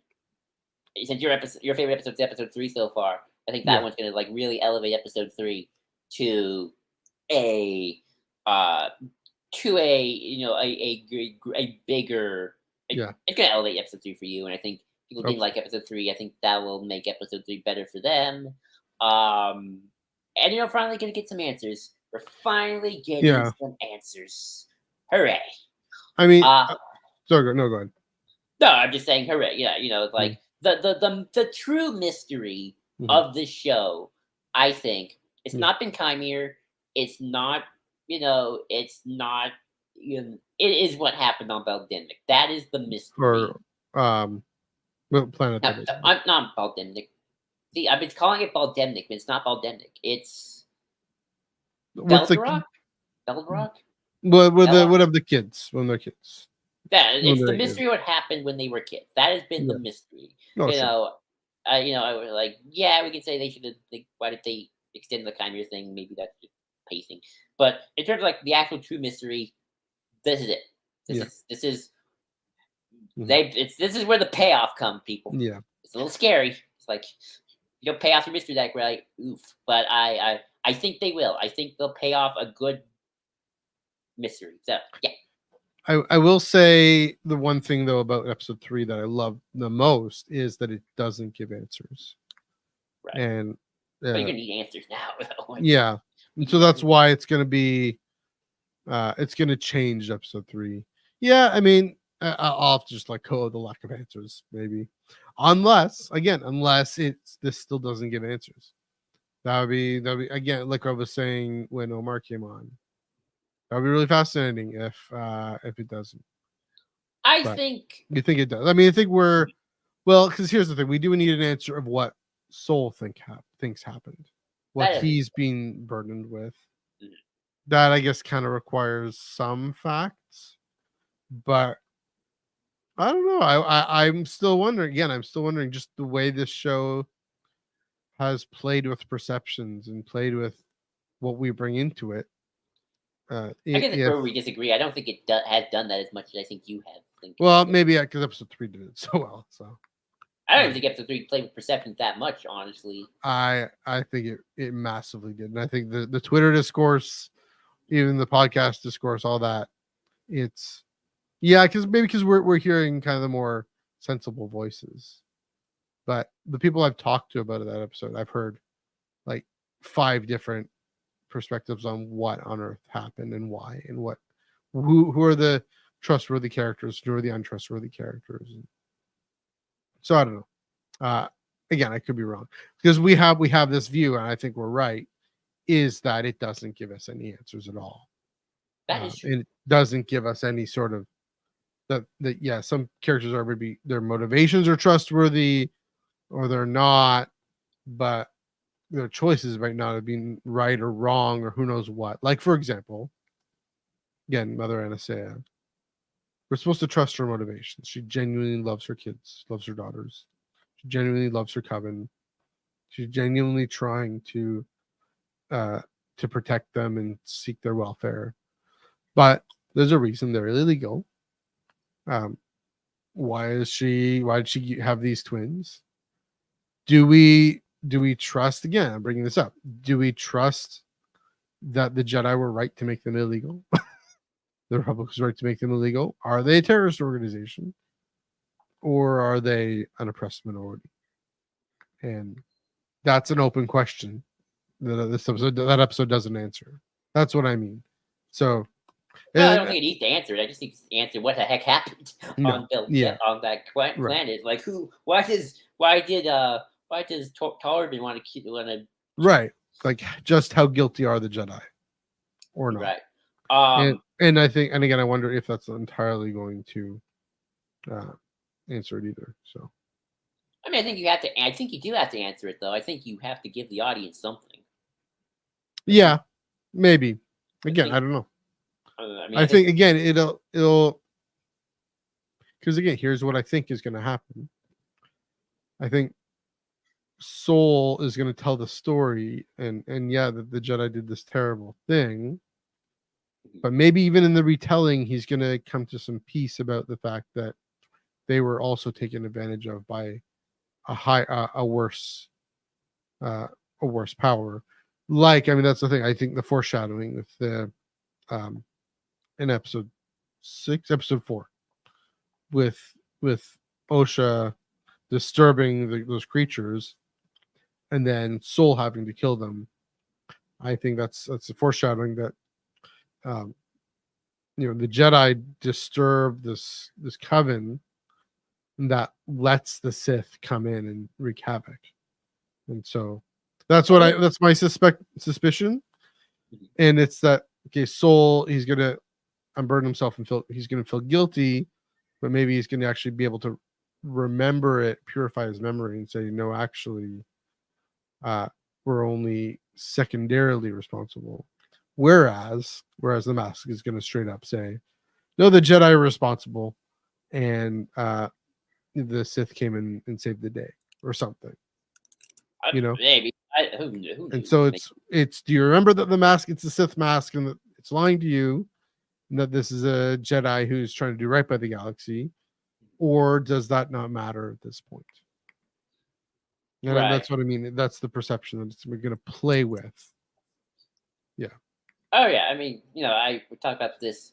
since your favorite episode is episode 3 so far, I think that one's going to like really elevate episode 3 to a bigger. It's going to elevate episode 3 for you, and I think people didn't like episode 3. I think that will make episode 3 better for them. And finally going to get some answers. We're finally getting some answers. Hooray! I mean. Go ahead. No, I'm just saying, hooray! Like the true mystery of this show. I think it's not been Chimera. It's not, it's not. It is what happened on Baldemnik. That is the mystery. Or Planet. I'm not Baldemnik. See, I've been calling it Baldemnik, but it's not Baldemnik. It's Beldrock. Beldrock. What of the kids when they're kids? Yeah, it's the mystery of what happened when they were kids. That has been the mystery. I was like, we can say they should have. Why did they extend the Chimera thing? Maybe that's just pacing. But in terms of like the actual true mystery, this is it. This is where the payoff comes, people. Yeah, it's a little scary. It's like you don't pay off your mystery deck, right? Oof. But I think they will. I think they'll pay off a good mystery. So yeah. I will say the one thing though about episode 3 that I love the most is that it doesn't give answers. Right. And but you're gonna need answers now, though. Yeah. And so that's why it's gonna be it's gonna change episode 3. Yeah, I mean I'll have to just the lack of answers, maybe. Unless this still doesn't give answers. That would be again, like I was saying when Omar came on. That would be really fascinating if it doesn't. I But think you think it does? I mean, I think we're well, because here's the thing: we do need an answer of what Soul thinks happened, what that is he's being burdened with. Mhm. That I guess kind of requires some facts, but I don't know. I'm still wondering. Again, I'm still wondering just the way this show has played with perceptions and played with what we bring into it. I guess If where we disagree. I don't think it has done that as much as I think you have. well, maybe because episode 3 did it so well. So I don't even think episode 3 played with perceptions that much, honestly. I think it massively did, and I think the Twitter discourse, even the podcast discourse, all that, it's because we're hearing kind of the more sensible voices, but the people I've talked to about that episode, I've heard like 5 different perspectives on what on earth happened and why and who are the trustworthy characters, who are the untrustworthy characters. So I don't know. Again, I could be wrong because we have this view, and I think we're right, is that it doesn't give us any answers at all. That is true. And it doesn't give us any sort of that yeah, some characters are maybe their motivations are trustworthy or they're not, but their choices might not have been right or wrong or who knows what. Like for example, again, Mother Anastasia. We're supposed to trust her motivations. She genuinely loves her kids, loves her daughters. She genuinely loves her coven. She's genuinely trying to protect them and seek their welfare. But there's a reason they're illegal. Why did she have these twins? Do we trust, again, I'm bringing this up, do we trust that the Jedi were right to make them illegal? The Republic was right to make them illegal. Are they a terrorist organization? Or are they an oppressed minority? And that's an open question that episode doesn't answer. That's what I mean. So No, I don't think it needs to answer it. I just need to answer what the heck happened on that planet. Right. Like why does Tarvin want to keep right? Like just how guilty are the Jedi or not? Right. And I think, and again, I wonder if that's entirely going to answer it either. So I mean, I think you do have to answer it though. I think you have to give the audience something. Yeah, maybe. Again, I don't know. I think again it'll because again, here's what I think is going to happen. I think Soul is going to tell the story, and that the Jedi did this terrible thing, but maybe even in the retelling, he's going to come to some peace about the fact that they were also taken advantage of by a worse power. Like, I mean, that's the thing. I think the foreshadowing with the in episode 4, with Osha disturbing those creatures, and then Soul having to kill them. I think that's a foreshadowing that the Jedi disturb this coven that lets the Sith come in and wreak havoc, and so that's my suspicion, and it's that Soul, he's gonna unburden himself and he's gonna feel guilty, but maybe he's gonna actually be able to remember it, purify his memory, and say, no, actually, we're only secondarily responsible. Whereas the Mask is gonna straight up say, no, the Jedi are responsible, and the Sith came in and saved the day or something. Maybe. And so it's do you remember that the Mask, it's the Sith Mask, and that it's lying to you, and that this is a Jedi who's trying to do right by the galaxy, or does that not matter at this point? And that's what I mean. That's the perception that we're going to play with. Yeah. Oh yeah. I mean, we talked about this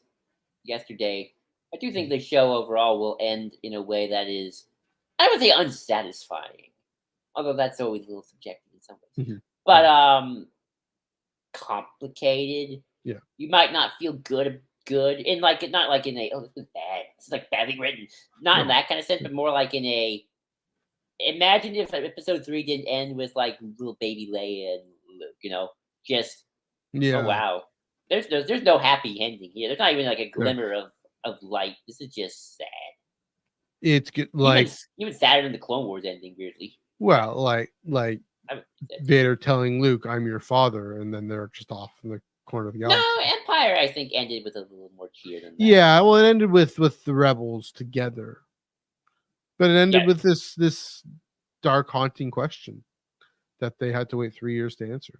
yesterday. I do think the show overall will end in a way that is, I would say, unsatisfying. Although that's always a little subjective in some ways. Mm-hmm. But complicated. Yeah. You might not feel good in like, not like in a, oh, this was bad. This is like badly written. Not in that kind of sense, but more like in a, imagine if episode 3 didn't end with like little baby Leia and Luke, just, oh wow. there's no happy ending here. There's not even like a glimmer of light. This is just sad. It's good, like even sadder than the Clone Wars ending, weirdly. well, like Vader telling Luke, "I'm your father," and then they're just off in the corner of the galaxy. No, Empire I think ended with a little more cheer than that. Yeah, well, it ended with the rebels together, but it ended with this dark, haunting question that they had to wait 3 years to answer.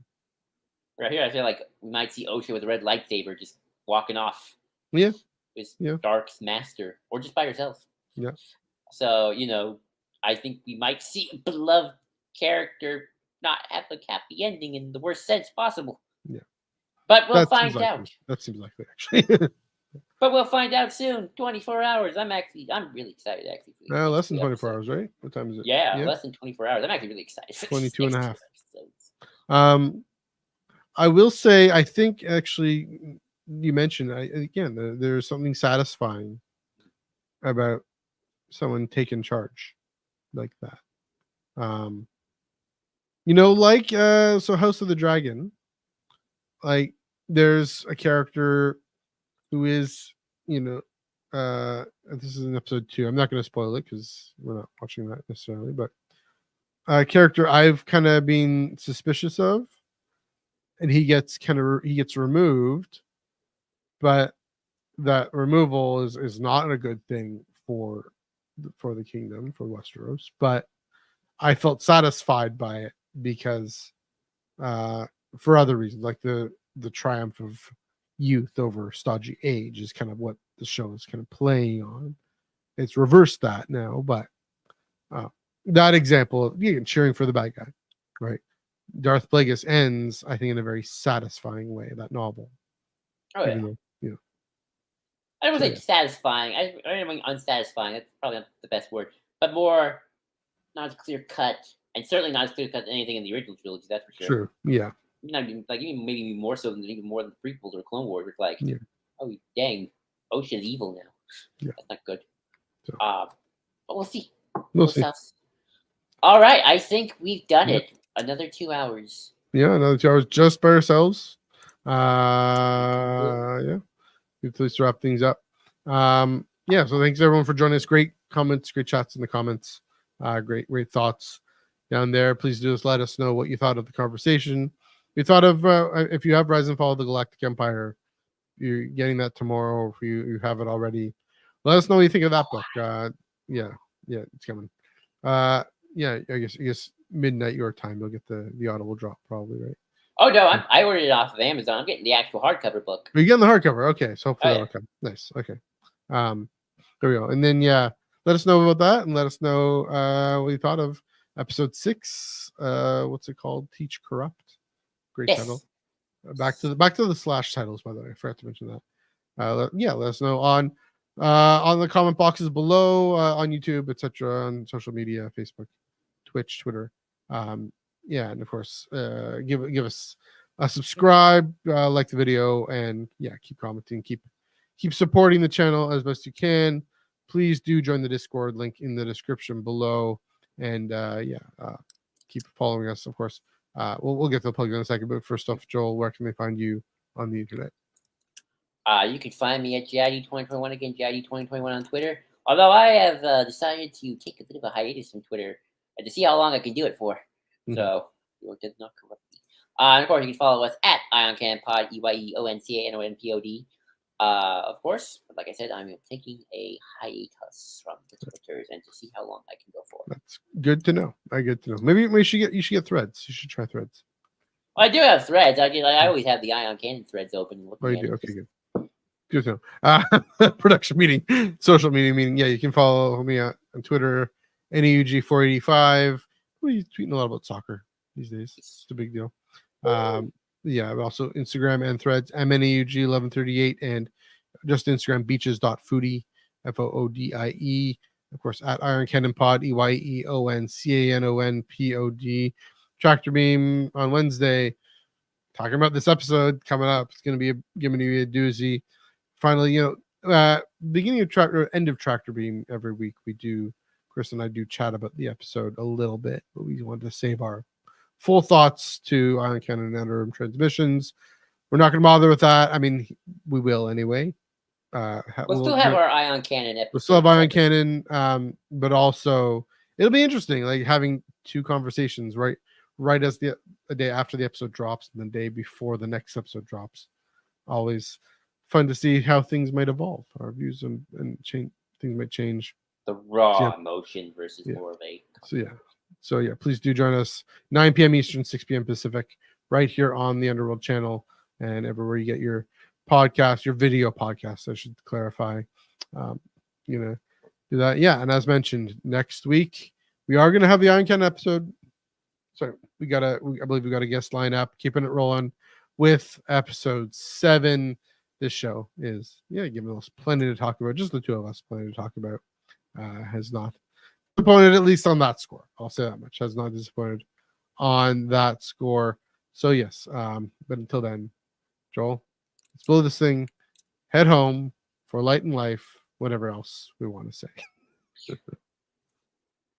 Right here, I feel like we might see Osha with a red lightsaber just walking off. Yeah, with Dark's master, or just by herself. Yeah. So I think we might see a beloved character not have a happy ending in the worst sense possible. Yeah. But we'll find out. That seems likely, actually. But we'll find out soon. 24 hours. I'm really excited, actually. Less than 24 hours, right? What time is it? Yeah, less than 24 hours. I'm actually really excited. 22 and a half. I will say, I think, actually, you mentioned, again, there's something satisfying about someone taking charge like that. So House of the Dragon, like, there's a character who is, this is in episode 2. I'm not going to spoil it because we're not watching that necessarily, but a character I've kind of been suspicious of, and he gets removed, but that removal is not a good thing for the kingdom, for Westeros. But I felt satisfied by it because for other reasons, like the triumph of youth over stodgy age is kind of what the show is kind of playing on. It's reversed that now, but that example of cheering for the bad guy, right? Darth Plagueis ends, I think, in a very satisfying way, that novel. Oh, yeah. I don't want to say satisfying. I don't mean unsatisfying. That's probably not the best word. But more not as clear cut, and certainly not as clear cut as anything in the original trilogy, that's for sure. True, yeah. Even maybe more so than even more than the prequels or Clone Wars. It's like, oh, dang, Osha's evil now. Yeah. That's not good. So. But we'll see. We'll see. All right, I think we've done it. Another 2 hours. Yeah, another 2 hours just by ourselves. Yeah. Let's wrap things up. So thanks everyone for joining us. Great comments, great chats in the comments. Great thoughts down there. Please just let us know what you thought of the conversation. You thought of if you have Rise and Fall of the Galactic Empire, you're getting that tomorrow. If you have it already, let us know what you think of that book. It's coming. I guess midnight your time, you'll get the audible drop probably, right? Oh no, I ordered it off of Amazon. I'm getting the actual hardcover book. You're getting the hardcover, okay? So hopefully that'll come. Nice. Okay. There we go. And then let us know about that, and let us know what you thought of episode 6. What's it called? Teach Corrupt. Great title. Back to the slash titles, by the way. I forgot to mention that. Let us know on the comment boxes below, on YouTube, etc., on social media, Facebook, Twitch, Twitter. And of course, give us a subscribe, like the video, and keep commenting, keep supporting the channel as best you can. Please do join the Discord, link in the description below, and keep following us. Of course, we'll get to the plug in a second. But first off, Joel, where can they find you on the internet? You can find me at JID2021, again, JID2021 on Twitter. Although I have decided to take a bit of a hiatus from Twitter and to see how long I can do it for. Mm-hmm. So, it did not corrupt me. And of course, you can follow us at IonCanPod, EYEONCANONPOD. Of course, like I said, I'm taking a hiatus from the Twitters and to see how long I can go for. That's good to know. Good to know. Maybe you should get Threads. You should try Threads. Well, I do have Threads. I always have the Ion Canon Threads open. Oh, you do? Okay, good. Good to know. Production meeting, social meeting. Yeah, you can follow me on Twitter, NEUG485. We're tweeting a lot about soccer these days. It's a big deal. Also Instagram and Threads, MNEUG1138, and just Instagram, beaches.foodie, FOODIE. Of course, at Iron Cannon Pod, EYEONCANONPOD. Tractor Beam on Wednesday. Talking about this episode coming up. It's going to be giving you a doozy. Finally, beginning of end of Tractor Beam every week, Chris and I do chat about the episode a little bit, but we wanted to save our full thoughts to Ion Cannon and Underworld transmissions. Of we're not going to bother with that. I mean, we will anyway. We'll still have our eye on Canon episode. We'll still have eye on Canon, but also it'll be interesting, like having two conversations right as the day after the episode drops and the day before the next episode drops. Always fun to see how things might evolve, our views and change. Things might change. The raw emotion versus more of a. So yeah, please do join us 9 p.m. Eastern, 6 p.m. Pacific, right here on the Underworld channel and everywhere you get your podcast, your video podcast. I should clarify. Do that. Yeah, and as mentioned, next week we are gonna have the Iron Canon episode. Sorry, I believe we got a guest lineup, keeping it rolling with episode 7. This show is giving us plenty to talk about. Just the two of us, plenty to talk about. Has not disappointed, at least on that score. I'll say that much. Has not disappointed on that score. So yes, but until then, Joel, let's blow this thing, head home for light and life, whatever else we want to say.